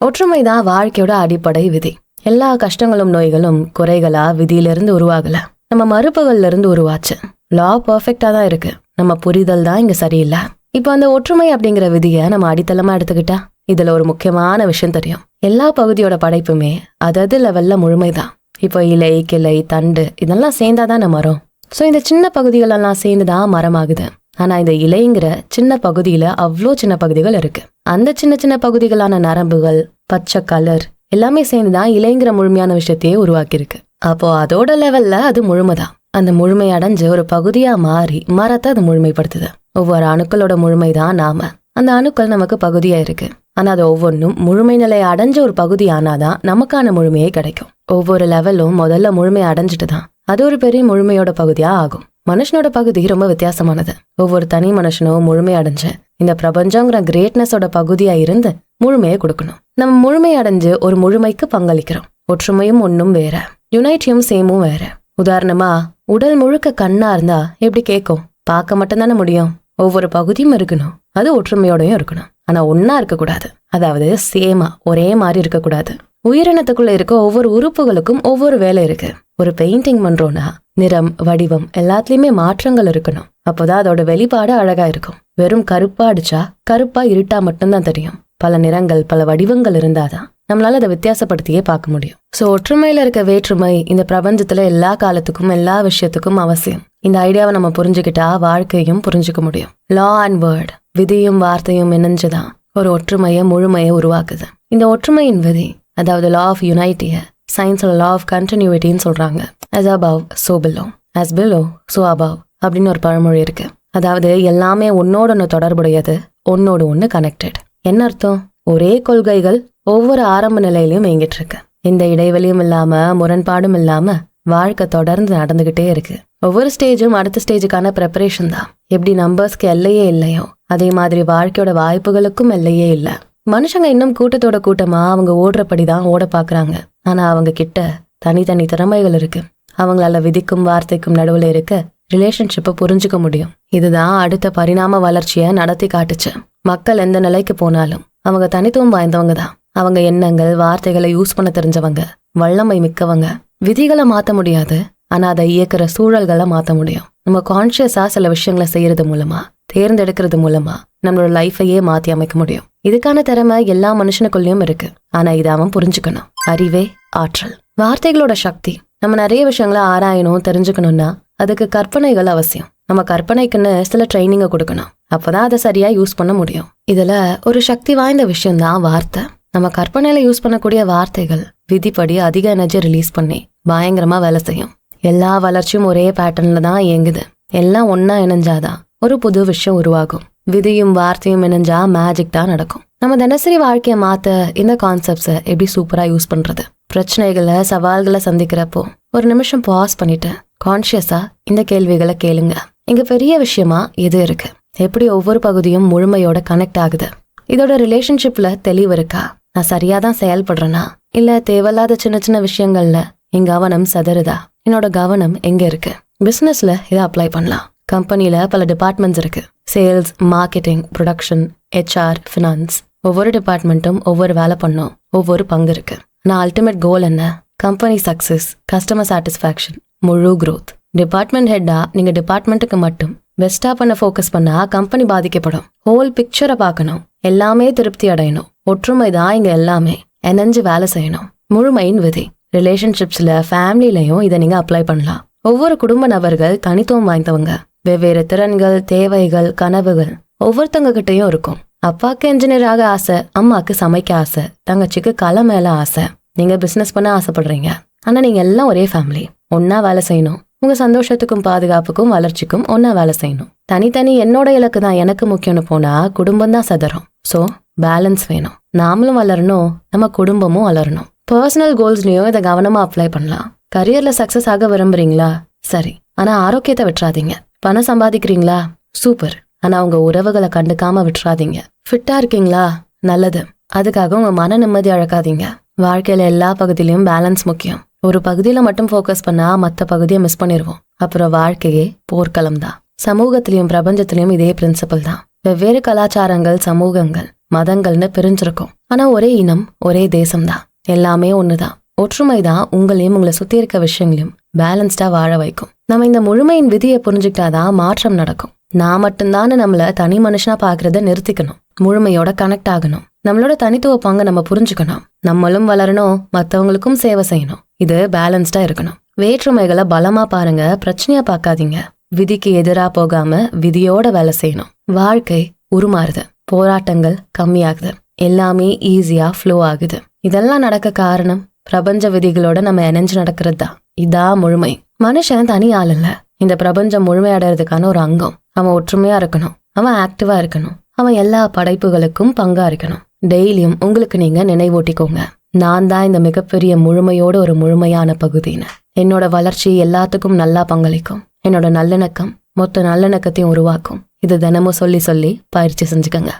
ஒற்றுமைதான் வாழ்க்கையோட அடிப்படை விதி. எல்லா கஷ்டங்களும் நோய்களும் குறைகளா விதியிலிருந்து உருவாகல, நம்ம மறுப்புகள்ல இருந்து உருவாச்சு. லா பெர்ஃபெக்டா தான் இருக்கு, நம்ம புரிதல் தான் இங்க சரியில்லை. இப்போ அந்த ஒற்றுமை அப்படிங்கிற விதியை நம்ம அடித்தளமா எடுத்துக்கிட்டா இதுல ஒரு முக்கியமான விஷயம் தெரியும். எல்லா பகுதியோட படைப்புமே அதது லெவல்ல முழுமைதான். இப்போ இலை, கிளை, தண்டு இதெல்லாம் சேர்ந்தாதான் மரம். சோ இந்த சின்ன பகுதிகளெல்லாம் சேர்ந்துதான் மரம் ஆகுது. ஆனா இந்த இலைங்கிற சின்ன பகுதியில அவ்வளோ சின்ன பகுதிகள் இருக்கு. அந்த சின்ன சின்ன பகுதிகளான நரம்புகள், பச்சை கலர் எல்லாமே சேர்ந்துதான் இலைங்கிற முழுமையான விஷயத்தையே உருவாக்கியிருக்கு. அப்போ அதோட லெவல்ல அது முழுமைதான். அந்த முழுமை அடைஞ்சு ஒரு பகுதியா மாறி மரத்தை அது முழுமைப்படுத்துது. ஒவ்வொரு அணுக்களோட முழுமைதான் நாம. அந்த அணுக்கள் நமக்கு பகுதியா இருக்கு. ஆனா அது ஒவ்வொன்றும் முழுமை நிலையை அடைஞ்ச ஒரு பகுதி ஆனாதான் நமக்கான முழுமையே கிடைக்கும். ஒவ்வொரு லெவலும் முதல்ல முழுமையை அடைஞ்சிட்டு தான் அது ஒரு பெரிய முழுமையோட பகுதியா ஆகும். மனுஷனோட பகுதி ரொம்ப வித்தியாசமானது. ஒவ்வொரு தனி மனுஷனும் முழுமை அடைஞ்சு இந்த பிரபஞ்சங்கிற கிரேட்னஸோட பகுதியா இருந்து முழுமையை கொடுக்கணும். நம்ம முழுமை அடைஞ்சு ஒரு முழுமைக்கு பங்களிக்கிறோம். ஒற்றுமையும் ஒன்னும் வேற, யுனைட்டியும் சேமும் வேற. உதாரணமா உடல் முழுக்க கண்ணா இருந்தா எப்படி கேட்கும்? பார்க்க மட்டும்தானே முடியும். ஒவ்வொரு பகுதியும் இருக்கணும், அது ஒற்றுமையோடயும் இருக்கணும். ஆனா ஒன்னா இருக்கக்கூடாது, அதாவது சேமா ஒரே மாதிரி இருக்கக்கூடாது. உயிரினத்துக்குள்ள இருக்க ஒவ்வொரு உறுப்புகளுக்கும் ஒவ்வொரு வேலை இருக்கு. ஒரு பெயிண்டிங் பண்றோம்னா நிறம், வடிவம் எல்லாத்துலயுமே மாற்றங்கள் இருக்கணும். அப்போதான் அதோட வெளிப்பாடு அழகா இருக்கும். வெறும் கருப்பா அடிச்சா கருப்பா இருட்டா மட்டும்தான் தெரியும். பல நிறங்கள், பல வடிவங்கள் இருந்தாதான் நம்மளால அதை வித்தியாசப்படுத்தியே பார்க்க முடியும். சோ ஒற்றுமையில இருக்க வேற்றுமை இந்த பிரபஞ்சத்துல எல்லா காலத்துக்கும் எல்லா விஷயத்துக்கும் அவசியம். இந்த ஐடியாவை நம்ம புரிஞ்சுக்கிட்டா வாழ்க்கையும் புரிஞ்சுக்க முடியும். லா அண்ட் வேர்ட், விதியும் வார்த்தையும் இணைஞ்சுதான் ஒரு ஒற்றுமையை முழுமையை உருவாக்குது. இந்த ஒற்றுமையின் விதி, அதாவது லா ஆஃப் யுனைட்டிய சயின்ஸ்ல லா ஆஃப் கண்டினியூட்டின்னு சொல்றாங்க. as above so below, as below so above அப்படின்னு ஒரு பழமொழி இருக்கு. அதாவது எல்லாமே ஒன்னோட ஒன்று தொடர்புடையது, ஒன்னோடு ஒன்று கனெக்டட். என்ன அர்த்தம்? ஒரே கொள்கைகள் ஒவ்வொரு ஆரம்ப நிலையிலயும் இயங்கிட்டு இருக்கு. எந்த இடைவெளியும் இல்லாம, முரண்பாடும் இல்லாம வாழ்க்கை தொடர்ந்து நடந்துகிட்டே இருக்கு. ஒவ்வொரு ஸ்டேஜும் அடுத்த ஸ்டேஜுக்கான ப்ரிப்பரேஷன் தான். எப்படி நம்பர்ஸ்க்கு எல்லையே இல்லையோ அதே மாதிரி வாழ்க்கையோட வாய்ப்புகளுக்கும் எல்லையே இல்ல. மனுஷங்க இன்னும் கூட்டத்தோட கூட்டமா அவங்க ஓடுறபடிதான் ஓட பாக்குறாங்க. ஆனா அவங்க கிட்ட தனித்தனி திறமைகள் இருக்கு. அவங்களால விதிக்கும் வார்த்தைக்கும் நடுவுல இருக்க ரிலேஷன்ஷிப்பை புரிஞ்சுக்க முடியும். இதுதான் அடுத்த பரிணாம வளர்ச்சிய நடத்தி காட்டுச்சு. மக்கள் எந்த நிலைக்கு போனாலும் அவங்க தனித்துவம் வாய்ந்தவங்க தான். அவங்க எண்ணங்கள், வார்த்தைகளை யூஸ் பண்ண தெரிஞ்சவங்க, வல்லமை மிக்கவங்க. விதிகளை மாத்த முடியாது, ஆனா அதை இயக்குற சூழல்களை மாத்த முடியும். நம்ம கான்சியஸா சில விஷயங்களை செய்யறது மூலமா, தேர்ந்தெடுக்கிறது மூலமா நம்மளோட லைஃபையே மாத்தி அமைக்க முடியும். இதுக்கான திறமை எல்லா மனுஷனுக்குள்ளயும் இருக்கு. ஆனா இதை அவன் புரிஞ்சுக்கணும். அறிவே ஆற்றல். வார்த்தைகளோட சக்தி. நம்ம நிறைய விஷயங்களை ஆராயணும், தெரிஞ்சுக்கணும்னா அதுக்கு கற்பனைகள் அவசியம். நம்ம கற்பனைக்குன்னு சில ட்ரைனிங்கை கொடுக்கணும். அப்பதான் அதை சரியா யூஸ் பண்ண முடியும். இதுல ஒரு சக்தி வாய்ந்த விஷயம் தான் வார்த்தை. நம்ம கற்பனையில யூஸ் பண்ணக்கூடிய வார்த்தைகள் விதிப்படி அதிக எனர்ஜி ரிலீஸ் பண்ணி பயங்கரமா வேலை செய்யும். எல்லா வளர்ச்சியும் ஒரே பேட்டர்ன்ல தான் இயங்குது. எல்லாம் ஒன்னா இணைஞ்சாதான் ஒரு புது விஷயம் உருவாகும். விதியும் வார்த்தையும் இணைஞ்சா மேஜிக் தான் நடக்கும். நம்ம தினசரி வாழ்க்கையை மாத்த இந்த கான்செப்ட்ஸை எப்படி சூப்பரா யூஸ் பண்றது? பிரச்சனைகளை, சவால்களை சந்திக்கிறப்போ ஒரு நிமிஷம் பாஸ் பண்ணிட்டு கான்சியஸா இந்த கேள்விகளை கேளுங்க. இங்க பெரிய விஷயமா எது இருக்கு? எப்படி ஒவ்வொரு பகுதியும் முழுமையோட கனெக்ட் ஆகுது? இதோட ரிலேஷன்ஷிப்ல தெளிவு இருக்கா? நான் சரியாதான் செயல்படுறேனா, இல்ல தேவையில்லாத சின்ன சின்ன விஷயங்கள்ல என் கவனம் சதறுதா? என்னோட கவனம் எங்க இருக்கு? பிசினஸ்ல இதை அப்ளை பண்ணலாம். கம்பெனில பல டிபார்ட்மெண்ட்ஸ் இருக்கு. Sales, marketing, production, HR, finance. ஒவ்வொரு டிபார்ட்மெண்ட்டும் ஒவ்வொரு வேலை பண்ணும், ஒவ்வொரு பங்கு இருக்கு. நான் அல்டிமேட் கோல் என்ன? கம்பெனி சக்சஸ், கஸ்டமர் சாட்டிஸ்ஃபேக்ஷன், முழு growth. டிபார்ட்மெண்ட் ஹெட்டா நீங்க டிபார்ட்மெண்ட்டுக்கு மட்டும் பெஸ்டா பண்ண ஃபோக்கஸ் பண்ணா கம்பெனி பாதிக்கப்படும். ஹோல் பிக்சரை பார்க்கணும். எல்லாமே திருப்தி அடையணும். ஒற்றுமை தான் இங்க எல்லாமே. எனர்ஜி வேலை செய்யணும். முழுமையின் விதி. ரிலேஷன்ஷிப்ஸ்ல, ஃபேமிலிலையும் இதை நீங்க அப்ளை பண்ணலாம். ஒவ்வொரு குடும்ப நபர்கள் தனித்துவம் வாய்ந்தவங்க. வெவ்வேறு திறன்கள், தேவைகள், கனவுகள் ஒவ்வொருத்தங்க கிட்டையும் இருக்கும். அப்பாக்கு இன்ஜினியர் ஆக ஆசை, அம்மாக்கு சமைக்க ஆசை, தங்கச்சிக்கு கலை மேல ஆசை. நீங்க பிசினஸ் பண்ண ஆசைப்படுறீங்க. ஆனா நீங்க எல்லாம் ஒரே ஃபேமிலி. ஒன்னா வேலை செய்யணும். உங்க சந்தோஷத்துக்கும் பாதுகாப்புக்கும் வளர்ச்சிக்கும் ஒன்னா வேலை செய்யணும். தனித்தனி என்னோட இலக்கு தான் எனக்கு முக்கியம்னு போனா குடும்பம் தான் சதறும். சோ பேலன்ஸ் வேணும். நாமளும் வளரணும், நம்ம குடும்பமும் வளரணும். பர்சனல் கோல்ஸ்லயும் இதை கவனமா அப்ளை பண்ணலாம். கரியர்ல சக்சஸ் ஆக விரும்புறீங்களா? சரி, ஆனா ஆரோக்கியத்தை விட்டுறாதீங்க. பணம் சம்பாதிக்கிறீங்களா? சூப்பர், ஆனா உங்க உறவுகளை கண்டுக்காம விட்டுறாதீங்க. ஃபிட்டா இருக்கீங்களா? நல்லது, அதுக்காக உங்க மன நிம்மதி அழக்காதீங்க. வாழ்க்கையில எல்லா பகுதியிலும் பேலன்ஸ் முக்கியம். ஒரு பகுதியில மட்டும் ஃபோக்கஸ் பண்ணா மற்ற பகுதியை மிஸ் பண்ணிடுவோம். அப்புறம் வாழ்க்கையே போர்க்களம் தான். சமூகத்திலையும் பிரபஞ்சத்திலையும் இதே பிரின்சிபல் தான். வெவ்வேறு கலாச்சாரங்கள், சமூகங்கள், மதங்கள்னு பிரிஞ்சிருக்கும். ஆனா ஒரே இனம், ஒரே தேசம்தான். எல்லாமே ஒண்ணுதான். ஒற்றுமைதான் உங்களையும் உங்களை சுத்தி இருக்க விஷயங்களையும் பேலன்ஸ்டா வாழ வைக்கும். நம்ம இந்த முழுமையின் விதியை புரிஞ்சுக்கிட்டாதான் மாற்றம் நடக்கும். நான் மட்டும்தானு நம்மள தனி மனுஷனா பாக்குறத நிறுத்திக்கணும். முழுமையோட கனெக்ட் ஆகணும். நம்மளோட தனித்துவ பங்கு நம்ம புரிஞ்சுக்கணும். நம்மளும் வளரணும், மத்தவங்களுக்கும் சேவை செய்யணும். இது பேலன்ஸ்டா இருக்கணும். வேற்றுமைகளை பலமா பாருங்க, பிரச்சனையா பார்க்காதீங்க. விதிக்கு எதிரா போகாம விதியோட வேலை செய்யணும். வாழ்க்கை உருமாறுது, போராட்டங்கள் கம்மியாகுது, எல்லாமே ஈஸியா ஃப்ளோ ஆகுது. இதெல்லாம் நடக்க காரணம் பிரபஞ்ச விதிகளோட நம்ம இணைஞ்சு நடக்கிறது தான். இதான் முழுமை. மனுஷன் தனி ஆள் இல்ல. இந்த பிரபஞ்சம் முழுமையடைறதுக்கான ஒரு அங்கம். அவன் ஒற்றுமையா இருக்கணும், அவன் ஆக்டிவா இருக்கணும், அவன் எல்லா படைப்புகளுக்கும் பங்கா இருக்கணும். டெய்லியும் உங்களுக்கு நீங்க நினைவூட்டிக்கோங்க, நான் தான் இந்த மிகப்பெரிய முழுமையோட ஒரு முழுமையான பகுதின்னு. என்னோட வளர்ச்சி எல்லாத்துக்கும் நல்லா பங்களிக்கும். என்னோட நல்லிணக்கம் மொத்த நல்லிணக்கத்தையும் உருவாக்கும். இது தினமும் சொல்லி சொல்லி பயிற்சி செஞ்சுக்கங்க.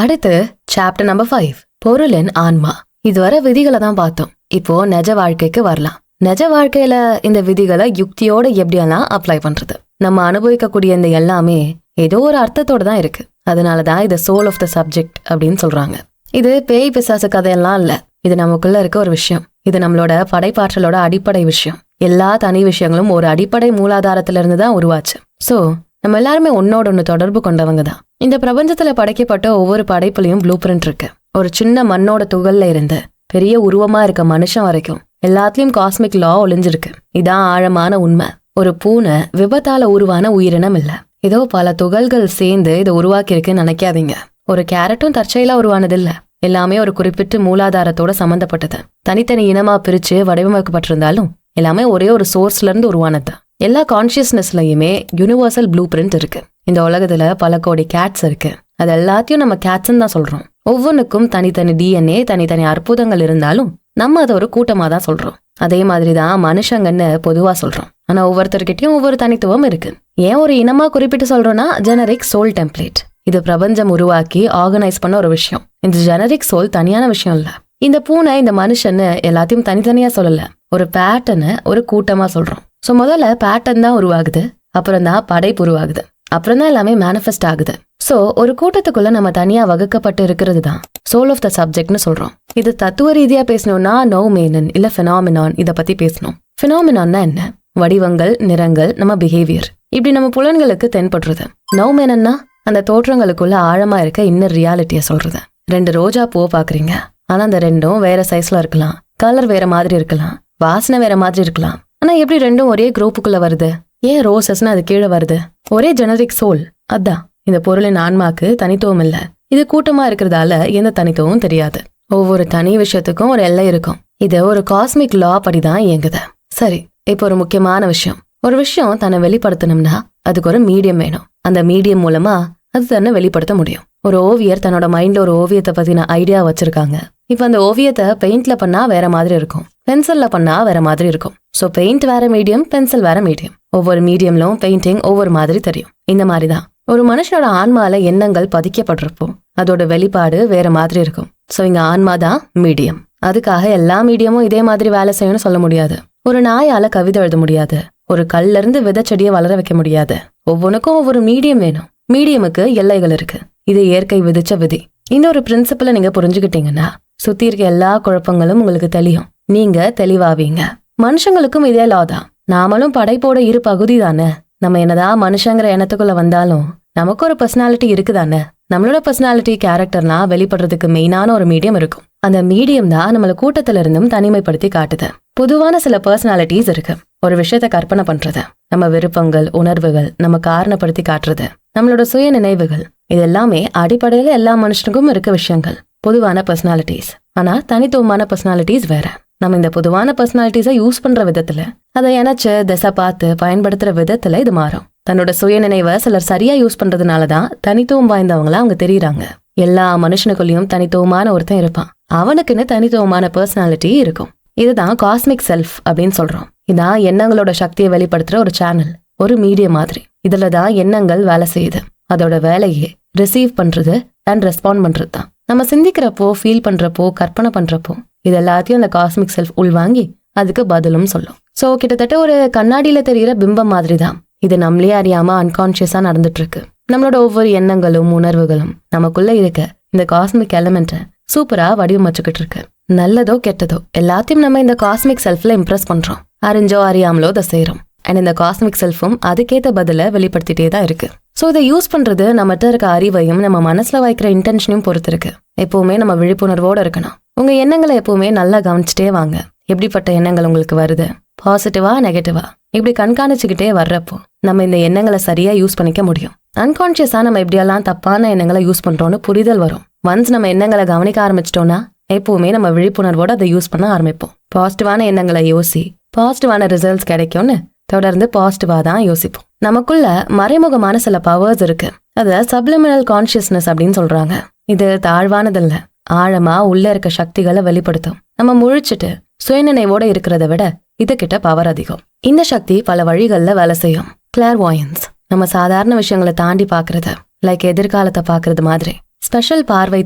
அடுத்து சாப்டர் நம்பர் 5, பொருளின் ஆன்மா. இதுவரை விதிகளை தான் பார்த்தோம். இப்போ நிஜ வாழ்க்கைக்கு வரலாம். நிஜ வாழ்க்கையில இந்த விதிகளை யுக்தியோட எப்படியெல்லாம் அப்ளை பண்றது? நம்ம அனுபவிக்கக்கூடிய இந்த எல்லாமே ஏதோ ஒரு அர்த்தத்தோட தான் இருக்கு. அதனாலதான் இது சோல் ஆஃப் த சப்ஜெக்ட் அப்படின்னு சொல்றாங்க. இது பேய் பிசாசு கதையெல்லாம் இல்ல. இது நமக்குள்ள இருக்க ஒரு விஷயம். இது நம்மளோட படைப்பாற்றலோட அடிப்படை விஷயம். எல்லா தனி விஷயங்களும் ஒரு அடிப்படை மூலாதாரத்துல இருந்து தான் உருவாச்சு. சோ நம்ம எல்லாருமே ஒன்னோட ஒண்ணு தொடர்பு கொண்டவங்க தான். இந்த பிரபஞ்சத்துல படைக்கப்பட்ட ஒவ்வொரு படைப்புலயும் ப்ளூ பிரிண்ட் இருக்கு. ஒரு சின்ன மண்ணோட துகள்ல இருந்து பெரிய உருவமா இருக்க மனுஷன் வரைக்கும் எல்லாத்துலயும் காஸ்மிக் லா ஒளிஞ்சிருக்கு. இதான் ஆழமான உண்மை. ஒரு பூனை விபத்தால உருவான உயிரினம் இல்ல. ஏதோ பல துகள்கள் சேர்ந்து இதை உருவாக்கி இருக்குன்னு நினைக்காதீங்க. ஒரு கேரட்டும் தற்செயலா உருவானது இல்ல. எல்லாமே ஒரு குறிப்பிட்ட மூலாதாரத்தோட சம்பந்தப்பட்டது. தனித்தனி இனமா பிரிச்சு வடிவமைக்கப்பட்டிருந்தாலும் எல்லாமே ஒரே ஒரு சோர்ஸ்ல இருந்து உருவானது. எல்லா கான்சியஸ்னஸ்லயுமே யூனிவர்சல் ப்ளூ பிரிண்ட் இருக்கு. இந்த உலகத்துல பல கோடி கேட்ஸ் இருக்கு. அது எல்லாத்தையும் நம்ம கேட்ஸ்ன்னு தான் சொல்றோம். ஒவ்வொன்றுக்கும் தனித்தனி டிஎன்ஏ, தனித்தனி அற்புதங்கள் இருந்தாலும் நம்ம அதை ஒரு கூட்டமா தான் சொல்றோம். அதே மாதிரிதான் மனுஷங்கன்னு பொதுவா சொல்றோம். ஆனா ஒவ்வொருத்தர்கிட்டயும் ஒவ்வொரு தனித்துவம் இருக்கு. ஏன் ஒரு இனமா குறிப்பிட்டு சொல்றோம்னா ஜெனரிக் சோல் டெம்ப்ளேட். இது பிரபஞ்சம் உருவாக்கி ஆர்கனைஸ் பண்ண ஒரு விஷயம். இந்த ஜெனரிக் சோல் தனியான விஷயம் இல்ல. இந்த பூனை, இந்த மனுஷன்னு எல்லாத்தையும் தனித்தனியா சொல்லல. ஒரு பேட்டர்னை ஒரு கூட்டமா சொல்றோம். சோ முதல்ல பேட்டர்ன் தான் உருவாகுது, அப்புறம் தான் படைப்பு உருவாகுது, அப்புறம் தான் எல்லாமே மேனிஃபெஸ்ட் ஆகுது. சோ ஒரு கூட்டத்துக்குள்ள நம்ம தனியா வகுக்கப்பட்டு இருக்கிறது தான் சோல் ஆஃப் த சப்ஜெக்ட்னு சொல்றோம். இது தத்துவ ரீதியா பேசணும்னா நோமேனன் இல்ல பினாமினான் இத பத்தி பேசணும். பினாமினான்னா என்ன? வடிவங்கள், நிறங்கள், நம்ம பிஹேவியர், இப்படி நம்ம புலன்களுக்கு தென்படுறது. நோமேனன்னா அந்த தோற்றங்களுக்குள்ள ஆழமா இருக்க இன்னர் ரியாலிட்டிய சொல்றது. 2 ரோஜா பூவை பாக்குறீங்க. ஆனா அந்த ரெண்டும் வேற சைஸ்ல இருக்கலாம், கலர் வேற மாதிரி இருக்கலாம், வாசனை வேற மாதிரி இருக்கலாம். ஆனா எப்படி ரெண்டும் ஒரே குரூப்புக்குள்ள வருது? ஏன் ரோசஸ்ன்னு அது கீழே வருது? ஒரே ஜெனரிக் சோல். அதான் இந்த பொருளின் ஆன்மாக்கு தனித்துவம் இல்ல. இது கூட்டமா இருக்கிறதால எந்த தனித்துவமும் தெரியாது. ஒவ்வொரு தனி விஷயத்துக்கும் ஒரு எல்லை இருக்கும். இது ஒரு காஸ்மிக் லா படிதான் இயங்குது. சரி, இப்போ ஒரு முக்கியமான விஷயம். ஒரு விஷயம் தன்னை வெளிப்படுத்தணும்னா அதுக்கு ஒரு மீடியம் வேணும். அந்த மீடியம் மூலமா அது தன்னை வெளிப்படுத்த முடியும். ஒரு ஓவியர் தன்னோட மைண்ட்ல ஒரு ஓவியத்தை பத்தின ஐடியா வச்சிருக்காங்க. இப்ப அந்த ஓவியத்தை பெயிண்ட்ல பண்ணா வேற மாதிரி இருக்கும், பென்சில்ல பண்ணா வேற மாதிரி இருக்கும். சோ பெயிண்ட் வேற மீடியம், பென்சில் வேற மீடியம். ஒவ்வொரு மீடியம்லும் பெயிண்டிங் ஒவ்வொரு மாதிரி தெரியும். இந்த மாதிரிதான் ஒரு மனுஷனோட ஆன்மால எண்ணங்கள் பதிக்கப்பட்டிருப்போம். அதோட வெளிப்பாடு வேற மாதிரி இருக்கும். சோ இங்க ஆன்மா தான் மீடியம். அதுக்காக எல்லா மீடியமும் இதே மாதிரி வேலை செய்யணும்னு சொல்ல முடியாது. ஒரு நாயால கவிதை எழுத முடியாது. ஒரு கல்ல இருந்து விதை செடியை வளர வைக்க முடியாது. ஒவ்வொன்றுக்கும் ஒவ்வொரு மீடியம் வேணும். மீடியமுக்கு எல்லைகள் இருக்கு. இது இயற்கை விதிச்ச விதி. இந்த ஒரு பிரின்சிபலை நீங்க புரிஞ்சுக்கிட்டீங்கன்னா சுத்தி இருக்க எல்லா குழப்பங்களும் உங்களுக்கு தெளியும். நீங்க தெளிவாவீங்க. மனுஷங்களுக்கும் இதே லா தான். நாமளும் படைப்போட இரு பகுதி தானே. நம்ம என்னதான் மனுஷங்கிற எண்ணத்துக்குள்ள வந்தாலும் நமக்கு ஒரு பர்சனாலிட்டி இருக்குதானே. நம்மளோட பர்சனாலிட்டி, கேரக்டர்லாம் வெளிப்படுறதுக்கு மெயினான ஒரு மீடியம் இருக்கும். அந்த மீடியம் தான் நம்மள கூட்டத்துல இருந்தும் தனிமைப்படுத்தி காட்டுது. பொதுவான சில பர்சனாலிட்டிஸ் இருக்கு. ஒரு விஷயத்த கற்பனை பண்றது, நம்ம விருப்பங்கள், உணர்வுகள் நம்ம காரணப்படுத்தி காட்டுறது, நம்மளோட சுய நினைவுகள், இது எல்லாமே அடிப்படையில எல்லா மனுஷனுக்கும் இருக்க விஷயங்கள், பொதுவான பர்சனாலிட்டிஸ். ஆனா தனித்துவமான பர்சனாலிட்டிஸ் வேற. நம்ம இந்த பொதுவான பர்சனாலிட்டிஸை யூஸ் பண்ற விதத்துல, அதை இணைச்சு திசை பார்த்து பயன்படுத்துற விதத்துல இது மாறும். தன்னோட சுய நினைவை சிலர் சரியா யூஸ் பண்றதுனாலதான் தனித்துவம் வாய்ந்தவங்களா அவங்க தெரியுறாங்க. எல்லா மனுஷனுக்குள்ளயும் தனித்துவமான ஒருத்தன் இருப்பான். அவனுக்குன்னு தனித்துவமான பர்சனாலிட்டி இருக்கும். இதுதான் காஸ்மிக் செல்ஃப் அப்படின்னு சொல்றோம். இதான் எண்ணங்களோட சக்தியை வெளிப்படுத்துற ஒரு சேனல், ஒரு மீடியம் மாதிரி. இதுலதான் எண்ணங்கள் வேலை செய்யுது. அதோட வேலையே ரிசீவ் பண்றது அண்ட் ரெஸ்பாண்ட் பண்றது தான். நம்ம சிந்திக்கிறப்போ, ஃபீல் பண்றப்போ, கற்பனை பண்றப்போ இது எல்லாத்தையும் அந்த காஸ்மிக் செல்ஃப் உள்வாங்கி அதுக்கு பதிலும் சொல்லும். சோ கிட்டத்தட்ட ஒரு கண்ணாடியில தெரிகிற பிம்பம் மாதிரி தான் இது. நம்மளே அறியாம அன்கான்சியஸா நடந்துட்டு இருக்கு. நம்மளோட ஒவ்வொரு எண்ணங்களும் உணர்வுகளும் நமக்குள்ள இருக்க இந்த காஸ்மிக் எலிமெண்ட்டை சூப்பரா வடிவமைச்சுக்கிட்டு இருக்கு. நல்லதோ கெட்டதோ எல்லாத்தையும் நம்ம இந்த காஸ்மிக் செல்ஃப்ல இம்ப்ரெஸ் பண்றோம். அறிஞ்சோ அறியாமலோ அதை செய்யறோம். அண்ட் இந்த காஸ்மிக் செல்ஃபும் அதுக்கேற்ற பதில வெளிப்படுத்திட்டே தான் இருக்கு. ஸோ இதை யூஸ் பண்றது நம்மகிட்ட இருக்க அறிவையும் நம்ம மனசுல வைக்கிற இன்டென்ஷனையும் பொறுத்து இருக்கு. எப்பவுமே நம்ம விழிப்புணர்வோட இருக்கணும். உங்க எண்ணங்களை எப்பவுமே நல்லா கவனிச்சுட்டே வாங்க. எப்படிப்பட்ட எண்ணங்கள் உங்களுக்கு வருது, பாசிட்டிவா நெகட்டிவா, இப்படி கண்காணிச்சுக்கிட்டே வர்றப்போ நம்ம இந்த எண்ணங்களை சரியா யூஸ் பண்ணிக்க முடியும். அன்கான்சியஸா நம்ம எப்படியெல்லாம் தப்பான எண்ணங்களை யூஸ் பண்றோம்னு புரிதல் வரும். ஒன்ஸ் நம்ம எண்ணங்களை கவனிக்க ஆரம்பிச்சிட்டோம்னா எப்பவுமே நம்ம விழிப்புணர்வோட அதை யூஸ் பண்ண ஆரம்பிப்போம். பாசிட்டிவான எண்ணங்களை யோசி, பாசிட்டிவான ரிசல்ட்ஸ் கிடைக்கும்னு தொடர்ந்து பாசிட்டிவா தான் யோசிப்போம். நமக்குள்ள மறைமுகமான சில பவர்ஸ் இருக்கு. அத சப்ளிமினல் கான்சியஸ்னஸ் அப்படின்னு சொல்றாங்க. இது தாழ்வானதில்ல, ஆழமா உள்ள இருக்க சக்திகளை வெளிப்படுத்தும். நம்ம முழிச்சுட்டு சுயநினைவோட இருக்கிறத விட இதுகிட்ட பவர் அதிகம். இந்த சக்தி பல வழிகள்ல வேலை செய்யும். கிளார்வாயன்ஸ் நம்ம சாதாரண விஷயங்களை தாண்டி பாக்குறது, லைக் எதிர்காலத்தை பாக்குறது மாதிரி. ஸ்பெஷல் பார்வை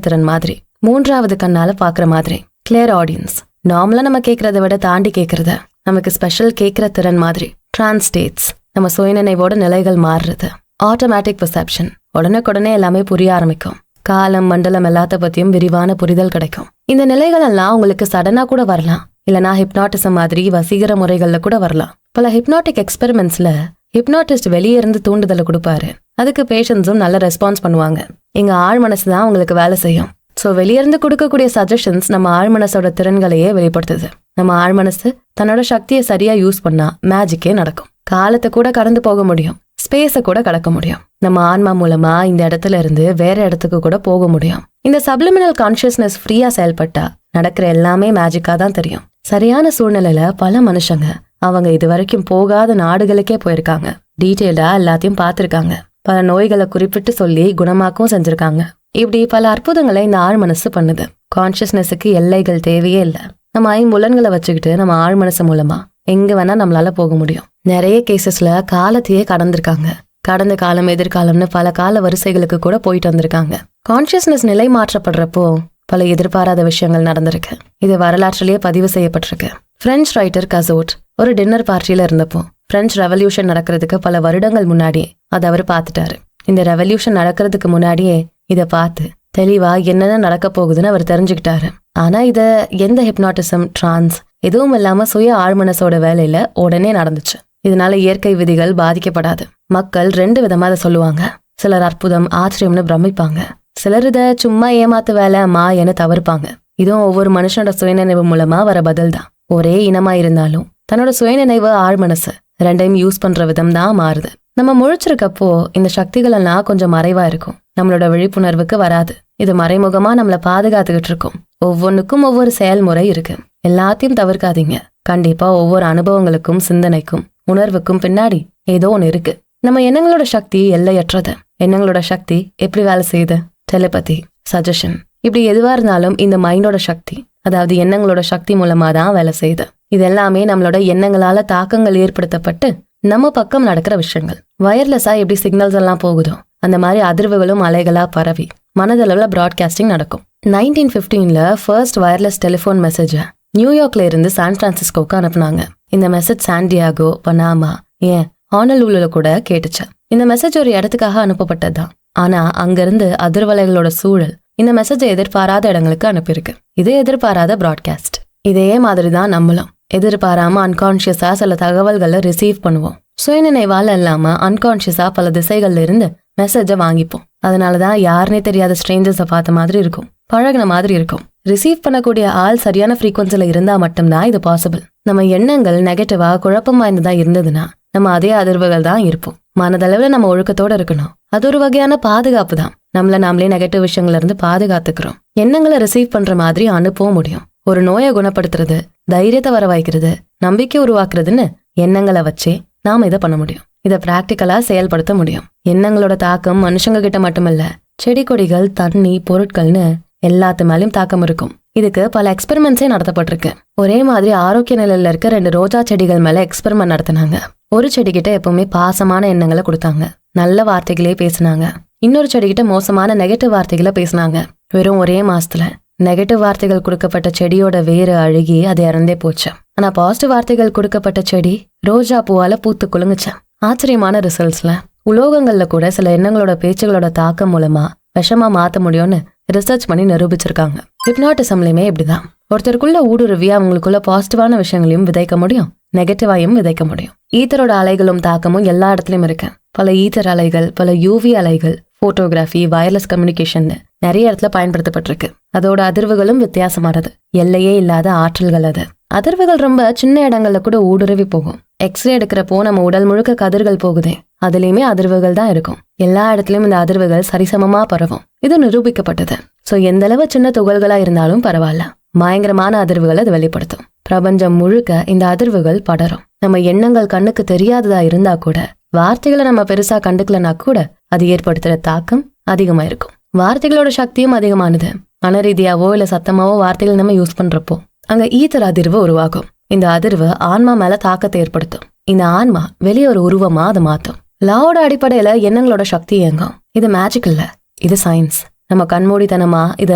திறன் மாதிரி, மூன்றாவது கண்ணால பாக்குற மாதிரி. கிளியர் ஆடியன்ஸ் நார்மலா நம்ம கேட்கறத விட தாண்டி கேட்கறத, நமக்கு ஸ்பெஷல் கேட்கிற திறன் மாதிரி. டிரான்ஸ் ஸ்டேட்ஸ் நம்ம சுயநினைவோட நிலைகள் மாறுறது. ஆட்டோமேட்டிக் பெர்செப்ஷன் உடனுக்குடனே எல்லாமே புரிய ஆரம்பிக்கும். காலம் மண்டலம் எல்லாத்த பத்தியும் விரிவான புரிதல் கிடைக்கும். இந்த நிலைகள் எல்லாம் உங்களுக்கு சடனா கூட வரலாம், இல்லனா ஹிப்னாட்டிசம் மாதிரி வசீகர முறைகள்ல கூட வரலாம். பல ஹிப்னாட்டிக் எக்ஸ்பெரிமெண்ட்ஸ்ல ஹிப்னாட்டிஸ்ட் வெளியே இருந்து தூண்டுதலை கொடுப்பாரு. அதுக்கு பேஷன்ஸும் நல்ல ரெஸ்பான்ஸ் பண்ணுவாங்க. எங்க ஆழ் மனசு தான் உங்களுக்கு வேலை செய்யும். ஸோ வெளியிருந்து கொடுக்கக்கூடிய சஜஷன்ஸ் நம்ம ஆழ்மனசோட திறன்களையே வெளிப்படுத்துது. நம்ம ஆழ்மனசு தன்னோட சக்தியை சரியா யூஸ் பண்ணா மேஜிக்கே நடக்கும். காலத்தை கூட கடந்து போக முடியும், ஸ்பேஸை கூட கடக்க முடியும். நம்ம ஆன்மா மூலமா இந்த இடத்துல இருந்து வேற இடத்துக்கு கூட போக முடியும். இந்த சப்ளிமினல் கான்சியஸ்னஸ் ஃப்ரீயா செயல்பட்டா நடக்கிற எல்லாமே மேஜிக்கா தான் தெரியும். சரியான சூழ்நிலையில பல மனுஷங்க அவங்க இது வரைக்கும் போகாத நாடுகளுக்கே போயிருக்காங்க. டீட்டெயில்டா எல்லாத்தையும் பார்த்திருக்காங்க. பல நோய்களை குறிப்பிட்டு சொல்லி குணமாக்கவும் செஞ்சிருக்காங்க. இப்படி பல அற்புதங்களை இந்த ஆழ் மனசு பண்ணுது. கான்சியஸ்னஸுக்கு எல்லைகள் தேவையே இல்லை. நம்ம ஐம்புலன்களை வச்சுக்கிட்டு நம்ம ஆழ் மனசு மூலமா எங்க வேணா நம்மளால போக முடியும். நிறைய கேசஸ்ல காலத்தையே கடந்திருக்காங்க. கடந்த காலம் எதிர்காலம்னு பல கால வரிசைகளுக்கு கூட போயிட்டு வந்திருக்காங்க. கான்சியஸ்னஸ் நிலை மாற்றப்படுறப்போ பல எதிர்பாராத விஷயங்கள் நடந்திருக்கு. இது வரலாற்றிலேயே பதிவு செய்யப்பட்டிருக்கு. பிரெஞ்சு ரைட்டர் கசோட் ஒரு டின்னர் பார்ட்டியில இருந்தப்போ பிரெஞ்சு ரெவல்யூஷன் நடக்கிறதுக்கு பல வருடங்கள் முன்னாடியே அதை அவர் பார்த்துட்டாரு. இந்த ரெவல்யூஷன் நடக்கிறதுக்கு முன்னாடியே இதை பார்த்து தெளிவா என்னென்ன நடக்க போகுதுன்னு அவர் தெரிஞ்சுக்கிட்டாரு. ஆனா இத எந்த ஹிப்னாட்டிசம், டிரான்ஸ் எதுவும் இல்லாம சுய ஆழ்மனசோட வேலையில உடனே நடந்துச்சு. இதனால இயற்கை விதிகள் பாதிக்கப்படாது. மக்கள் 2 விதமா அதை சொல்லுவாங்க. சிலர் அற்புதம் ஆச்சரியம்னு பிரமிப்பாங்க. சிலர் இத சும்மா ஏமாத்து வேலை மாயன்னு தவிர்ப்பாங்க. இதுவும் ஒவ்வொரு மனுஷனோட சுயநினைவு மூலமா வர பதில் தான். ஒரே இனமா இருந்தாலும் தன்னோட சுயநினைவு ஆழ்மனசு ரெண்டையும் யூஸ் பண்ற விதம் தான் மாறுது. நம்ம முழிச்சிருக்கப்போ இந்த சக்திகள் எல்லாம் கொஞ்சம் மறைவா இருக்கும். நம்மளோட விழிப்புணர்வுக்கு வராது. இது மறைமுகமா நம்மள பாதுகாத்துக்கிட்டு இருக்கும். ஒவ்வொன்றுக்கும் ஒவ்வொரு செயல்முறை இருக்கு. எல்லாத்தையும் தவிர்க்காதீங்க. கண்டிப்பா ஒவ்வொரு அனுபவங்களுக்கும் சிந்தனைக்கும் உணர்வுக்கும் பின்னாடி ஏதோ ஒன்று இருக்கு. நம்ம எண்ணங்களோட சக்தி எல்லையற்றது. எண்ணங்களோட சக்தி எப்படி வேலை செய்யுது? டெலிபதி, சஜஷன், இப்படி எதுவா இருந்தாலும் இந்த மைண்டோட சக்தி, அதாவது எண்ணங்களோட சக்தி மூலமா தான் வேலை செய்யுது. இது எல்லாமே நம்மளோட எண்ணங்களால தாக்கங்கள் ஏற்படுத்தப்பட்டு நம்ம பக்கம் நடக்கிற விஷயங்கள். வயர்லெஸ்ஸா எப்படி சிக்னல்ஸ் எல்லாம் போகுதோ அந்த மாதிரி அதிர்வுகளும் அலைகளா பரவி மனதளவுல பிராட்காஸ்டிங் நடக்கும். 1915 ஃபர்ஸ்ட் வயர்லெஸ் டெலிஃபோன் மெசேஜை நியூயார்க்ல இருந்து சான் பிரான்சிஸ்கோக்கு அனுப்புனாங்க. இந்த மெசேஜ் சாண்டியாகோ, பனாமா, ஏன் ஹானலூலுல கூட கேட்டுச்சு. இந்த மெசேஜ் ஒரு இடத்துக்காக அனுப்பப்பட்டதுதான். ஆனா அங்கிருந்து அதிர்வலைகளோட சூழல் இந்த மெசேஜை எதிர்பாராத இடங்களுக்கு அனுப்பியிருக்கு. இதே எதிர்பாராத பிராட்காஸ்ட். இதே மாதிரிதான் நம்மளும் எதிர்பாராம அன்கான்சியஸா சில தகவல்களை ரிசீவ் பண்ணுவோம். சுயநினைவால இல்லாம அன்கான்சியஸா பல திசைகள்ல இருந்து மெசேஜை வாங்கிப்போம். அதனாலதான் யாருனே தெரியாத ஸ்ட்ரேஞ்சர்ஸை பார்த்த மாதிரி இருக்கும், பழகின மாதிரி இருக்கும். ரிசீவ் பண்ணக்கூடிய ஆள் சரியான ஃப்ரீக்வன்சில இருந்தா மட்டும்தான் இது பாசிபிள். நம்ம எண்ணங்கள் நெகட்டிவா குழப்பம் வாய்ந்ததா இருந்ததுன்னா நம்ம அதே அதிர்வுகள் தான் இருப்போம். மனதளவுல நம்ம ஒழுக்கத்தோட இருக்கணும். அது ஒரு வகையான பாதுகாப்பு தான். நம்மள நாமளே நெகட்டிவ் விஷயங்கள்ல இருந்து பாதுகாத்துக்கிறோம். எண்ணங்களை ரிசீவ் பண்ற மாதிரி அனுப்பவும் முடியும். ஒரு நோயை குணப்படுத்துறது, தைரியத்தை வர வைக்கிறது, நம்பிக்கை உருவாக்குறதுன்னு எண்ணங்களை வச்சே நாம இதை பண்ண முடியும். இதை பிராக்டிக்கலா செயல்படுத்த முடியும். எண்ணங்களோட தாக்கம் மனுஷங்க கிட்ட மட்டுமில்ல, செடி கொடிகள், தண்ணி, பொருட்கள்னு எல்லாத்து மேலயும் தாக்கம் இருக்கும். இதுக்கு பல எக்ஸ்பெரிமெண்ட்ஸே நடத்தப்பட்டிருக்கு. ஒரே மாதிரி ஆரோக்கிய நிலையில இருக்க 2 ரோஜா செடிகள் மேல எக்ஸ்பெரிமெண்ட் நடத்தினாங்க. ஒரு செடிகிட்ட எப்பவுமே பாசமான எண்ணங்களை கொடுத்தாங்க, நல்ல வார்த்தைகளே பேசினாங்க. இன்னொரு செடிகிட்ட மோசமான நெகட்டிவ் வார்த்தைகளை பேசினாங்க. வெறும் ஒரே மாசத்துல நெகட்டிவ் வார்த்தைகள் கொடுக்கப்பட்ட செடியோட வேறு அழுகி அது இறந்தே போச்சு. ஆனா பாசிட்டிவ் வார்த்தைகள் கொடுக்கப்பட்ட செடி ரோஜா பூவால பூத்து குலுங்குச்சான். ஆச்சரியமான ரிசல்ட்ஸ்ல உலோகங்கள்ல கூட சில எண்ணங்களோட பேச்சுகளோட தாக்கம் மூலமா விஷமா மாத்த முடியும்னு ரிசர்ச் பண்ணி நிரூபிச்சிருக்காங்க. ஹிப்னாட்டிசம்லயுமே இப்படிதான். ஒருத்தருக்குள்ள ஊடுருவி அவங்களுக்குள்ள பாசிட்டிவான விஷயங்களையும் விதைக்க முடியும், நெகட்டிவாயும் விதைக்க முடியும். ஈத்தரோட அலைகளும் தாக்கமும் எல்லா இடத்துலயும் இருக்கு. பல ஈத்தர் அலைகள், பல யூவி அலைகள், போட்டோகிராஃபி, வயர்லெஸ் கம்யூனிகேஷன் நிறைய இடத்துல பயன்படுத்தப்பட்டிருக்கு. அதோட அதிர்வுகளும் வித்தியாசமானது. எல்லையே இல்லாத ஆற்றல்கள் அது. அதிர்வுகள் ரொம்ப சின்ன இடங்கள்ல கூட ஊடுருவி போகும். எக்ஸ்ரே எடுக்கிறப்போ நம்ம உடல் முழுக்க கதிர்கள் போகுதே, அதுலயுமே அதிர்வுகள் தான் இருக்கும். எல்லா இடத்துலயும் இந்த அதிர்வுகள் சரிசமமா பரவும். இது நிரூபிக்கப்பட்டது. சோ எந்த அளவு சின்ன துகள்களா இருந்தாலும் பரவாயில்ல, பயங்கரமான அதிர்வுகள் அது வெளிப்படுத்தும். பிரபஞ்சம் முழுக்க இந்த அதிர்வுகள் படரும். நம்ம எண்ணங்கள் கண்ணுக்கு தெரியாததா இருந்தா கூட, வார்த்தைகளை நம்ம பெருசா கண்டுக்கலனா கூட அது ஏற்படுத்துற தாக்கம் அதிகமா இருக்கும். வார்த்தைகளோட சக்தியும் அதிகமானது. மனரீதியாவோ இல்ல சத்தமாவோ வார்த்தைகள் நம்ம யூஸ் பண்றப்போ அங்க ஈத்தர் அதிர்வு உருவாகும். இந்த அதிர்வு ஆன்மா மேல தாக்கத்தை ஏற்படுத்தும். இந்த ஆன்மா வெளியே ஒரு உருவமா அதை மாத்தும். லாவோட அடிப்படையில எண்ணங்களோட சக்தி இயங்கும். இது மேஜிக் இல்ல, இது சயின்ஸ். நம்ம கண்மூடித்தனமா இதை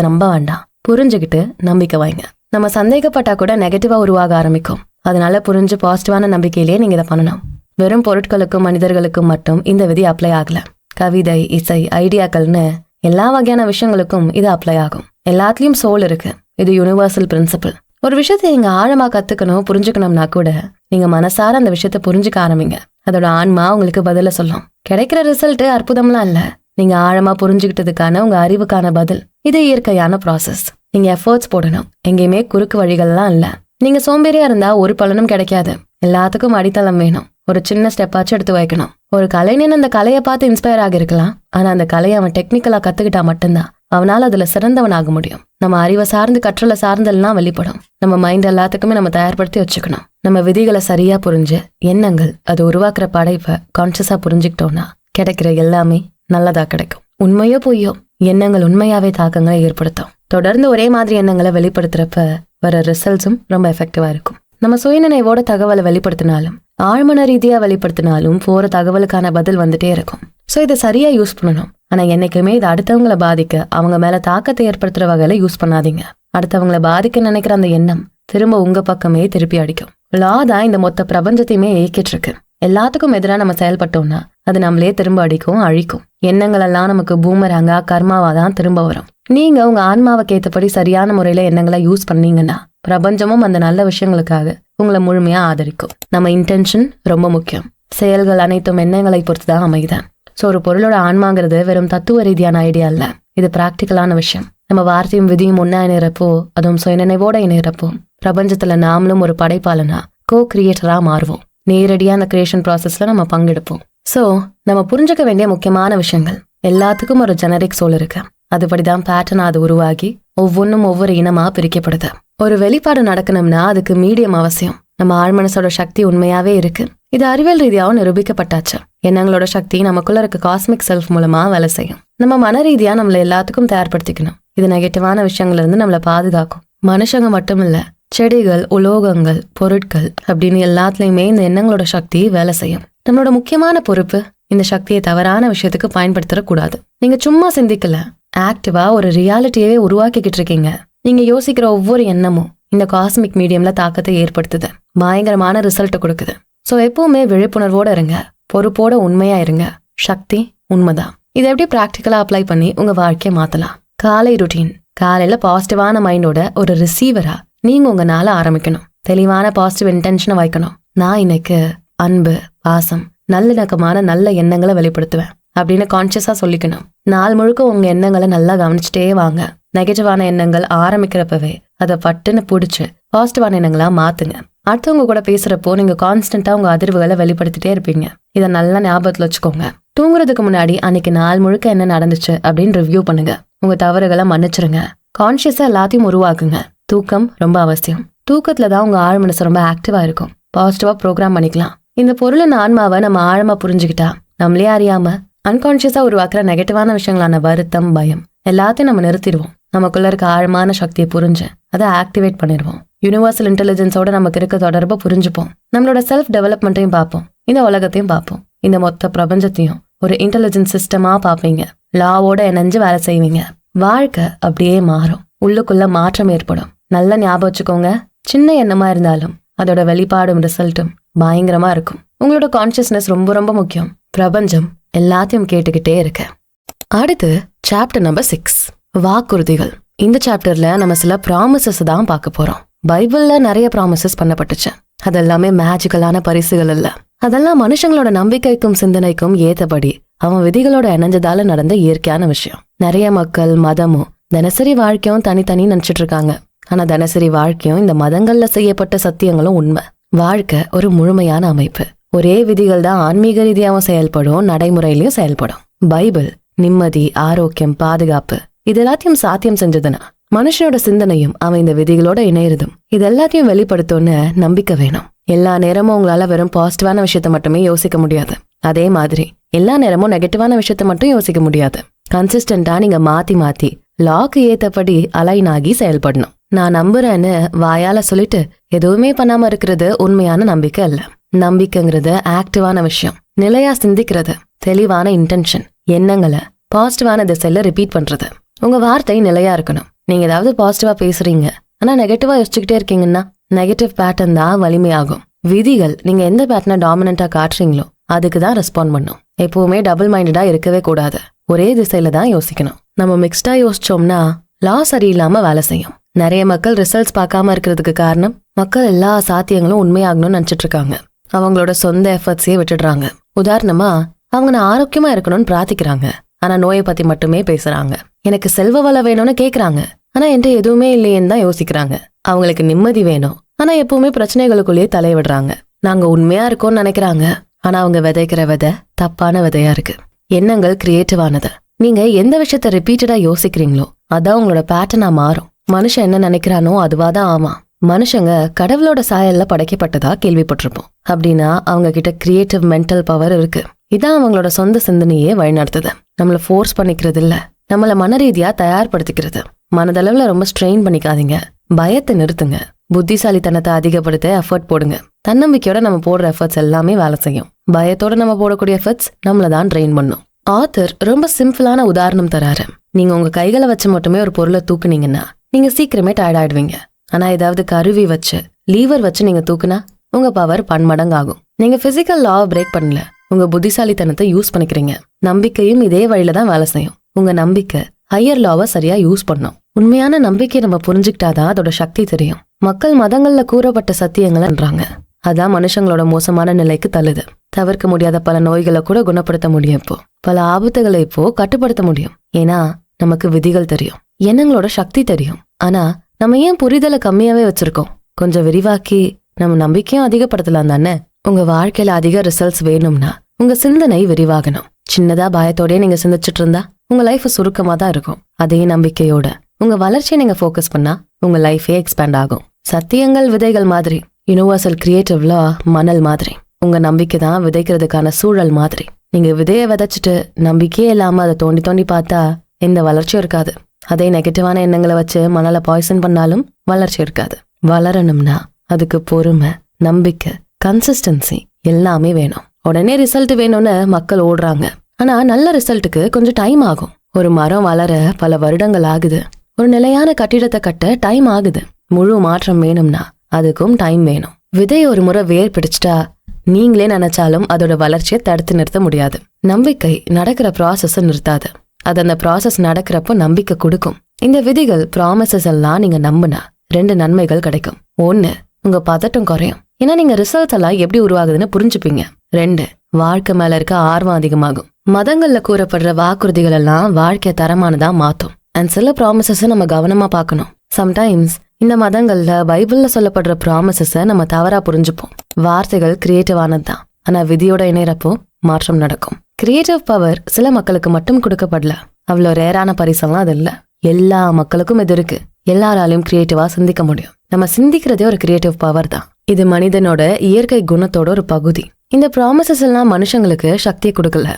நம்ப வேண்டாம், புரிஞ்சுக்கிட்டு நம்பிக்கை வைங்க. நம்ம சந்தேகப்பட்டா கூட நெகட்டிவா உருவாக ஆரம்பிக்கும். அதனால புரிஞ்சு பாசிட்டிவான நம்பிக்கையிலேயே நீங்க இதை பண்ணணும். வெறும் பொருட்களுக்கும் மனிதர்களுக்கும் மட்டும் இந்த விதி அப்ளை ஆகல. கவிதை, இசை, ஐடியாக்கள்னு எல்லா வகையான விஷயங்களுக்கும் இது அப்ளை ஆகும். எல்லாத்துலயும் சோல் இருக்கு. இது யூனிவர்சல் பிரின்சிபிள். ஒரு விஷயத்தை நீங்க ஆழமா கத்துக்கணும், புரிஞ்சுக்கணும்னா கூட நீங்க மனசார அந்த விஷயத்த புரிஞ்சுக்க ஆரம்பிங்க. அதோட ஆன்மா உங்களுக்கு பதில சொல்லும். கிடைக்கிற ரிசல்ட் அற்புதம்லாம் இல்ல, நீங்க ஆழமா புரிஞ்சுக்கிட்டதுக்கான உங்க அறிவுக்கான பதில். இது இயற்கையான ப்ராசஸ். நீங்க எஃபர்ட்ஸ் போடணும், எங்கேயுமே குறுக்கு வழிகள்லாம் இல்ல. நீங்க சோம்பேறியா இருந்தா ஒரு பலனும் கிடைக்காது. எல்லாத்துக்கும் அடித்தளம் வேணும். ஒரு சின்ன ஸ்டெப்பாச்சும் எடுத்து வைக்கணும். ஒரு கலைஞன் அந்த கலையை பார்த்து இன்ஸ்பயர் ஆகிருக்கலாம். ஆனா அந்த கலையை அவன் டெக்னிக்கலா கத்துக்கிட்டா மட்டும்தான் அவனால அதுல சிறந்தவன் ஆக முடியும். நம்ம அறிவை சார்ந்து கற்றலை சார்ந்தெல்லாம் வெளிப்படும். நம்ம மைண்ட் எல்லாத்துக்குமே நம்ம தயார்படுத்தி வச்சுக்கணும். நம்ம விதிகளை சரியா புரிஞ்சு எண்ணங்கள் அது உருவாக்குற படைப்பை கான்சியஸா புரிஞ்சுக்கிட்டோம்னா கிடைக்கிற எல்லாமே நல்லதா கிடைக்கும். உண்மையோ பொய்யோ, எண்ணங்கள் உண்மையாவே தாக்கங்களை ஏற்படுத்தும். தொடர்ந்து ஒரே மாதிரி எண்ணங்களை வெளிப்படுத்துறப்ப வர ரிசல்ட்ஸும் ரொம்ப எஃபெக்டிவா இருக்கும். நம்ம சுயநினைவோட தகவலை வெளிப்படுத்தினாலும் ஆழ்மன ரீதியா வெளிப்படுத்தினாலும் போற தகவலுக்கான பதில் வந்துட்டே இருக்கும். சோ இதை சரியா யூஸ் பண்ணணும். ஆனா என்னைக்குமே இது அடுத்தவங்களை பாதிக்க, அவங்க மேல தாக்கத்தை ஏற்படுத்துற வகையில யூஸ் பண்ணாதீங்க. அடுத்தவங்களை பாதிக்க நினைக்கிற அந்த எண்ணம் திரும்ப உங்க பக்கமே திருப்பி அடிக்கும். லா தான் இந்த மொத்த பிரபஞ்சத்தையுமே இயக்கிட்டு இருக்கு. எல்லாத்துக்கும் எதிராக நம்ம செயல்பட்டோம்னா அது நம்மளே திரும்ப அடிக்கும், அழிக்கும். எண்ணங்கள் எல்லாம் நமக்கு பூமராங்கா, கர்மாவா தான் திரும்ப வரும். நீங்க உங்க ஆன்மாவுக்கு ஏற்றபடி சரியான முறையில எண்ணங்களை யூஸ் பண்ணீங்கன்னா பிரபஞ்சமும் அந்த நல்ல விஷயங்களுக்காக உங்களை முழுமையா ஆதரிக்கும். நம்ம இன்டென்ஷன் ரொம்ப முக்கியம். செயல்கள் அனைத்தும் எண்ணங்களை பொறுத்துதான் அமையுதான். சோ ஒரு பொருளோட ஆன்மாங்கிறது வெறும் தத்துவ ரீதியான ஐடியா இல்ல, இது பிராக்டிக்கலான விஷயம். நம்ம வார்த்தையும் விதியும் ஒன்னா இணைறப்போ, அதுவும் சுயநினைவோட இணைறப்போ பிரபஞ்சத்துல நாமளும் ஒரு படைப்பாளனா, கோ கிரியேட்டரா மாறுவோம். நேரடியா அந்த கிரியேஷன் ப்ராசஸ்ல நம்ம பங்கெடுப்போம். சோ நம்ம புரிஞ்சுக்க வேண்டிய முக்கியமான விஷயங்கள். எல்லாத்துக்கும் ஒரு ஜெனரிக் சோல் இருக்கு. அதுபடிதான் பேட்டர்ன் அது உருவாகி ஒவ்வொன்றும் ஒவ்வொரு இனமா பிரிக்கப்படுது. ஒரு வெளிப்பாடு நடக்கணும்னா அதுக்கு மீடியம் அவசியம். நம்ம ஆழ்மனசோட சக்தி உண்மையாவே இருக்கு. இது அறிவியல் ரீதியாவும் நிரூபிக்கப்பட்டாச்சு. எண்ணங்களோட சக்தி நமக்குள்ள இருக்க காஸ்மிக் செல்ஃப் மூலமா வேலை செய்யும். நம்ம மன ரீதியா நம்மள எல்லாத்துக்கும் தயார்படுத்திக்கணும். இது நெகட்டிவான விஷயங்கள்ல இருந்து நம்மளை பாதுகாக்கும். மனுஷங்க மட்டும் இல்ல, செடிகள், உலோகங்கள், பொருட்கள் அப்படின்னு எல்லாத்துலயுமே இந்த எண்ணங்களோட சக்தி வேலை செய்யும். நம்மளோட முக்கியமான பொறுப்பு இந்த சக்தியை தவறான விஷயத்துக்கு பயன்படுத்தக்கூடாது. நீங்க சும்மா சிந்திக்கல, ஆக்டிவா ஒரு ரியாலிட்டியவே உருவாக்கிக்கிட்டு இருக்கீங்க. நீங்க யோசிக்கிற ஒவ்வொரு எண்ணமும் இந்த காஸ்மிக் மீடியம்ல தாக்கத்தை ஏற்படுத்துது, பயங்கரமான ரிசல்ட் கொடுக்குது. சோ எப்பவுமே விழிப்புணர்வோட இருங்க, பொறுப்போட உண்மையா இருங்க. சக்தி உண்மைதான். இதை எப்படி பிராக்டிக்கலா அப்ளை பண்ணி உங்க வாழ்க்கையை மாத்தலாம்? காலை ருட்டீன். காலையில பாசிட்டிவான மைண்டோட ஒரு ரிசீவரா நீங்க உங்க நாளை ஆரம்பிக்கணும். தெளிவான பாசிட்டிவ் இன்டென்ஷனை வைக்கணும். நான் இன்னைக்கு அன்பு, பாசம், நல்லிணக்கமான நல்ல எண்ணங்களை வெளிப்படுத்துவேன் அப்படின்னு கான்சியஸா சொல்லிக்கணும். நாள் முழுக்க உங்க எண்ணங்களை நல்லா கவனிச்சுட்டே வாங்க. நெகட்டிவான எண்ணங்கள் ஆரம்பிக்கிறப்பவே அதை பட்டுன்னு பிடிச்சு பாசிட்டிவான எண்ணங்களா மாத்துங்க. அடுத்தவங்க கூட பேசுறப்போ நீங்க கான்ஸ்டன்டா உங்க அதிர்வுகளை வெளிப்படுத்திட்டே இருப்பீங்க. இதை நல்லா ஞாபகத்துல வச்சுக்கோங்க. தூங்குறதுக்கு முன்னாடி அன்னைக்கு நாள் முழுக்க என்ன நடந்துச்சு அப்படின்னு ரிவ்யூ பண்ணுங்க. உங்க தவறுகளை மன்னிச்சிருங்க. கான்சியஸா எல்லாத்தையும் உருவாக்குங்க. தூக்கம் ரொம்ப அவசியம். தூக்கத்துலதான் உங்க ஆழ் மனசு ரொம்ப ஆக்டிவா இருக்கும். பாசிட்டிவா ப்ரோக்ராம் பண்ணிக்கலாம். இந்த பொருளின் ஆன்மாவை நம்ம ஆழமா புரிஞ்சுக்கிட்டா நம்மளே அறியாம அன்கான்சியஸா உருவாக்குற நெகட்டிவான விஷயங்களான வருத்தம், பயம் எல்லாத்தையும் நம்ம நிறுத்திடுவோம். நமக்குள்ள இருக்க ஆழமான சக்தியை புரிஞ்சு அதை ஆக்டிவேட் பண்ணிடுவோம். யூனிவர்சல் இன்டெலிஜென்ஸோட நமக்கு இருக்க தொடர்பை புரிஞ்சுப்போம். நம்மளோட செல்ஃப் டெவலப்மெண்ட்டையும் பார்ப்போம். இந்த உலகத்தையும் பார்ப்போம். இந்த மொத்த பிரபஞ்சத்தையும் ஒரு இன்டெலிஜென்ஸ் சிஸ்டமா பார்ப்பீங்க. லாவோட இணைஞ்சு வேலை செய்வீங்க. வாழ்க்கை அப்படியே மாறும். உள்ளுக்குள்ள மாற்றம் ஏற்படும். நல்ல ஞாபகம் வச்சுக்கோங்க, சின்ன எண்ணமா இருந்தாலும் அதோட வெளிப்பாடும் ரிசல்ட்டும் பயங்கரமா இருக்கும். உங்களோட கான்சியஸ்னஸ் ரொம்ப ரொம்ப முக்கியம். பிரபஞ்சம் எல்லாத்தையும் கேட்டுக்கிட்டே இருக்க. அடுத்து சாப்டர் நம்பர் 6, வாக்குறுதிகள். இந்த சாப்டர்ல நம்ம சில ப்ராமிசஸ் தான் பார்க்க போறோம். பைபிள்ல நிறைய ப்ராமிசஸ் பண்ணப்பட்டுச்சு. அதெல்லாமே மேஜிக்கலான பரிசுகள் இல்ல. அதெல்லாம் மனுஷங்களோட நம்பிக்கைக்கும் சிந்தனைக்கும் ஏத்தபடி அவன் விதிகளோட இணைஞ்சதால நடந்த இயற்கையான விஷயம். நிறைய மக்கள் மதமும் தினசரி வாழ்க்கையும் தனித்தனி நினைச்சிட்டு இருக்காங்க. ஆனா தினசரி வாழ்க்கையும் இந்த மதங்கள்ல செய்யப்பட்ட சத்தியங்களும் உண்மை. வாழ்க்கை ஒரு முழுமையான அமைப்பு. ஒரே விதிகள் தான் ஆன்மீக ரீதியாவும் செயல்படும், நடைமுறையிலயும் செயல்படும். பைபிள் நிம்மதி, ஆரோக்கியம், பாதுகாப்பு இது எல்லாத்தையும் சாத்தியம் செஞ்சதுன்னா மனுஷனோட சிந்தனையும் அவன் இந்த விதிகளோட இணையறதும் இது எல்லாத்தையும் வெளிப்படுத்தும்னு நம்பிக்கை வேணும். எல்லா நேரமும் உங்களால வெறும் பாசிட்டிவான விஷயத்த மட்டுமே யோசிக்க முடியாது. அதே மாதிரி எல்லா நேரமும் நெகட்டிவான விஷயத்த மட்டும் யோசிக்க முடியாது. கன்சிஸ்டன்டா நீங்க மாத்தி லாக்கு ஏத்தபடி அலைன் ஆகி செயல்படணும். நான் நம்புறேன்னு வாயால சொல்லிட்டு எதுவுமே பண்ணாம இருக்கிறது உண்மையான நம்பிக்கை அல்ல. நம்பிக்கைங்கிறது ஆக்டிவான விஷயம். நிலையா சிந்திக்கிறது, தெளிவான இன்டென்ஷன், எண்ணங்களை பாசிட்டிவான திசையில ரிப்பீட் பண்றது. உங்க வார்த்தை நிலையா இருக்கணும். நீங்க ஏதாவது பாசிட்டிவா பேசுறீங்க ஆனா நெகட்டிவா யோசிச்சுக்கிட்டே இருக்கீங்கன்னா நெகட்டிவ் பேட்டர்ன் தான் வலிமையாகும். விதிகள் நீங்க எந்த பேட்டர்னை டாமினண்டா காட்டுறீங்களோ அதுக்கு தான் ரெஸ்பாண்ட் பண்ணும். எப்பவுமே டபுள் மைண்டடா இருக்கவே கூடாது. ஒரே திசையில தான் யோசிக்கணும். நம்ம மிக்ஸ்டா யோசிச்சோம்னா லா சரியில்லாம வேலை செய்யும். நிறைய மக்கள் ரிசல்ட்ஸ் பார்க்காம இருக்கிறதுக்கு காரணம் மக்கள் எல்லா சாத்தியங்களும் உண்மையாகணும்னு நினைச்சிட்டு இருக்காங்க. அவங்களோட சொந்த எஃபர்ட்ஸையே விட்டுடுறாங்க. உதாரணமா அவங்க நான் ஆரோக்கியமா இருக்கணும்னு பிரார்த்திக்கிறாங்க, ஆனா நோயை பத்தி மட்டுமே பேசுறாங்க. எனக்கு செல்வ வளம் வேணும்னு கேக்குறாங்க, ஆனா என்கிட்ட எதுவுமே இல்லையேன்னு தான் யோசிக்கிறாங்க. அவங்களுக்கு நிம்மதி வேணும், ஆனா எப்பவுமே பிரச்சனைகளுக்குள்ளேயே தலைய விடுறாங்க. நாங்க உண்மையா இருக்கோம்னு நினைக்கிறாங்க, ஆனா அவங்க விதைக்கிற விதை தப்பான விதையா இருக்கு. எண்ணங்கள் கிரியேட்டிவானது. நீங்க எந்த விஷயத்த ரிப்பீட்டடா யோசிக்கிறீங்களோ அதான் உங்களோட பேட்டர்னா மாறும். மனுஷன் என்ன நினைக்கிறானோ அதுவாதான் ஆமா. மனுஷங்க கடவுளோட சாயல்ல படைக்கப்பட்டதா கேள்விப்பட்டிருப்போம். அப்படின்னா அவங்க கிட்ட கிரியேட்டிவ் மென்டல் பவர் இருக்கு. இதான் அவங்களோட சொந்த சிந்தனையே வழிநடத்துது. நம்மள ஃபோர்ஸ் பண்ணிக்கிறது இல்ல, நம்மள மனரீதியா தயார்படுத்திக்கிறது. மனதளவுல ரொம்ப ஸ்ட்ரெயின் பண்ணிக்காதீங்க. பயத்தை நிறுத்துங்க. புத்திசாலித்தனத்தை அதிகப்படுத்த எஃபர்ட் போடுங்க. தன்னம்பிக்கையோட நம்ம போடுற எஃபர்ட்ஸ் எல்லாமே வேலை செய்யும். பயத்தோட நம்ம போடக்கூடிய எஃபர்ட்ஸ் நம்மள தான் ட்ரெயின் பண்ணும். ஆத்தர் ரொம்ப சிம்பிளான உதாரணம் தராரு. நீங்க உங்க கைகளை வச்சு மட்டுமே ஒரு பொருளை தூக்குனீங்கன்னா நீங்க சீக்கிரமே டயர்ட் ஆயிடுவீங்க. ஆனா ஏதாவது கருவி வச்சு, லீவர் வச்சு நீங்க தூக்குனா உங்க பவர் பன்மடங்கு ஆகும். நீங்க பிசிக்கல் லாவை பிரேக் பண்ணல, உங்க புத்திசாலித்தனத்தை யூஸ் பண்ணிக்கிறீங்க. நம்பிக்கையும் இதே வழியில தான் வேலை செய்யும். உங்க நம்பிக்கை ஹையர் லாவை சரியா யூஸ் பண்ணும். உண்மையான நம்பிக்கையை நம்ம புரிஞ்சுக்கிட்டாதான் அதோட சக்தி தெரியும். மக்கள் மதங்கள்ல கூறப்பட்ட சத்தியங்கள்ன்றாங்க, அதான் மனுஷங்களோட மோசமான நிலைக்கு தள்ளுது. தவிர்க்க முடியாத பல நோய்களை கூட குணப்படுத்த முடியும். இப்போ பல ஆபத்துகளை இப்போ கட்டுப்படுத்த முடியும். ஏன்னா நமக்கு விதிகள் தெரியும், எண்ணங்களோட சக்தி தெரியும். ஆனா நம்ம ஏன் புரிதலை கம்மியாவே வச்சிருக்கோம்? கொஞ்சம் விரிவாக்கி நம்ம நம்பிக்கையும் அதிகப்படுத்தலாம் தானே. உங்க வாழ்க்கையில அதிக ரிசல்ட்ஸ் வேணும்னா உங்க சிந்தனை விரிவாகணும். சின்னதா பயத்தோடய நீங்க சிந்திச்சுட்டு இருந்தா உங்க லைஃப் சுருக்கமா தான் இருக்கும். அதே நம்பிக்கையோட உங்க வளர்ச்சியை நீங்க ஃபோக்கஸ் பண்ணா உங்க லைஃபே எக்ஸ்பேண்ட் ஆகும். சத்தியங்கள் விதைகள் மாதிரி, யூனிவர்சல் கிரியேட்டிவ் லா மணல் மாதிரி. உங்க நம்பிக்கை தான் விதைக்கிறதுக்கான சூழல் மாதிரி. நீங்க விதைய விதைச்சிட்டு நம்பிக்கையே இல்லாம அதை தோண்டி தோண்டி பார்த்தா எந்த வளர்ச்சியும் இருக்காது. அதே நெகட்டிவான எண்ணங்களை வச்சு மணலை பாய்சன் பண்ணாலும் வளர்ச்சி இருக்காது. வளரணும்னா அதுக்கு பொறுமை, நம்பிக்கை, கன்சிஸ்டன்சி எல்லாமே வேணும். உடனே ரிசல்ட் வேணும்னு மக்கள் ஓடுறாங்க. ஆனா நல்ல ரிசல்ட்டுக்கு கொஞ்சம் டைம் ஆகும். ஒரு மரம் வளர பல வருடங்கள் ஆகுது. ஒரு நிலையான கட்டிடத்தை கட்ட டைம் ஆகுது. முழு மாற்றம் வேணும்னா அதுக்கும் டைம் வேணும். விதை ஒரு முறை வேர் பிடிச்சிட்டா நீங்களே நினைச்சாலும் அதோட வளர்ச்சியை தடுத்து நிறுத்த முடியாது. நம்பிக்கை நடக்கிற ப்ராசஸ் நிறுத்தாது, அது அந்த ப்ராசஸ் நடக்கிறப்போ நம்பிக்கை கொடுக்கும். இந்த விதிகள் ப்ராமிசஸ் எல்லாம் நீங்க நம்புனா 2 நன்மைகள் கிடைக்கும். 1, உங்க பதட்டம் குறையும். ஏன்னா நீங்க ரிசல்ட்ஸ் எல்லாம் எப்படி உருவாகுதுன்னு புரிஞ்சுப்பீங்க. 2, வாழ்க்கை மேல இருக்க ஆர்வம் அதிகமாகும். மதங்கள்ல கூறப்படுற வாக்குறுதிகள் எல்லாம் வாழ்க்கைய தரமானதா மாத்தும். அண்ட் சில ப்ராமிசஸ் நம்ம கவனமா பார்க்கணும். சம்டைம்ஸ் இந்த மதங்கள்ல பைபிள்ல சொல்லப்படுற ப்ராமிசஸ நம்ம தவறா புரிஞ்சுப்போம். வார்த்தைகள் கிரியேட்டிவானதுதான், ஆனா விதியோட இணையறப்போ மாற்றம் நடக்கும். கிரியேட்டிவ் பவர் சில மக்களுக்கு மட்டும் கொடுக்கப்படல. அவ்வளோ ரேரான பரிசெல்லாம் அது இல்ல. எல்லா மக்களுக்கும் இது இருக்கு. எல்லாராலையும் கிரியேட்டிவா சிந்திக்க முடியும். நம்ம சிந்திக்கிறதே ஒரு கிரியேட்டிவ் பவர் தான். இது மனிதனோட இயற்கை குணத்தோட ஒரு பகுதி. இந்த ப்ராமிசஸ் எல்லாம் மனுஷங்களுக்கு சக்தியை கொடுக்கல,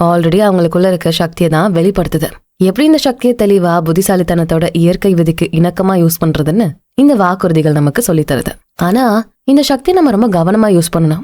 ஆல்ரெடி அவங்களுக்குள்ள இருக்க சக்தியை தான் வெளிப்படுத்துது. எப்படி இந்த சக்தியை தெளிவா புத்திசாலித்தனத்தோட இயற்கை விதிக்கு இணக்கமா யூஸ் பண்றதுன்னு இந்த வாக்குறுதிகள் நமக்கு சொல்லி தருது. ஆனா இந்த சக்தியை நம்ம ரொம்ப கவனமா யூஸ் பண்ணணும்.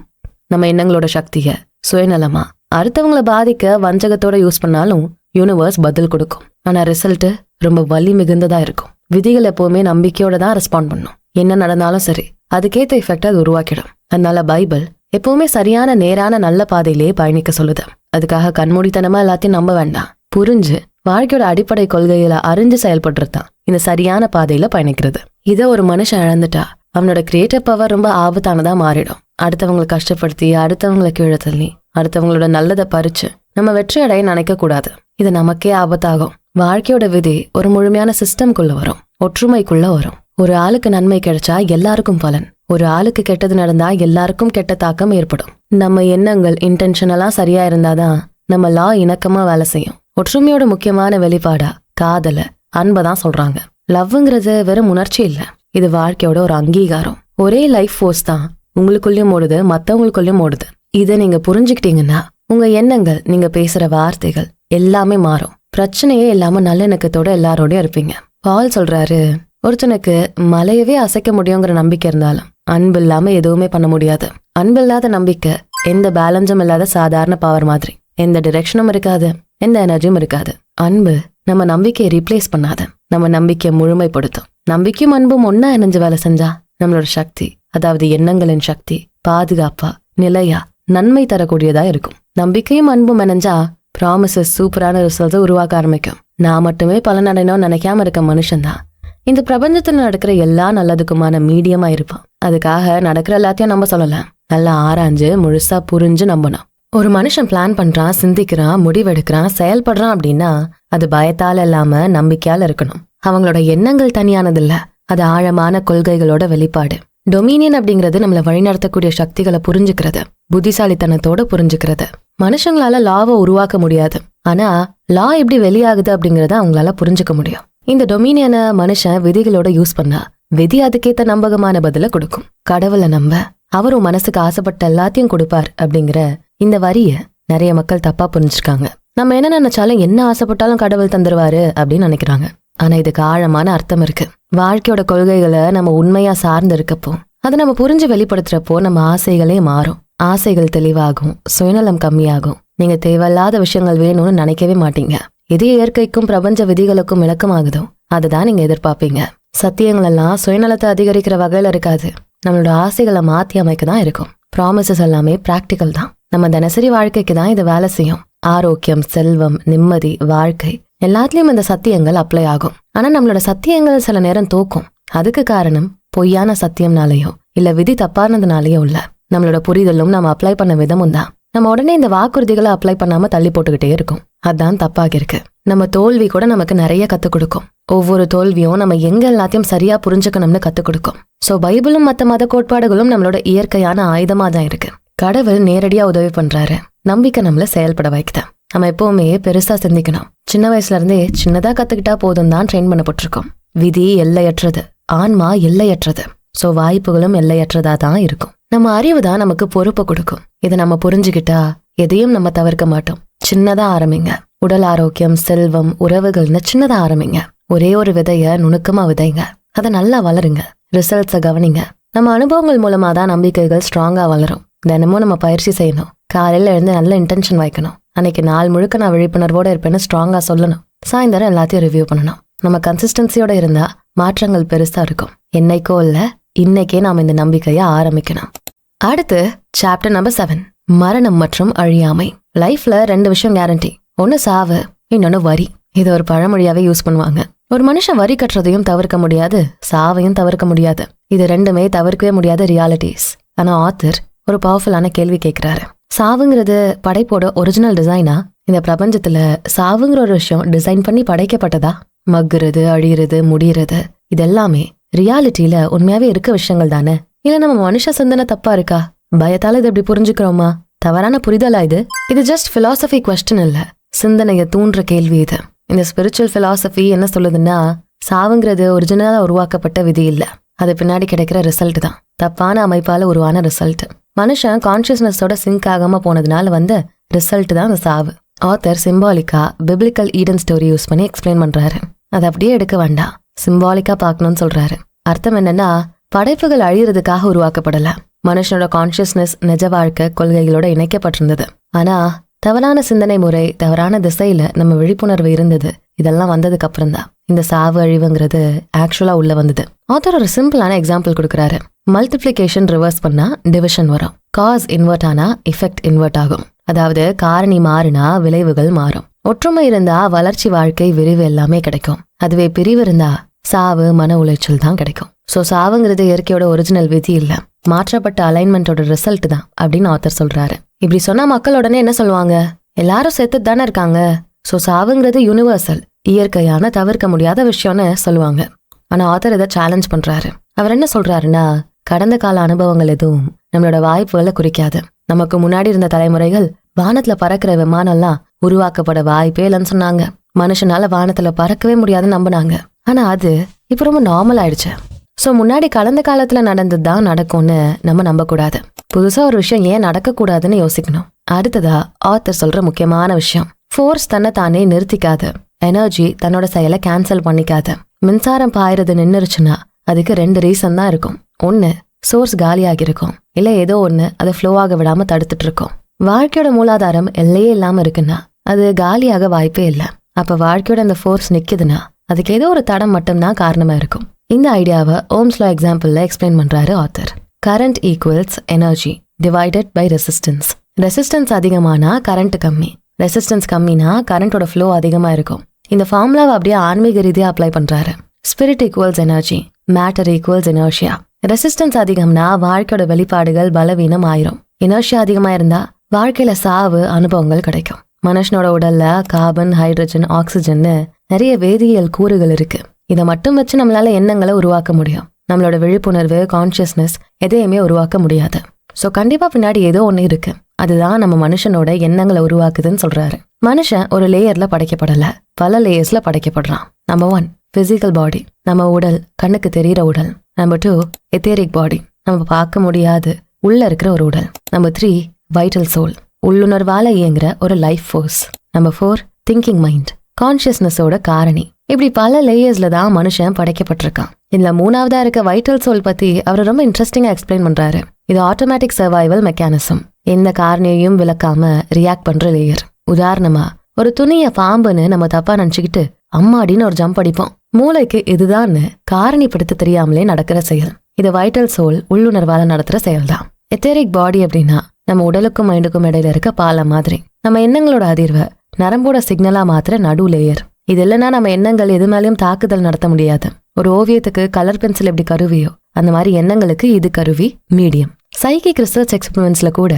நம்ம எண்ணங்களோட சக்திய சுயநலமா அடுத்தவங்களை பாதிக்க வஞ்சகத்தோட யூஸ் பண்ணாலும் யூனிவர்ஸ் பதில் கொடுக்கும். ஆனா ரிசல்ட் ரொம்ப வலி மிகுந்ததா இருக்கும். விதிகள் எப்பவுமே நம்பிக்கையோட தான் ரெஸ்பாண்ட் பண்ணும். என்ன நடந்தாலும் சரி, அதுக்கேத்த எஃபெக்ட் அது உருவாக்கிடும். அதனால பைபிள் எப்பவுமே சரியான நேரான நல்ல பாதையிலேயே பயணிக்க சொல்லுது. அதுக்காக கண்மூடித்தனமா எல்லாத்தையும் நம்ப வேண்டாம். புரிஞ்சு வாழ்க்கையோட அடிப்படை கொள்கைகளை அறிஞ்சு செயல்படுறதுதான் இந்த சரியான பாதையில பயணிக்கிறது. இதை ஒரு மனுஷன் இழந்துட்டா அவனோட கிரியேட்டிவ் பவர் ரொம்ப ஆபத்தானதா மாறிடும். அடுத்தவங்களை கஷ்டப்படுத்தி, அடுத்தவங்களை கீழே தள்ளி, அடுத்தவங்களோட நல்லதை பறிச்சு நம்ம வெற்றி அடைய நினைக்க கூடாது. இது நமக்கே ஆபத்தாகும். வாழ்க்கையோட விதி ஒரு முழுமையான சிஸ்டம்குள்ள வரும், ஒற்றுமைக்குள்ள வரும். ஒரு ஆளுக்கு நன்மை கிடைச்சா எல்லாருக்கும் பலன், ஒரு ஆளுக்கு கெட்டது நடந்தா எல்லாருக்கும் கெட்ட தாக்கம் ஏற்படும். நம்ம எண்ணங்கள் இன்டென்ஷனலா சரியா இருந்தாதான் நம்ம லா இணக்கமா வேலை செய்யும். ஒற்றுமையோட முக்கியமான வெளிப்பாடா காதல, அன்பதான் சொல்றாங்க. லவ்ங்கிறது வெறும் உணர்ச்சி இல்ல, இது வாழ்க்கையோட ஒரு அங்கீகாரம். ஒரே லைஃப் ஃபோர்ஸ் தான் உங்களுக்குள்ளயும் ஓடுது, மத்தவங்களுக்குள்ளயும் ஓடுது. இதை நீங்க புரிஞ்சுக்கிட்டீங்கன்னா உங்க எண்ணங்கள், நீங்க பேசுற வார்த்தைகள் எல்லாமே மாறும். பிரச்சனையே இல்லாம நல்லிணக்கத்தோட எல்லாரோடயும் இருப்பீங்க. பால் சொல்றாரு, ஒருத்தனுக்கு மலையவே அசைக்க முடியுங்கிற நம்பிக்கை இருந்தாலும் அன்பு இல்லாம எதுவுமே பண்ண முடியாது. அன்பு இல்லாத நம்பிக்கை எந்த பேலன்ஸும் இல்லாத சாதாரண பவர் மாதிரி. எந்த டிரெக்ஷனும் இருக்காது, எந்த எனர்ஜியும் இருக்காது. அன்பு நம்ம நம்பிக்கையை ரீப்ளேஸ் பண்ணாது, நம்ம நம்பிக்கையை முழுமைப்படுத்தும். நம்பிக்கையும் அன்பும் ஒன்னா இணைஞ்சு வேலை செஞ்சா நம்மளோட சக்தி, அதாவது எண்ணங்களின் சக்தி, பாதுகாப்பா, நிலையா, நன்மை தரக்கூடியதா இருக்கும். நம்பிக்கையும் அன்பும் இணைஞ்சா ப்ராமிசஸ், சூப்பரான ரிசல்ட்ஸை உருவாக்க ஆரம்பிக்கும். நான் மட்டுமே பலனடையணும்னு நினைக்காம இருக்க மனுஷன்தான் இந்த பிரபஞ்சத்துல நடக்கிற எல்லா நல்லதுக்குமான மீடியமா இருப்பான். அதுக்காக நடக்கிற எல்லாத்தையும் நம்ப சொல்லலாம், நல்லா ஆராய்ஞ்சு முழுசா புரிஞ்சு நம்பணும். ஒரு மனுஷன் பிளான் பண்றான், சிந்திக்கிறான், முடிவெடுக்கிறான், செயல்படுறான் அப்படின்னா அது பயத்தால இல்லாம நம்பிக்கையால இருக்கணும். அவங்களோட எண்ணங்கள் தனியானது இல்ல, அது ஆழமான கொள்கைகளோட வெளிப்பாடு. டொமினியன் அப்படிங்கிறது நம்மளை வழிநடத்தக்கூடிய சக்திகளை புரிஞ்சுக்கிறது, புத்திசாலித்தனத்தோட புரிஞ்சுக்கிறது. மனுஷங்களால லாவை உருவாக்க முடியாது, ஆனா லா எப்படி வெளியாகுது அப்படிங்கறத அவங்களால புரிஞ்சுக்க முடியும். இந்த டொமினியனை மனுஷன் விதிகளோட யூஸ் பண்ணா விதி அதுக்கேத்த நம்பகமான பதில கொடுக்கும். கடவுளை நம்ப அவரும் மனசுக்கு ஆசைப்பட்ட எல்லாத்தையும் கொடுப்பார் அப்படிங்கிற இந்த வரிய நிறைய மக்கள் தப்பா புரிஞ்சிருக்காங்க. நம்ம என்ன நினைச்சாலும், என்ன ஆசைப்பட்டாலும் கடவுள் தந்துருவாரு அப்படின்னு நினைக்கிறாங்க. ஆனா இதுக்கு ஆழமான அர்த்தம் இருக்கு. வாழ்க்கையோட கொள்கைகளை நம்ம உண்மையா சார்ந்து இருக்கப்போ, அதை நம்ம புரிஞ்சு வெளிப்படுத்துறப்போ நம்ம ஆசைகளே மாறும். ஆசைகள் தெளிவாகும், சுயநலம் கம்மியாகும். நீங்க தேவையில்லாத விஷயங்கள் வேணும்னு நினைக்கவே மாட்டீங்க. எது இயற்கைக்கும் பிரபஞ்ச விதிகளுக்கும் விளக்கமாகுதோ அதுதான் நீங்க எதிர்பார்ப்பீங்க. சத்தியங்கள் எல்லாம் சுயநலத்தை அதிகரிக்கிற வகையில இருக்காது, நம்மளோட ஆசைகளை மாத்தி அமைக்க தான் இருக்கும். ப்ராமிசஸ் எல்லாமே பிராக்டிக்கல் தான், நம்ம தினசரி வாழ்க்கைக்கு தான் இது வேலை செய்யும். ஆரோக்கியம், செல்வம், நிம்மதி, வாழ்க்கை எல்லாத்துலயும் இந்த சத்தியங்கள் அப்ளை ஆகும். ஆனா நம்மளோட சத்தியங்கள் சில நேரம் தோக்கும். அதுக்கு காரணம் பொய்யான சத்தியம்னாலேயோ இல்ல விதி தப்பானதுனாலேயோ இல்ல, நம்மளோட புரிதலும் நம்ம அப்ளை பண்ண விதமும் தான். நம்ம உடனே இந்த வாக்குறுதிகளை அப்ளை பண்ணாம தள்ளி போட்டுக்கிட்டே இருக்கும், அதான் தப்பாக இருக்கு. நம்ம தோல்வி கூட நமக்கு நிறைய கத்துக் கொடுக்கும். ஒவ்வொரு தோல்வியும் நம்ம எங்க எல்லாத்தையும் சரியா புரிஞ்சுக்கணும்னு கத்துக் கொடுக்கும். சோ பைபிளும் மத்த மத கோட்பாடுகளும் நம்மளோட இயற்கையான ஆயுதமா தான் இருக்கு. கடவுள் நேரடியா உதவி பண்றாரு, நம்பிக்கை நம்மள செயல்பட வைக்குது. நம்ம எப்பவுமே பெருசா சிந்திக்கணும். சின்ன வயசுல இருந்தே சின்னதா கத்துக்கிட்டா போதும் தான் ட்ரெயின் பண்ணப்பட்டிருக்கோம். விதி எல்லையற்றது, ஆன்மா எல்லையற்றது. சோ வாய்ப்புகளும் எல்லையற்றதா தான் இருக்கும். நம்ம அறிவு தான் நமக்கு பொறுப்பை கொடுக்கும். இதை நம்ம புரிஞ்சுக்கிட்டா எதையும் நம்ம தவிர்க்க மாட்டோம். சின்னதா ஆரம்பிங்க. உடல் ஆரோக்கியம், செல்வம், உறவுகள்னு சின்னதா ஆரம்பிங்க. ஒரே ஒரு விதைய நுணுக்கமா விதைங்க, அதை நல்லா வளருங்க. ரிசல்ட்ஸை கவனிங்க. நம்ம அனுபவங்கள் மூலமா தான் நம்பிக்கைகள் ஸ்ட்ராங்கா வளரும். தினமும் நம்ம பயிற்சி செய்யணும். காலையில எழுந்து நல்ல இன்டென்ஷன் வைக்கணும். அன்னைக்கு நாள் முழுக்க நான் விழிப்புணர்வோட இருப்பேன்னு ஸ்ட்ராங்கா சொல்லணும். சாயந்தரம் எல்லாத்தையும் ரிவ்யூ பண்ணணும். நம்ம கன்சிஸ்டன்சியோட இருந்தா மாற்றங்கள் பெருசா இருக்கும். என்னைக்கோ இல்ல, இன்னைக்கே நாம இந்த நம்பிக்கைய ஆரம்பிக்கணும். அடுத்து சாப்டர் நம்பர் 7, மரணம் மற்றும் அழியாமை. லைஃப்ல 2 விஷயம் கேரண்டி. ஒன்னு சாவு, இன்னொன்னு வரி. இது ஒரு பழமொழியாவே யூஸ் பண்ணுவாங்க. ஒரு மனுஷன் வரி கட்டுறதையும் தவிர்க்க முடியாது, சாவையும் தவிர்க்க முடியாது. இது ரெண்டுமே தவிர்க்கவே முடியாத ரியாலிட்டிஸ். ஆனா ஆத்தர் ஒரு பவர்ஃபுல்லான கேள்வி கேட்கிறாரு. சாவுங்கிறது படைப்போட ஒரிஜினல் டிசைனா? இந்த பிரபஞ்சத்துல சாவுங்கிற ஒரு விஷயம் டிசைன் பண்ணி படைக்கப்பட்டதா? மக்குறது, அழியிறது, முடியறது இதெல்லாமே ரியாலிட்டியில உண்மையாவே இருக்க விஷயங்கள் தானே? இல்ல நம்ம மனுஷ சிந்தனை தப்பா இருக்கா? பயத்தால இது எப்படி புரிஞ்சுக்கிறோமா? தவறான புரிதலா இது? இது ஜஸ்ட் பிலாசபி கொஸ்டின் இல்ல, சிந்தனைய தூண்டுற கேள்வி இது. இந்த ஸ்பிரிச்சுவல் பிலாசபி என்ன சொல்லுதுன்னா, சாவுங்கிறது ஒரிஜினலா உருவாக்கப்பட்ட விதி இல்ல, அது பின்னாடி கிடைக்கிற ரிசல்ட் தான். தப்பான அமைப்பால உருவான ரிசல்ட். மனுஷன் கான்சியஸ்னஸோட சிங்க் ஆகாம போனதுனால வந்த ரிசல்ட் தான் அந்த சாவு. ஆத்தர் சிம்பாலிக்கா பிப்ளிக்கல் ஈடன் ஸ்டோரி யூஸ் பண்ணி எக்ஸ்பிளைன் பண்றாரு. அதை அப்படியே எடுக்க வேண்டாம், சிம்பாலிக்கா பார்க்கணும்னு சொல்றாரு. அர்த்தம் என்னன்னா, படைப்புகள் அழியறதுக்காக உருவாக்கப்படல. மனுஷனோட கான்சியஸ்னஸ் நிஜ வாழ்க்கை கொள்கைகளோட இணைக்கப்பட்டிருந்தது. ஆனா தவறான சிந்தனை முறை, தவறான திசையில நம்ம விழிப்புணர்வு இருந்தது, இதெல்லாம் வந்ததுக்கு அப்புறம் தான் இந்த சாவு அழிவுங்கிறது ஆக்சுவலா உள்ள வந்தது. ஆத்தர் ஒரு சிம்பிளான எக்ஸாம்பிள் கொடுக்குறாரு. மல்டிப்ளிகேஷன் ரிவர்ஸ் பண்ணா டிவிஷன் வரும். காஸ் இன்வெர்ட் ஆனா எஃபெக்ட் இன்வெர்ட் ஆகும். அதாவது காரணி மாறினா விளைவுகள் மாறும். ஒற்றுமை இருந்தா வளர்ச்சி, வாழ்க்கை, விரிவு எல்லாமே கிடைக்கும். அதுவே பிரிவு இருந்தா சாவு, மன உளைச்சல் தான் கிடைக்கும். சோ சாவுங்கிறது இயற்கையோட ஒரிஜினல் விதி இல்ல, மாற்றப்பட்ட அலைன்மெண்டோட ரிசல்ட் தான் அப்படின்னு ஆத்தர் சொல்றாரு. இப்படி சொன்னா மக்கள் உடனே என்ன சொல்லுவாங்க? எல்லாரும் செத்து தானே இருக்காங்க, சோ சாவுங்கிறது யூனிவர்சல், இயற்கையான தவிர்க்க முடியாத விஷயம்னு சொல்லுவாங்க. ஆனா ஆத்தர் இதை சேலஞ்ச் பண்றாரு. அவர் என்ன சொல்றாருன்னா, கடந்த கால அனுபவங்கள் எதுவும் நம்மளோட வாய்ப்புகளை குறிக்காது. நமக்கு முன்னாடி இருந்த தலைமுறைகள் வானத்துல பறக்கிற விமானம்லாம் உருவாக்கப்பட வாய்ப்பே இல்லைன்னு சொன்னாங்க. மனுஷனால வானத்துல பறக்கவே முடியாதுன்னு நம்பினாங்க. ஆனா அது இப்ப ரொம்ப நார்மல் ஆயிடுச்சு. சோ முன்னாடி கடந்த காலத்துல நடந்ததுதான் நடக்கும்னு நம்ம நம்பக்கூடாது. புதுசா ஒரு விஷயம் ஏன் நடக்கக்கூடாதுன்னு யோசிக்கணும். அடுத்ததா ஆத்தர் சொல்ற முக்கியமான விஷயம், ஃபோர்ஸ் தன்னை தானே நிறுத்திக்காது, எனர்ஜி தன்னோட செயலை கேன்சல் பண்ணிக்காது. மின்சாரம் பாயறது நின்னுருச்சுன்னா அதுக்கு 2 ரீசன் தான் இருக்கும். ஒன்னு, சோர்ஸ் காலியாகி இருக்கும், இல்ல ஏதோ ஒண்ணு அதை ஃப்ளோ ஆக விடாம தடுத்துட்டு இருக்கும். வாழ்க்கையோட மூலாதாரம் எல்லையே இல்லாம இருக்குன்னா அது காலியாக வாய்ப்பே இல்லை. அப்ப வாழ்க்கையோட அந்த ஃபோர்ஸ் நிக்குதுன்னா அதுக்கு ஏதோ ஒரு தடம் மட்டும்தான் காரணமா இருக்கும். இந்த ஐடியாவை ஓம்ஸ் லா எக்ஸாம்பிள்ல எக்ஸ்பிளைன் பண்றாரு author. Current equals energy divided by resistance. Resistance அதிகமானா கரண்ட் கம்மி, ரெசிஸ்டன்ஸ் கம்மினா கரண்டோட ஃப்ளோ அதிகமா இருக்கும். இந்த ஃபார்முலாவை அப்படியே ஆன்மீக ரீதியா அப்ளை பண்றாரு. Spirit equals energy, matter equals inertia. Resistance அதிகம்னா வாழ்க்கையோட வெளிப்பாடுகள் பலவீனம் ஆயிரும். இனர்ஷியா அதிகமா இருந்தா வாழ்க்கையில சாவு அனுபவங்கள் கிடைக்கும். மனுஷனோட உடல்ல கார்பன், ஹைட்ரஜன், ஆக்சிஜன்னு நிறைய வேதியியல் கூறுகள் இருக்கு. இதை மட்டும் வச்சு நம்மளால எண்ணங்களை உருவாக்க முடியும். நம்மளோட விழிப்புணர்வு, கான்சியஸ்னஸ் எதையுமே உருவாக்க முடியாது. சோ கண்டிப்பா பின்னாடி ஏதோ ஒண்ணு இருக்கு, அதுதான் நம்ம மனுஷனோட எண்ணங்களை உருவாக்குதுன்னு சொல்றாரு. மனுஷன் ஒரு லேயர்ல படைக்கப்படல, பல லேயர்ஸ்ல படைக்கப்படுறான். நம்பர் 1 பிசிக்கல் பாடி, நம்ம உடல், கண்ணுக்கு தெரியிற உடல். நம்பர் 2 எத்தேரிக் பாடி, நம்ம பார்க்க முடியாது உள்ள இருக்கிற ஒரு உடல். நம்பர் 3 வைட்டல் சோல், உள்ளுணர்வால இயங்குற ஒரு life force. Number 4 thinking mind, கான்சியஸ்னஸோட காரணி. இப்படி பல லேயர்ஸ்ல தான் மனுஷன் படைக்கப்பட்டிருக்கான். இதுல 3ஆவதா இருக்க வைட்டல் சோல் பத்தி அவர் ரொம்ப இன்ட்ரெஸ்டிங்கா எக்ஸ்பிளைன் பண்றாரு. இது ஆட்டோமேட்டிக் சர்வைவல் மெக்கானிசம், எந்த காரணியையும் விளக்காம ரியாக்ட் பண்ற லேயர். உதாரணமா, ஒரு துணிய பாம்புன்னு நம்ம தப்பா நினைச்சுக்கிட்டு அம்மாடின்னு ஒரு ஜம்ப் அடிப்போம். மூளைக்கு இதுதான்னு காரணிப்படுத்த தெரியாமலே நடக்கிற செயல். இது வைட்டல் சோல் உள்ளுணர்வால நடத்துற செயல் தான். எத்தேரிக் பாடி அப்படின்னா நம்ம உடலுக்கும் மைண்டுக்கும் இடையில இருக்க பாலம் மாதிரி. நம்ம எண்ணங்களோட அதிர்வை நரம்போட சிக்னலா மாத்திர நடு லேயர். இது இல்லைன்னா நம்ம எண்ணங்கள் எது மேலேயும் தாக்குதல் நடத்த முடியாது. ஒரு ஓவியத்துக்கு கலர் பென்சில் எப்படி கருவியோ அந்த மாதிரி எண்ணங்களுக்கு இது கருவி, மீடியம். சைக்கிக் ரிசர்ச் எக்ஸ்பெரிமெண்ட்ஸ்ல கூட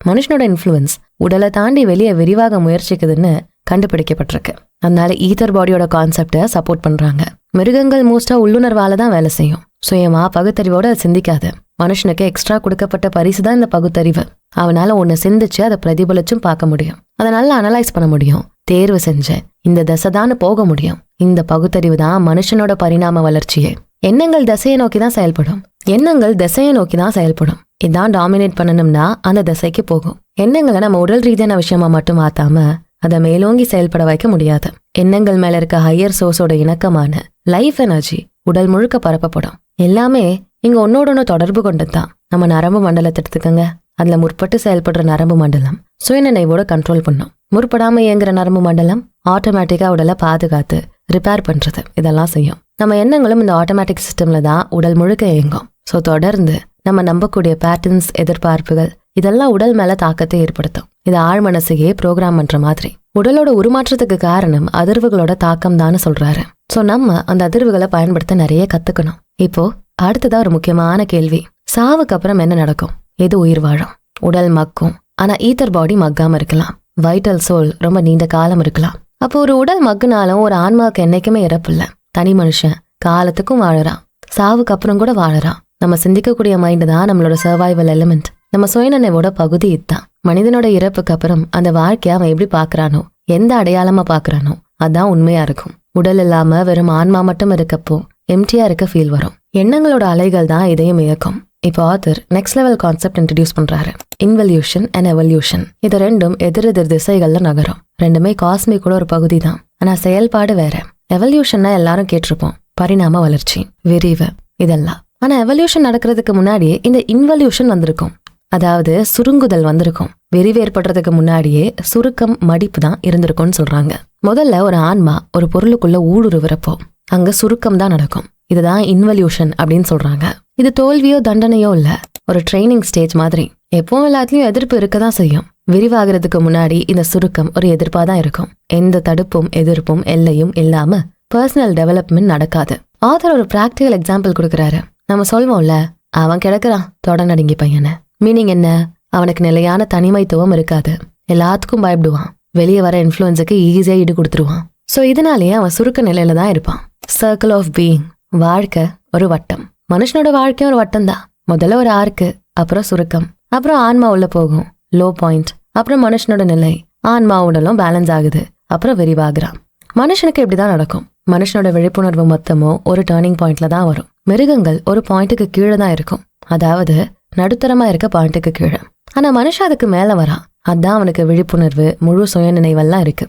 மனுஷனோட இன்ஃப்ளூயன்ஸ் உடலை தாண்டி வெளியே விரிவாக முயற்சிக்குதுன்னு கண்டுபிடிக்கப்பட்டிருக்கு. அதனால ஈத்தர் பாடியோட கான்செப்டை சப்போர்ட் பண்றாங்க. மிருகங்கள் மோஸ்டா உள்ளுணர்வால தான் வேலை செய்யும், சுயமா பகுத்தறிவோட சிந்திக்காது. மனுஷனுக்கு எக்ஸ்ட்ரா கொடுக்கப்பட்ட பரிசு தான் இந்த பகுத்தறிவு. அவனால ஒன்னு சிந்திச்சு அதை பிரதிபலிச்சும் பார்க்க முடியும், அதை நல்லா அனலைஸ் பண்ண முடியும், தேர்வு செஞ்ச இந்த தசைதான்னு போக முடியும். இந்த பகுத்தறிவு தான் மனுஷனோட பரிணாம வளர்ச்சியே. எண்ணங்கள் திசையை நோக்கி தான் செயல்படும், எண்ணங்கள் திசையை நோக்கி தான் செயல்படும். இதான் டாமினேட் பண்ணணும்னா அந்த திசைக்கு போகும். எண்ணங்களை நம்ம உடல் ரீதியான விஷயமா மட்டும் மாத்தாம அதை மேலோங்கி செயல்பட வைக்க முடியாது. எண்ணங்கள் மேல இருக்க ஹையர் சோர்ஸோட இணக்கமான லைஃப் எனர்ஜி உடல் முழுக்க பரப்பப்படும். எல்லாமே இங்க ஒன்னோட தொடர்பு கொண்டதுதான். நம்ம நரம்பு மண்டலத்தை எடுத்துக்கங்க. அதுல முற்பட்டு செயல்படுற நரம்பு மண்டலம் சுயநினைவோட கண்ட்ரோல் பண்ணும். முற்படாம இயங்குற நரம்பு மண்டலம் ஆட்டோமேட்டிக்கா உடலை பாதுகாத்து ரிப்பேர் பண்றது, இதெல்லாம் செய்யும். நம்ம எண்ணங்களும் இந்த ஆட்டோமேட்டிக் சிஸ்டம்ல தான் உடல் முழுக்க இயங்கும். சோ தொடர்ந்து நம்ம நம்பக்கூடிய பேட்டர்ன்ஸ், எதிர்பார்ப்புகள் இதெல்லாம் உடல் மேல தாக்கத்தை ஏற்படுத்தும். இது ஆழ் மனசையே ப்ரோக்ராம் பண்ற மாதிரி. உடலோட உருமாற்றத்துக்கு காரணம் அதிர்வுகளோட தாக்கம் தான் சொல்றாரு. சோ நம்ம அந்த அதிர்வுகளை பயன்படுத்த நிறைய கத்துக்கணும். இப்போ அடுத்ததா ஒரு முக்கியமான கேள்வி, சாவுக்கு அப்புறம் என்ன நடக்கும்? எது உயிர் வாழும்? உடல் மக்கும், ஆனா ஈத்தர் பாடி மக்காம இருக்கலாம். வைட்டல் சோல் ரொம்ப நீண்ட காலம் இருக்கலாம். அப்போ ஒரு உடல் மக்குனாலும் ஒரு ஆன்மாவுக்கு என்னைக்குமே இறப்பு இல்ல. தனி மனுஷன் காலத்துக்கும் வாழறான், சாவுக்கு அப்புறம் கூட வாழறான். நம்ம சிந்திக்கக்கூடிய மைண்ட் தான் நம்மளோட சர்வைவல் எலிமெண்ட். நம்ம சுயநினைவோட பகுதி இதுதான். மனிதனோட இறப்புக்கு அப்புறம் அந்த வாழ்க்கைய அவன் எப்படி பாக்குறானோ, எந்த அடையாளமா பாக்குறானோ அதான் உண்மையா இருக்கும். உடல் இல்லாம வெறும் ஆன்மா மட்டும் இருக்கப்போ எம்டியா இருக்க ஃபீல் வரும். எண்ணங்களோட அலைகள் தான் இதையும் இயக்கும். இப்போ author next level concept introduce பண்றாரு, இன்வல்யூஷன் அண்ட் எவல்யூஷன். இது ரெண்டும் எதிரெதிர் திசைகள்ல நகரும். ரெண்டுமே காஸ்மிக்கோட ஒரு பகுதி தான், ஆனா செயல்பாடு வேற. எவல்யூஷன்னா எல்லாரும் கேட்டிருப்போம், பரிணாம வளர்ச்சி, விரிவு இதெல்லாம். ஆனா எவல்யூஷன் நடக்கிறதுக்கு முன்னாடி இந்த இன்வல்யூஷன் வந்திருக்கும். அதாவது சுருங்குதல் வந்திருக்கும். விரிவு ஏற்படுறதுக்கு முன்னாடியே சுருக்கம் மடிப்பு தான் இருந்திருக்கும்னு சொல்றாங்க. முதல்ல ஒரு ஆன்மா ஒரு பொருளுக்குள்ள ஊடுருவறப்போ அங்க சுருக்கம் தான் நடக்கும். இதுதான் இன்வல்யூஷன் அப்படின்னு சொல்றாங்க. இது தோல்வியோ தண்டனையோ இல்ல, ஒரு ட்ரைனிங் ஸ்டேஜ் மாதிரி. எப்பவும் எல்லாத்துலயும் எதிர்ப்பு இருக்கதான் செய்யும். விரிவாகிறதுக்கு முன்னாடி இந்த சுருக்கம் ஒரு எதிர்ப்பா தான் இருக்கும். எந்த தடுப்பும் எதிர்ப்பும் எல்லையும் இல்லாம பர்சனல் டெவலப்மெண்ட் நடக்காது. ஆத்தர் ஒரு பிராக்டிகல் எக்ஸாம்பிள் கொடுக்கறாரு. நம்ம சொல்வோம்ல, அவன் கிடக்குறான் தொடநடுங்கி பையனை. மீனிங் என்ன? அவனுக்கு நிலையான தனிமைத்துவம் இருக்காது, எல்லாத்துக்கும் பயப்படுவான், வெளியே வர இன்ஃப்ளூயன்ஸுக்கு ஈஸியா ஈடு கொடுத்துருவான். சோ இதனாலேயே அவன் சுருக்க நிலையில தான் இருப்பான். Circle of being. வாழ்க்கை ஒரு வட்டம். மனுஷனோட வாழ்க்கையும் ஒரு வட்டம் தான். முதல்ல ஒரு ஆர்க்கு, அப்புறம் சுருக்கம், அப்புறம் ஆன்மா உள்ள போகும், லோ பாயிண்ட், அப்புறம் மனுஷனோட நிலை, ஆன்மா உடலும் பேலன்ஸ் ஆகுது, அப்புறம் விரிவாகிறான். மனுஷனுக்கு இப்படிதான் நடக்கும். மனுஷனோட விழிப்புணர்வு மொத்தமும் ஒரு டேர்னிங் பாயிண்ட்ல தான் வரும். மிருகங்கள் ஒரு பாயிண்ட்டுக்கு கீழே தான் இருக்கும், அதாவது நடுத்தரமா இருக்க பாயிண்ட்டுக்கு கீழே. ஆனா மனுஷன் அதுக்கு மேல வரான். அதான் அவனுக்கு விழிப்புணர்வு, முழு சுயநினைவெல்லாம் இருக்கு.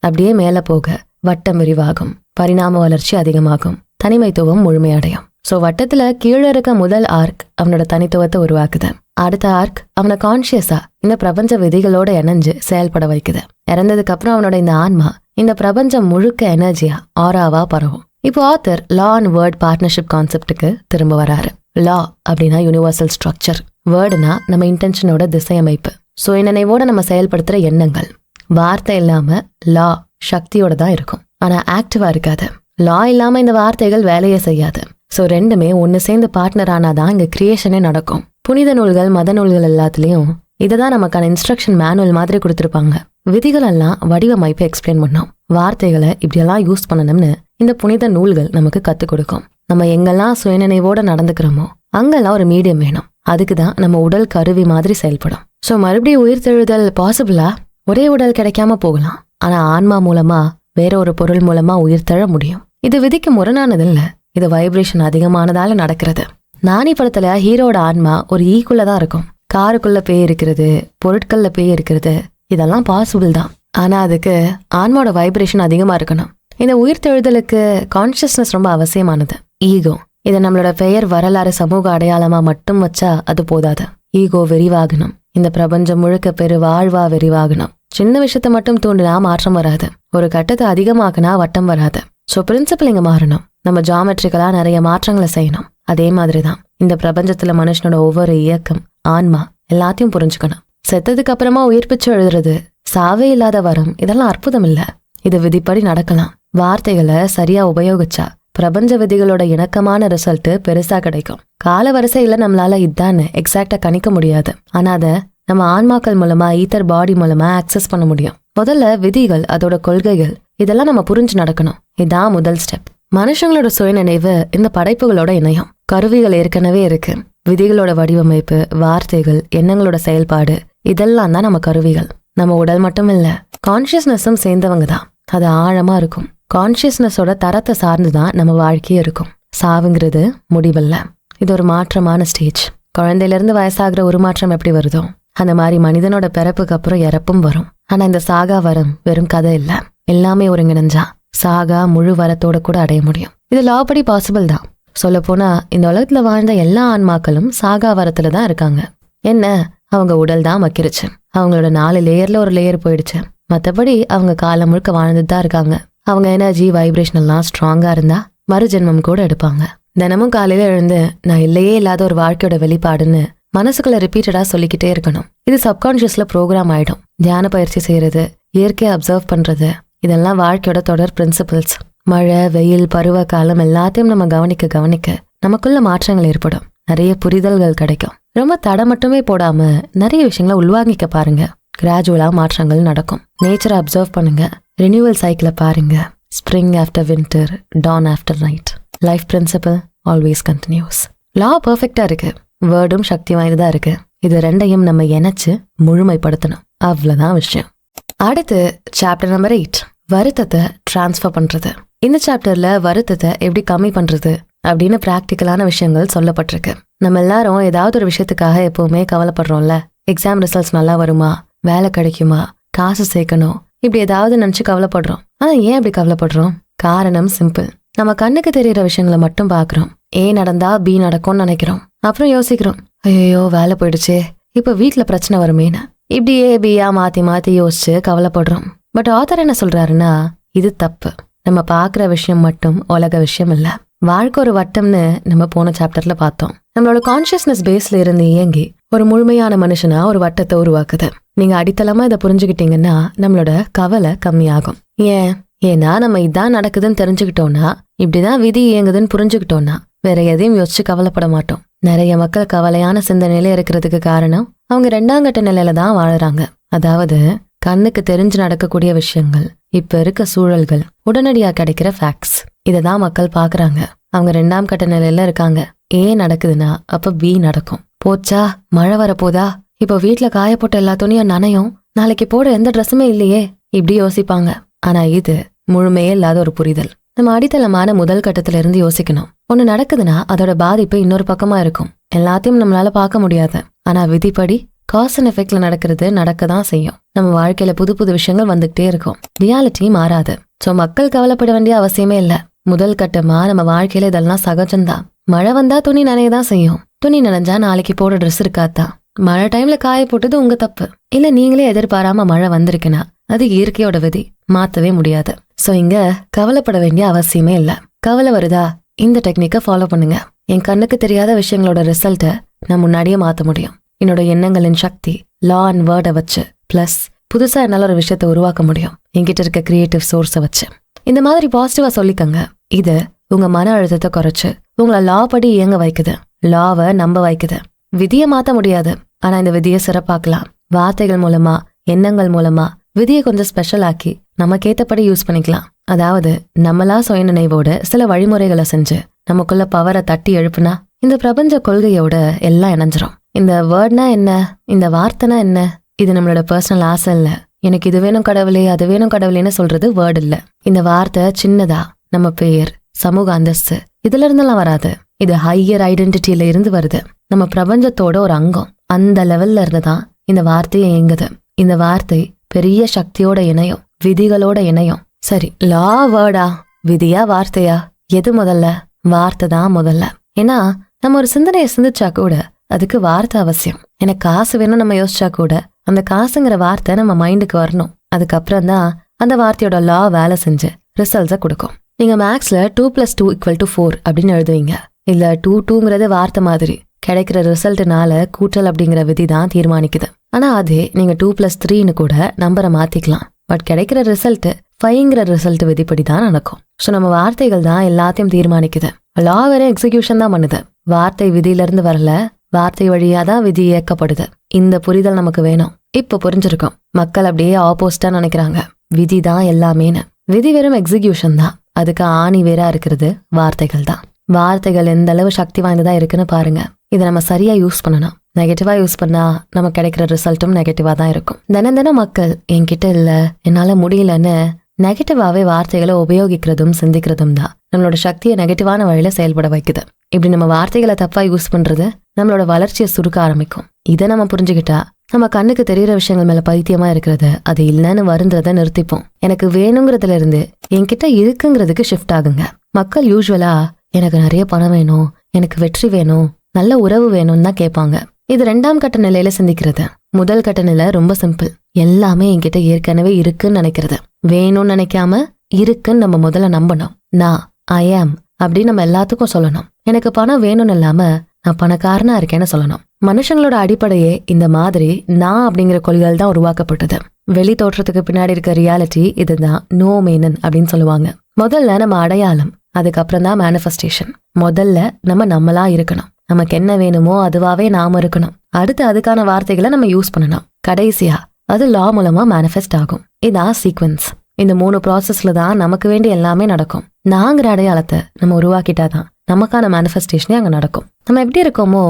அப்படியே மேல போக வட்டம் விரிவாகும், பரிணாம வளர்ச்சி அதிகமாகும், தனிமைத்துவம் முழுமையடையும். சோ வட்டத்துல கீழே இருக்க முதல் ஆர்க் அவனோட தனித்துவத்தை உருவாக்குது. அடுத்த ஆர்க் அவனை கான்சியஸா இந்த பிரபஞ்ச விதிகளோட இணைஞ்சு செயல்பட வைக்குது. இறந்ததுக்கு அப்புறம் அவனோட இந்த ஆன்மா இந்த பிரபஞ்சம் முழுக்க எனர்ஜியா ஆராவா பரவும். இப்போ author law and word partnership கான்செப்டுக்கு திரும்ப வராரு. லா அப்படின்னா யூனிவர்சல் ஸ்ட்ரக்சர், வேர்டுனா நம்ம இன்டென்ஷனோட திசையமைப்பு, சுயநினைவோட நம்ம செயல்படுத்துற எண்ணங்கள். வார்த்தை இல்லாம லா சக்தியோட தான் இருக்கும், ஆனா ஆக்டிவா இருக்காது. லா இல்லாம இந்த வார்த்தைகள் வேலையை செய்யாது. சோ ரெண்டுமே ஒன்னு சேர்ந்து பார்ட்னர் ஆனாதான் இங்க கிரியேஷனே நடக்கும். புனித நூல்கள், மத நூல்கள் எல்லாத்துலயும் இததான் நமக்கான இன்ஸ்ட்ரக்ஷன் மேனுவல் மாதிரி கொடுத்திருப்பாங்க. விதிகள் எல்லாம் வடிவமைப்பு எக்ஸ்பிளைன் பண்ணோம். வார்த்தைகளை இப்படியெல்லாம் யூஸ் பண்ணணும்னு இந்த புனித நூல்கள் நமக்கு கத்துக் கொடுக்கும். நம்ம எங்கெல்லாம் சுயநினைவோட நடந்துக்கிறோமோ அங்கெல்லாம் ஒரு மீடியம் வேணும். அதுக்குதான் நம்ம உடல் கருவி மாதிரி செயல்படும். சோ மறுபடியும் உயிர் தெழுதல் பாசிபிளா? ஒரே உடல் கிடைக்காம போகலாம், ஆனா ஆன்மா மூலமா வேற ஒரு பொருள் மூலமா உயிர் தழ முடியும். இது விதிக்கு முரணானது இல்ல, இது வைப்ரேஷன் அதிகமானதால நடக்கிறது. நானி படத்துல ஹீரோட ஆன்மா ஒரு ஈக்குள்ளதான் இருக்கும். காருக்குள்ள பேய் இருக்கிறது, பொருட்கள்ல பேய் இருக்கிறது, இதெல்லாம் பாசிபிள் தான். ஆனா அதுக்கு ஆன்மாவோட வைப்ரேஷன் அதிகமா இருக்கணும். இந்த உயிர் தெழுதலுக்கு கான்சியஸ்னஸ் ரொம்ப அவசியமானது. ஈகோ, இதை நம்மளோட பெயர், வரலாறு, சமூக அடையாளமா மட்டும் வச்சா அது போதாது. ஈகோ விரிவாகணும். இந்த பிரபஞ்சம் முழுக்க பெரு வாழ்வா விரிவாகணும். சின்ன விஷயத்த மட்டும் தூண்டினா மாற்றம் வராது, ஒரு கட்டத்தை அதிகமாக்குனா வட்டம் வராது. சோ பிரின்சிபல் இங்க மாறணும். நம்ம ஜாமெட்ரிக்கலா நிறைய மாற்றங்களை செய்யணும். அதே மாதிரிதான் இந்த பிரபஞ்சத்துல மனுஷனோட ஒவ்வொரு இயக்கம், ஆன்மா எல்லாத்தையும் புரிஞ்சுக்கணும். செத்ததுக்கு அப்புறமா உயிர் பிச்சு எழுதுறது, சாவே இல்லாத வரம், இதெல்லாம் அற்புதம் இல்ல, இது விதிப்படி நடக்கலாம். வார்த்தைகளை சரியா உபயோகிச்சா பிரபஞ்ச விதிகளோட இணக்கமான ரிசல்ட் பெருசா கிடைக்கும். கால வரிசையில நம்மளால இதான்னு எக்ஸாக்டா கணிக்க முடியாது, ஆனா அதை நம்ம ஆன்மாக்கள் மூலமா, ஈத்தர் பாடி மூலமா ஆக்சஸ் பண்ண முடியும். முதல்ல விதிகள், அதோட கொள்கைகள், இதெல்லாம் நம்ம புரிஞ்சு நடக்கணும். இதான் முதல் ஸ்டெப். மனுஷங்களோட சுயநினைவு இந்த படைப்புகளோட இணையம். கருவிகள் ஏற்கனவே இருக்கு. விதிகளோட வடிவமைப்பு, வார்த்தைகள், எண்ணங்களோட செயல்பாடு, இதெல்லாம் தான் நம்ம கருவிகள். நம்ம உடல் மட்டும் இல்ல, கான்சியஸ்னஸும் சேர்ந்தவங்க தான். அது ஆழமா இருக்கும். கான்சியஸ்னஸோட தரத்தை சார்ந்துதான் நம்ம வாழ்க்கையே இருக்கும். சாவுங்கிறது முடிவல்ல, இது ஒரு மாற்றமான ஸ்டேஜ். குழந்தையில இருந்து வயசாகிற ஒரு மாற்றம் எப்படி வருதோ அந்த மாதிரி மனிதனோட பிறப்புக்கு அப்புறம் இறப்பும் வரும். ஆனா இந்த சாகா வரம் வெறும் கதை இல்ல, எல்லாமே ஒருங்கிணைஞ்சா சாகா முழு வரத்தோட கூட அடைய முடியும். இது லா படி பாசிபிள் தான். சொல்ல போனா இந்த உலகத்துல வாழ்ந்த எல்லா ஆன்மாக்களும் சாகா வரத்துல தான் இருக்காங்க. என்ன, அவங்க உடல் தான் மக்கிருச்சு, அவங்களோட 4 லேயர்ல ஒரு லேயர் போயிடுச்சு. மற்றபடி அவங்க காலம் முழுக்க வாழ்ந்துட்டு தான் இருக்காங்க. அவங்க எனர்ஜி, வைப்ரேஷன் எல்லாம் ஸ்ட்ராங்கா இருந்தா மறுஜென்மம் கூட எடுப்பாங்க. தினமும் காலையில எழுந்து நான் இல்லையே இல்லாத ஒரு வாழ்க்கையோட வெளிப்பாடுன்னு மனசுக்குள்ள ரிப்பீட்டடா சொல்லிக்கிட்டே இருக்கணும். இது சப்கான்ஷியஸ்ல ப்ரோக்ராம் ஆயிடும். தியான பயிற்சி செய்யறது, இயற்கையை அப்சர்வ் பண்றது, இதெல்லாம் வாழ்க்கையோட தொடர் பிரின்சிபிள்ஸ். மழை, வெயில், பருவ காலம் எல்லாத்தையும் நம்ம கவனிக்க கவனிக்க நமக்குள்ள மாற்றங்கள் ஏற்படும். நிறைய புரிதல்கள் கிடைக்கும். ரொம்ப தடை மட்டுமே போடாம நிறைய விஷயங்களை உள்வாங்கிக்க பாருங்க. கிராஜுவலா மாற்றங்கள் நடக்கும். நேச்சரை அப்சர்வ் பண்ணுங்க. ரினியூவல் சைக்கிளை பாருங்க. Spring after winter, dawn after night. Life principle always continues. Law பெர்ஃபெக்டா இருக்கு, வேர்டும் சக்தி வாய்ந்ததா இருக்கு. இது ரெண்டையும் நம்ம இணைச்சு முழுமைப்படுத்தணும். அவ்வளவுதான் விஷயம். அடுத்து சாப்டர் நம்பர் 8, வருத்தத்தை டிரான்ஸ்ஃபர் பண்றது. இந்த சாப்டர்ல வருத்தத்தை எப்படி கம்மி பண்றது அப்படின்னு பிராக்டிக்கலான விஷயங்கள் சொல்லப்பட்டிருக்கு. நம்ம எல்லாரும் ஏதாவது ஒரு விஷயத்துக்காக எப்பவுமே கவலைப்படுறோம்ல. எக்ஸாம் ரிசல்ட்ஸ் நல்லா வருமா, வேலை கிடைக்குமா, காசு சேர்க்கணும், இப்படி ஏதாவது நினைச்சு கவலைப்படுறோம். ஆனா ஏன் அப்படி கவலைப்படுறோம்? காரணம் சிம்பிள். நம்ம கண்ணுக்கு தெரியற விஷயங்களை மட்டும் பாக்குறோம். ஏ நடந்தா பி நடக்கும்னு நினைக்கிறோம். அப்புறம் யோசிக்கிறோம், ஐயோ வேலை போயிடுச்சே, இப்ப வீட்டுல பிரச்சனை வருமேனா இப்படியே பியா மாத்தி மாத்தி யோசிச்சு கவலைப்படுறோம். பட் ஆத்தர் என்ன சொல்றாருன்னா, இது தப்பு. நம்ம பாக்குற விஷயம் மட்டும் உலக விஷயம் இல்ல, வாழ்க்கை ஒரு வட்டம்னு நம்ம போன சாப்டர்ல பார்த்தோம். நம்மளோட கான்சியஸ்னஸ் பேஸ்ல இருந்து இயங்கி ஒரு முழுமையான மனுஷனா ஒரு வட்டத்தை உருவாக்குது. நீங்க அடித்தளமா இதை புரிஞ்சுக்கிட்டீங்கன்னா நம்மளோட கவலை கம்மியாகும். ஏன்னா நம்ம இதான் நடக்குதுன்னு தெரிஞ்சுக்கிட்டோம்னா, இப்படிதான் விதி இயங்குதுன்னு புரிஞ்சுக்கிட்டோம்னா வேற எதையும் யோசிச்சு கவலைப்பட மாட்டோம். நிறைய மக்கள் கவலையான சிந்தனையில இருக்கிறதுக்கு காரணம் அவங்க 2ஆம் கட்ட நிலையில தான் வாழறாங்க. அதாவது கண்ணுக்கு தெரிஞ்சு நடக்கக்கூடிய விஷயங்கள், இப்ப இருக்க சூழல்கள், உடனடியா கிடைக்கிற ஃபேக்ட்ஸ், இததான் மக்கள் பாக்குறாங்க. அவங்க 2ஆம் கட்ட நிலையில இருக்காங்க. ஏன் நடக்குதுன்னா அப்ப பி நடக்கும். போச்சா மழை வரப்போதா, இப்ப வீட்டுல காய போட்ட எல்லா துணியும் நனையும், நாளைக்கு போட எந்த ட்ரெஸ்ஸுமே இல்லையே, இப்படி யோசிப்பாங்க. ஆனா இது முழுமையே இல்லாத ஒரு புரிதல். நம்ம அடித்தளமான முதல் கட்டத்துல இருந்து யோசிக்கணும். ஒண்ணு நடக்குதுன்னா அதோட பாதிப்பு இன்னொரு பக்கமா இருக்கும். எல்லாத்தையும் நம்மளால பார்க்க முடியாது. ஆனா விதிப்படி காஸ் அண்ட் எஃபெக்ட்ல நடக்கிறது நடக்கதான் செய்யும். நம்ம வாழ்க்கையில புது புது விஷயங்கள் வந்துகிட்டே இருக்கும். ரியாலிட்டி மாறாது. சோ மக்கள் கவலைப்பட வேண்டிய அவசியமே இல்ல. முதல் கட்டமா நம்ம வாழ்க்கையில இதெல்லாம் சகஜம்தான். மழை வந்தா துணி நனையதான் செய்யும். துணி நனைஞ்சா நாளைக்கு போட ட்ரெஸ் இருக்காதான். மழை டைம்ல காய போட்டது உங்க தப்பு இல்ல, நீங்களே எதிர்பாராம மழை வந்திருக்குன்னா அது இயற்கையோட விதி, மாத்தவே முடியாது. சோ இங்க கவலைப்பட வேண்டிய அவசியமே இல்ல. கவலை வருதா, இந்த டெக்னிக்கை ஃபாலோ பண்ணுங்க. என் கண்ணுக்கு தெரியாத விஷயங்களோட ரிசல்ட்டை நான் முன்னாடியே மாத்த முடியும். என்னோட எண்ணங்களின் சக்தி, லா அண்ட் வேர்டை வச்சு, பிளஸ் புதுசா என்னால ஒரு விஷயத்த உருவாக்க முடியும் என்கிட்ட இருக்க கிரியேட்டிவ் சோர்ஸை வச்சு. இந்த மாதிரி பாசிட்டிவா சொல்லிக்கங்க. இது உங்க மன அழுத்தத்தை குறைச்சு உங்களை லா படி இயங்க வைக்குது, லாவை நம்ப வைக்குது. விதியை மாத்த முடியாது, ஆனா இந்த விதியை சிறப்பாக்கலாம். வார்த்தைகள் மூலமா, எண்ணங்கள் மூலமா விதியை கொஞ்சம் ஸ்பெஷல் ஆக்கி நமக்கேத்தபடி யூஸ் பண்ணிக்கலாம். அதாவது நம்மளா சுய நினைவோட சில வழிமுறைகளை செஞ்சு நமக்குள்ள பவரை தட்டி எழுப்புனா இந்த பிரபஞ்ச கொள்கையோட எல்லாம் இணைஞ்சிரும். இந்த வேர்ட்னா என்ன, இந்த வார்த்தைனா என்ன, இது நம்மளோட பர்சனல் ஆசை இல்ல. எனக்கு இது வேணும் கடவுளே, அது வேணும் கடவுளேன்னு சொல்றது வேர்ட் இல்ல. இந்த வார்த்தை சின்னதா நம்ம பேர், சமூக அந்தஸ்து இதுல இருந்தெல்லாம் வராது. இது ஹையர் ஐடென்டிட்டியில இருந்து வருது. நம்ம பிரபஞ்சத்தோட ஒரு அங்கம். அந்த லெவல்ல இருந்துதான் இந்த வார்த்தையை இயங்குது. இந்த வார்த்தை பெரிய சக்தியோட இணையும், விதிகளோட இணையும். சரி, லா வேர்டா, விதியா, வார்த்தையா, எது முதல்ல? வார்த்தை தான் முதல்ல. ஏன்னா நம்ம ஒரு சிந்தனையை சிந்திச்சா கூட அதுக்கு வார்த்தை அவசியம். எனக்கு காசு வேணும் நம்ம யோசிச்சா கூட அந்த காசுங்கிற வார்த்தை நம்ம மைண்டுக்கு வரணும். அதுக்கப்புறம் தான் அந்த வார்த்தையோட லா வேலை செஞ்சு ரிசல்ட்ஸை கொடுக்கும். நீங்க மேக்ஸ்ல 2+2=4 அப்படின்னு எழுதுவீங்க. இல்ல 2ங்கிறது வார்த்தை மாதிரி, கிடைக்கிற ரிசல்ட்னால கூட்டல் அப்படிங்கிற விதி தான் தீர்மானிக்குது. ஆனா அதே நீங்க 2+3ன்னு கூட நம்பரை மாத்திக்கலாம். பட் கிடைக்கிற ரிசல்ட் 5ங்கிற ரிசல்ட் விதிப்படி தான் நடக்கும். ஸோ நம்ம வார்த்தைகள் தான் எல்லாத்தையும் தீர்மானிக்குது. லா வேற எக்ஸிகியூஷன் தான் பண்ணுது. வார்த்தை விதியில இருந்து வரல, வார்த்தை வழியா தான் விதி இயக்கப்படுது. இந்த புரிதல் நமக்கு வேணும். இப்ப புரிஞ்சிருக்கும். மக்கள் அப்படியே ஆப்போசிட்டா நினைக்கிறாங்க, விதி தான் எல்லாமேன்னு. விதி வெறும் எக்ஸிகியூஷன் தான். அதுக்கு ஆணி வேறா இருக்கிறது வார்த்தைகள் தான். வார்த்தைகள் எந்த அளவு சக்தி வாய்ந்ததா இருக்குன்னு பாருங்க. இதை நம்ம சரியா யூஸ் பண்ணணும். நெகட்டிவா யூஸ் பண்ணா நமக்கு கிடைக்கிற ரிசல்ட்டும் நெகட்டிவா தான் இருக்கும். தினம் மக்கள் என்கிட்ட இல்ல, என்னால முடியலன்னு நெகட்டிவாவே வார்த்தைகளை உபயோகிக்கிறதும் சிந்திக்கிறதும் தான் நம்மளோட சக்தியை நெகட்டிவான வழியில செயல்பட வைக்குது. இப்படி நம்ம வார்த்தைகளை தப்பா யூஸ் பண்றது நம்மளோட வளர்ச்சியை சுருக்க ஆரம்பிக்கும். இதை நம்ம புரிஞ்சுக்கிட்டா நம்ம கண்ணுக்கு தெரியற விஷயங்கள் மேல பைத்தியமா இருக்கிறது, அது இல்லைன்னு வருன்றத நிறுத்திப்போம். எனக்கு வேணுங்கிறதுல இருந்து என்கிட்ட இருக்குங்கிறதுக்கு ஷிஃப்ட் ஆகுங்க. மக்கள் யூஸ்வலா எனக்கு நிறைய பணம் வேணும், எனக்கு வெற்றி வேணும், நல்ல உறவு வேணும்னு தான் கேட்பாங்க. இது 2ஆம் கட்ட நிலையில சிந்திக்கிறது. முதல் கட்ட நிலை ரொம்ப சிம்பிள். எல்லாமே என்கிட்ட ஏற்கனவே இருக்குன்னு நினைக்கிறது. வேணும்னு நினைக்காம இருக்குன்னு நம்ம முதல்ல நம்பணும். நான் ஐ ஆம் அப்படின்னு நம்ம எல்லாத்துக்கும் சொல்லணும். எனக்கு பணம் வேணும்னு இல்லாம நான் பணக்காரனா இருக்கேன்னு சொல்லணும். மனுஷங்களோட அடிப்படையே இந்த மாதிரி நான் அப்படிங்கிற கொள்கைகள் தான் உருவாக்கப்பட்டது. வெளி தோற்றத்துக்கு பின்னாடி இருக்க ரியாலிட்டி இதுதான் நோ மீனன் அப்படின்னு சொல்லுவாங்க. முதல்ல நம்ம அடையாளம், அதுக்கப்புறம் தான் மேனிஃபெஸ்டேஷன். முதல்ல நம்ம நம்மளா இருக்கணும். நமக்கு என்ன வேணுமோ அதுவாவே நாம இருக்கணும். அடுத்து அதுக்கான வார்த்தைகளை நம்ம யூஸ் பண்ணணும். கடைசியா அது லா மூலமா மேனிஃபெஸ்ட் ஆகும். இதான் சீக்வன்ஸ். இந்த 3 ப்ராசஸ்ல தான் நமக்கு வேண்டிய எல்லாமே நடக்கும். நாங்கிற அடையாளத்தை நம்ம உருவாக்கிட்டாதான் நமக்கான மேனிஃபெஸ்டேஷனே அங்க நடக்கும். நம்ம எப்படி இருக்கோமோ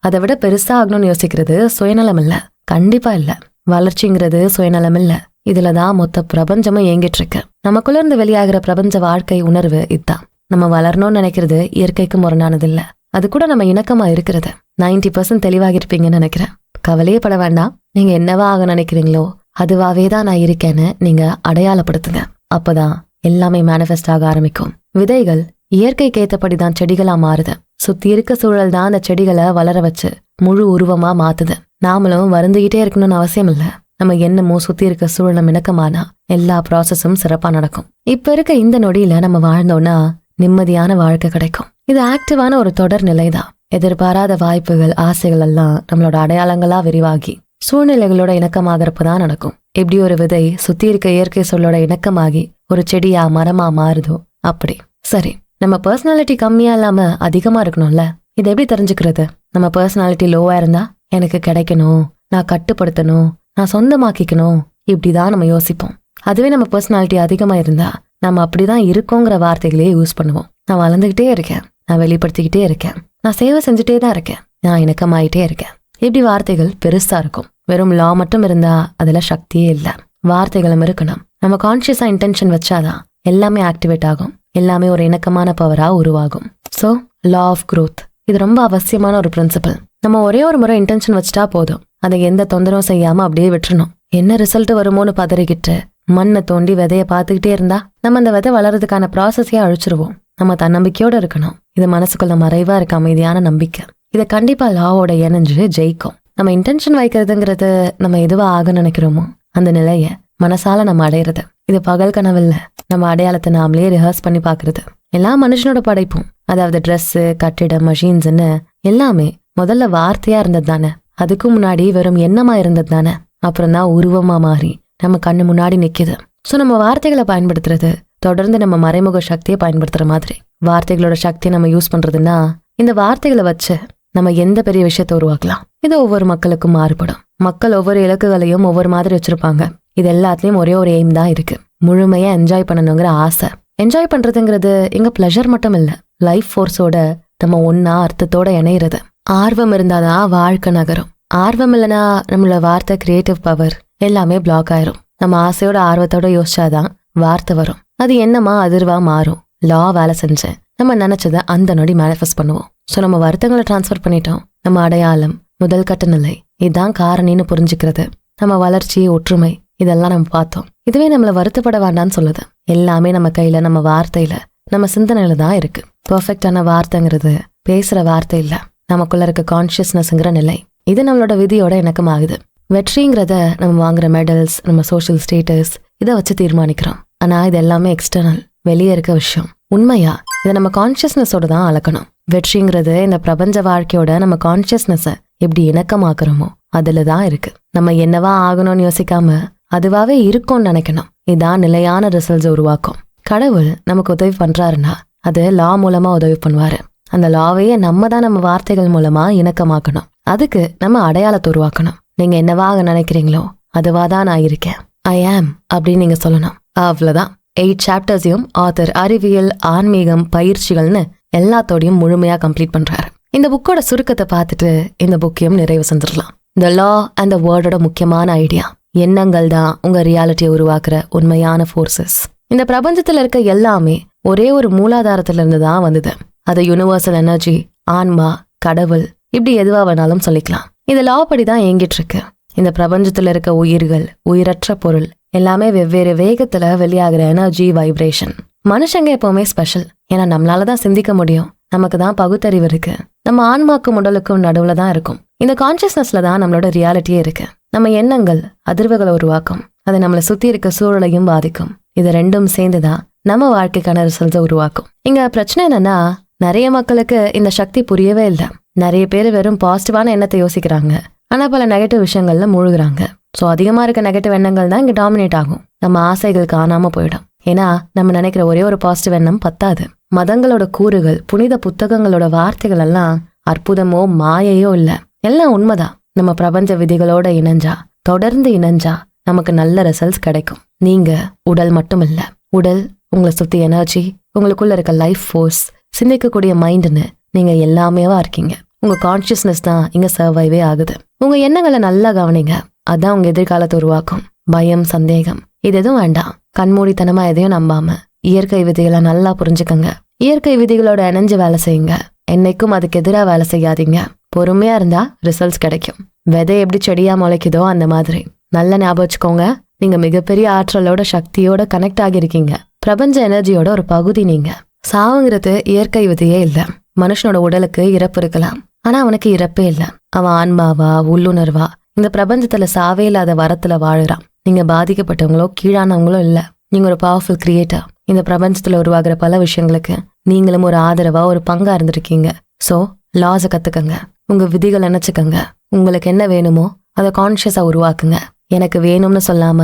அதை விட பெருசா ஆகணும்னு யோசிக்கிறது சுயநலம் இல்ல, கண்டிப்பா இல்ல. வளர்ச்சிங்கிறது சுயநலம் இல்ல. இதுலதான் மொத்த பிரபஞ்சமும் இயங்கிட்டு இருக்கு. நமக்குள்ள இருந்து வெளியாகிற பிரபஞ்ச வாழ்க்கை உணர்வு இதுதான். நம்ம வளரணும்னு நினைக்கிறது இயற்கைக்கு முரணானது இல்ல. அது கூட நம்ம இணக்கமா இருக்கிறது. 90% தெளிவாகி இருப்பீங்கன்னு நினைக்கிறேன். கவலையே பட வேண்டாம். நீங்க என்னவா ஆக நினைக்கிறீங்களோ அதுவாவே தான் நான் இருக்கேன்னு நீங்க அடையாளப்படுத்துங்க. அப்பதான் எல்லாமே மேனிஃபெஸ்ட் ஆக ஆரம்பிக்கும். விதைகள் இயற்கைக்கு ஏத்தபடிதான் செடிகளா மாறுது. சுத்தி இருக்க சூழல் தான் அந்த செடிகளை வளர வச்சு முழு உருவமா மாத்துது. நாமளும் வருந்துகிட்டே இருக்கணும்னு அவசியம் இல்ல. நம்ம என்னமோ சுத்தி இருக்க சூழலும் இணக்கமானா எல்லா ப்ராசஸும் சிறப்பா நடக்கும். இப்ப இருக்க இந்த நொடியில நம்ம வாழ்ந்தோம்னா நிம்மதியான வாழ்க்கை கிடைக்கும். இது ஆக்டிவான ஒரு தொடர் நிலைதான். எதிர்பாராத வாய்ப்புகள், ஆசைகள் எல்லாம் நம்மளோட அடையாளங்களா விரிவாகி சூழ்நிலைகளோட இணக்கமாகறப்பதான் நடக்கும். எப்படி ஒரு விதை சுத்தி இருக்க இயற்கை சொல்லோட இணக்கமாகி ஒரு செடியா மரமா மாறுதோ அப்படி. சரி, நம்ம பர்சனாலிட்டி கம்மியா இல்லாம அதிகமா இருக்கணும்ல. இதை எப்படி தெரிஞ்சுக்கிறது? நம்ம பர்சனாலிட்டி லோவா இருந்தா எனக்கு கிடைக்கணும், நான் கட்டுப்படுத்தணும், நான் சொந்தமாக்கிக்கணும், இப்படிதான் நம்ம யோசிப்போம். அதுவே நம்ம பர்சனாலிட்டி அதிகமா இருந்தா நம்ம அப்படிதான் இருக்கோங்கிற வார்த்தைகளே யூஸ் பண்ணுவோம். நான் வளர்ந்துகிட்டே இருக்கேன், நான் வெளிப்படுத்திக்கிட்டே இருக்கேன், நான் சேவை செஞ்சுட்டே தான் இருக்கேன், நான் இணக்கமாயிட்டே இருக்கேன். இப்படி வார்த்தைகள் பெருசா இருக்கும். வெறும் லா மட்டும் இருந்தா அதுல சக்தியே இல்ல. வார்த்தைகளும் இருக்கணும். நம்ம கான்சியஸா இன்டென்ஷன் வச்சாதான் எல்லாமே ஆக்டிவேட் ஆகும். எல்லாமே ஒரு இணக்கமான பவரா உருவாகும். ஸோ லா ஆஃப் growth இது ரொம்ப அவசியமான ஒரு பிரின்சிபல். நம்ம ஒரே ஒரு முறை இன்டென்ஷன் வச்சுட்டா போதும். அதை எந்த தொந்தரவும் செய்யாம அப்படியே விட்டுறணும். என்ன ரிசல்ட் வருமோன்னு பதறிக்கிட்டு மண்ணை தோண்டி விதைய பார்த்துக்கிட்டே இருந்தா நம்ம அந்த விதை வளர்றதுக்கான ப்ராசஸையே அழிச்சிருவோம். நம்ம தன்னம்பிக்கையோட இருக்கணும். இது மனசுக்குள்ள மறைவா இருக்க அமைதியான நம்பிக்கை. இதை கண்டிப்பா லாவோட இணைஞ்சு ஜெயிக்கும். நம்ம இன்டென்ஷன் வைக்கிறதுங்கிறது நம்ம எதுவா ஆக நினைக்கிறோமோ அந்த நிலைய மனசால நம்ம அடையிறது. இது பகல் கனவில்ல, நம்ம அடையாளத்தை நாமளே ரிஹர்ஸ் பண்ணி பாக்குறது. எல்லா மனுஷனோட படைப்பும், அதாவது ட்ரெஸ்ஸு, கட்டிடம், மஷின்ஸ்ன்னு எல்லாமே முதல்ல வார்த்தையா இருந்தது தானே. அதுக்கு முன்னாடி வெறும் எண்ணமா இருந்தது தானே. அப்புறம் தான் உருவமா மாறி நம்ம கண்ணு முன்னாடி நிக்குது. ஸோ நம்ம வார்த்தைகளை பயன்படுத்துறது தொடர்ந்து நம்ம மறைமுக சக்தியை பயன்படுத்துற மாதிரி. வார்த்தைகளோட சக்தியை நம்ம யூஸ் பண்றதுன்னா இந்த வார்த்தைகளை வச்சு நம்ம எந்த பெரிய விஷயத்தை உருவாக்கலாம். இது ஒவ்வொரு மக்களுக்கும் மாறுபடும். மக்கள் ஒவ்வொரு இலக்குகளையும் ஒவ்வொரு மாதிரி வச்சிருப்பாங்க. இது எல்லாத்துலயும் ஒரே ஒரு எய்ம் தான் இருக்கு, முழுமையா என்ஜாய் பண்ணணுங்கிற ஆசை. என்ஜாய் பண்றதுங்கிறது எங்க பிளஷர் மட்டும் இல்ல, லைஃப் ஃபோர்ஸோட நம்ம ஒன்னா அர்த்தத்தோட இணையிறது. ஆர்வம் இருந்தாதான் வாழ்க்கை நகரும். ஆர்வம் இல்லைன்னா நம்மளோட வார்த்தை, கிரியேட்டிவ் பவர் எல்லாமே பிளாக் ஆயிரும். நம்ம ஆசையோட ஆர்வத்தோட யோசிச்சாதான் வார்த்தை வரும். அது என்னமா அதிர்வா மாறும். லா வேலை செஞ்சேன், நம்ம நினைச்சதை அந்த நொடி மேனிஃபெஸ்ட் பண்ணுவோம். ஸோ நம்ம வருத்தங்களை டிரான்ஸ்ஃபர் பண்ணிட்டோம். நம்ம அடையாளம், முதல் கட்ட நிலை, இதுதான் காரணின்னு புரிஞ்சுக்கிறது. நம்ம வளர்ச்சி, ஒற்றுமை, இதெல்லாம் நம்ம பார்த்தோம். இதுவே நம்மள வருத்தப்பட வேண்டாம்னு சொல்லுது. எல்லாமே நம்ம கையில, நம்ம வார்த்தையில, நம்ம சிந்தனையில தான் இருக்கு. பெர்ஃபெக்டான வார்த்தைங்கிறது பேசுற வார்த்தை இல்ல, நமக்குள்ள இருக்க கான்சியஸ்னஸ்ங்கிற நிலை. இது நம்மளோட விதியோட இணக்கமாகுது. வெற்றிங்கிறத நம்ம வாங்குற மெடல்ஸ், நம்ம சோஷியல் ஸ்டேட்டஸ், இதை வச்சு தீர்மானிக்கிறோம். ஆனா இது எல்லாமே எக்ஸ்டர்னல், வெளியே இருக்க விஷயம். உண்மையா இதை நம்ம கான்சியஸ்னஸோட தான் அளக்கணும். வெற்றிங்கிறது இந்த பிரபஞ்ச வாழ்க்கையோட நம்ம கான்சியஸ்னஸ எப்படி இணக்கமாக்குறோமோ அதுலதான் இருக்கு. நம்ம என்னவா ஆகணும்னு யோசிக்காம அதுவாவே இருக்கும்னு நினைக்கணும். இதான் நிலையான ரிசல்ட்ஸ் உருவாக்கும். கடவுள் நமக்கு உதவி பண்றாருன்னா அது லா மூலமா உதவி பண்ணுவாரு. அந்த லாவையே நம்ம தான் நம்ம வார்த்தைகள் மூலமா இணக்கமாக்கணும். அதுக்கு நம்ம அடையாளத்தை உருவாக்கணும். நீங்க என்னவாக நினைக்கிறீங்களோ அதுவாதான் நான் இருக்கேன், ஐ ஆம் அப்படின்னு நீங்க சொல்லணும். அவ்வளவுதான். 8 சாப்டர்ஸையும் ஆத்தர் அறிவியல், ஆன்மீகம், பயிற்சிகள்னு எல்லாத்தோடையும் முழுமையா கம்ப்ளீட் பண்றாரு. இந்த புக்கோட சுருக்கத்தை பார்த்துட்டு இந்த புக்கையும் நிறைவு செஞ்சிடலாம். த லா அண்ட் த வேர்டோட முக்கியமான ஐடியா, எண்ணங்கள் தான் உங்க ரியாலிட்டியை உருவாக்குற உண்மையான ஃபோர்ஸஸ். இந்த பிரபஞ்சத்துல இருக்க எல்லாமே ஒரே ஒரு மூலாதாரத்துல இருந்து தான் வந்தது. அது யூனிவர்சல் எனர்ஜி, ஆன்மா, கடவுள், இப்படி எதுவா வேணாலும் சொல்லிக்கலாம். இந்த லா படி தான் இயங்கிட்டு இருக்கு. இந்த பிரபஞ்சத்துல இருக்க உயிர்கள், உயிரற்ற பொருள் எல்லாமே வெவ்வேறு வேகத்துல வெளியாகிற எனர்ஜி, வைப்ரேஷன். மனுஷங்க எப்பவுமே ஸ்பெஷல். ஏன்னா நம்மளாலதான் சிந்திக்க முடியும், நமக்கு தான் பகுத்தறிவு இருக்கு. நம்ம ஆன்மாக்கும் உடலுக்கும் நடுவுல தான் இருக்கும். இந்த கான்சியஸ்னஸ்ல தான் நம்மளோட ரியாலிட்டியே இருக்கு. நம்ம எண்ணங்கள் அதிர்வுகளை உருவாக்கும், அது நம்மளை சுத்தி இருக்க சூழலையும் பாதிக்கும். இது ரெண்டும் சேர்ந்துதான் நம்ம வாழ்க்கைக்கான ரிசல்ட்ஸை உருவாக்கும். இங்க பிரச்சனை என்னன்னா, நிறைய மக்களுக்கு இந்த சக்தி புரியவே இல்லை. நிறைய பேர் வெறும் பாசிட்டிவான எண்ணத்தை யோசிக்கிறாங்க, ஆனா பல நெகட்டிவ் விஷயங்கள்ல மூழ்குறாங்க. ஸோ அதிகமா இருக்க நெகட்டிவ் எண்ணங்கள் தான் இங்க டாமினேட் ஆகும். நம்ம ஆசைகள் காணாம போயிடும். ஏன்னா நம்ம நினைக்கிற ஒரே ஒரு பாசிட்டிவ் எண்ணம் பத்தாது. மதங்களோட கூறுகள், புனித புத்தகங்களோட வார்த்தைகள் எல்லாம் அற்புதமோ மாயையோ இல்ல, எல்லாம் உண்மைதான். நம்ம பிரபஞ்ச விதிகளோட இணைஞ்சா, தொடர்ந்து இணைஞ்சா நமக்கு நல்ல ரிசல்ட்ஸ் கிடைக்கும். நீங்க உடல் மட்டும் இல்ல, உடல், உங்களை சுத்தி எனர்ஜி, உங்களுக்குள்ள இருக்க லைஃப் ஃபோர்ஸ், சிந்திக்கக்கூடிய மைண்டுன்னு நீங்க எல்லாமேவா இருக்கீங்க. உங்க கான்சியஸ்னஸ் தான் இங்க சர்வைவே ஆகுது. உங்க எண்ணங்களை நல்லா கவனிங்க, அதான் உங்க எதிர்காலத்தை உருவாக்கும். பயம், சந்தேகம் இது எதுவும் வேண்டாம். கண்மூடித்தனமா எதையும் நம்பாம இயற்கை விதிகளை நல்லா புரிஞ்சுக்கங்க. இயற்கை விதிகளோட இணைஞ்சு வேலை செய்யுங்க. என்னைக்கும் அதுக்கு எதிராக வேலை செய்யாதீங்க. பொறுமையா இருந்தா ரிசல்ட்ஸ் கிடைக்கும். விதை எப்படி செடியா முளைக்குதோ அந்த மாதிரி. நல்ல ஞாபகம் வச்சுக்கோங்க, நீங்க மிகப்பெரிய ஆற்றலோட, சக்தியோட கனெக்ட் ஆகிருக்கீங்க. பிரபஞ்ச எனர்ஜியோட ஒரு பகுதி நீங்க. சாவுங்கிறது இயற்கை விதியே இல்ல. மனுஷனோட உடலுக்கு இறப்பு இருக்கலாம், ஆனா அவனுக்கு இறப்பே இல்ல. அவன் ஆன்மாவா உள்ளுணர்வா இந்த பிரபஞ்சத்துல சாவே இல்லாத வரத்துல வாழுறான். நீங்க பாதிக்கப்பட்டவங்களோ கீழானவங்களோ இல்ல. நீங்க ஒரு பவர்ஃபுல் கிரியேட்டர். இந்த பிரபஞ்சத்துல உருவாகிற பல விஷயங்களுக்கு நீங்களும் ஒரு ஆதரவா ஒரு பங்கா இருந்திருக்கீங்க. சோ லாஸ கத்துக்கங்க. உங்க விதிகள் நினைச்சுக்கங்க. உங்களுக்கு என்ன வேணுமோ அதை கான்சியஸா உருவாக்குங்க. எனக்கு வேணும்னு சொல்லாம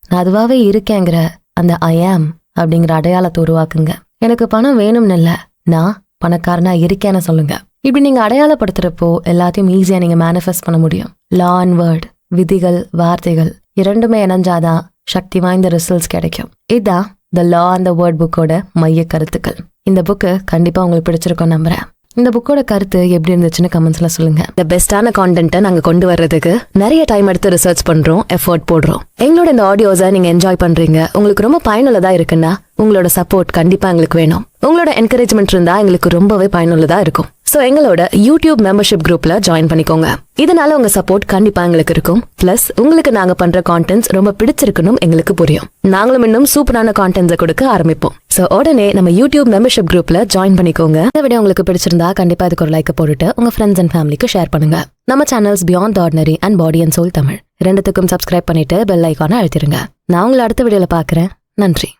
நான் அதுவாவே இருக்கேங்கிற அந்த ஐ ஆம் அப்படிங்கிற அடையாளத்தை உருவாக்குங்க. எனக்கு பணம் வேணும்னு இல்ல, நான் பணக்காரனா இருக்கேன்னு சொல்லுங்க. இப்படி நீங்க அடையாளப்படுத்துறப்போ எல்லாத்தையும் ஈஸியா நீங்க மேனிஃபெஸ்ட் பண்ண முடியும். லா அண்ட் வேர்ட், விதிகள் வார்த்தைகள் இரண்டுமே இணைஞ்சாதான் சக்தி வாய்ந்த ரிசல்ட்ஸ் கிடைக்கும். இதுதான் த லா அண்ட் த வேர்ட் புக்கோட மைய கருத்துக்கள். இந்த புக்கு கண்டிப்பா உங்களுக்கு பிடிச்சிருக்கும் நம்புறேன். இந்த புக்கோட கருத்து எப்படி இருந்துச்சுன்னு கமெண்ட்ஸ்ல சொல்லுங்க. இந்த பெஸ்டான கான்டென்ட்டை நாங்க கொண்டு வர்றதுக்கு நிறைய டைம் எடுத்து ரிசர்ச் பண்றோம், எஃபோர்ட் போடுறோம். எங்களோட இந்த ஆடியோஸை நீங்க என்ஜாய் பண்றீங்க, உங்களுக்கு ரொம்ப பயனுள்ளதா இருக்குன்னா உங்களோட சப்போர்ட் கண்டிப்பா எங்களுக்கு வேணும். உங்களோட என்கரேஜ்மெண்ட் இருந்தா எங்களுக்கு ரொம்பவே பயனுள்ளதா இருக்கும். சோ எங்களோட யூடியூப் மெம்பர்ஷிப் குரூப்ல ஜாயின் பண்ணிக்கோங்க. இதனால உங்க சப்போர்ட் கண்டிப்பா எங்களுக்கு இருக்கும். பிளஸ் உங்களுக்கு நாங்க பண்ற கான்டென்ட்ஸ் ரொம்ப பிடிச்சிருக்கணும் எங்களுக்கு புரியும். நாங்களும் இன்னும் சூப்பரான கான்டென்ட்ஸை கொடுக்க ஆரம்பிப்போம். சோ உடனே நம்ம யூடியூப் மெம்பர்ஷிப் குரூப்ல ஜாயின் பண்ணிக்கோங்க. இந்த வீடியோ உங்களுக்கு பிடிச்சிருந்தா கண்டிப்பா இதுக்கு ஒரு லைக் போட்டுட்டு உங்க ஃப்ரெண்ட்ஸ் அண்ட் ஃபேமிலிக்கு ஷேர் பண்ணுங்க. நம்ம channels beyond the ordinary and body and soul Tamil ரெண்டுத்துக்கும் சப்ஸ்கிரைப் பண்ணிட்டு பெல் ஐகானை அழுத்திருங்க. நான் உங்களை அடுத்த வீடியோல பாக்குறேன். நன்றி.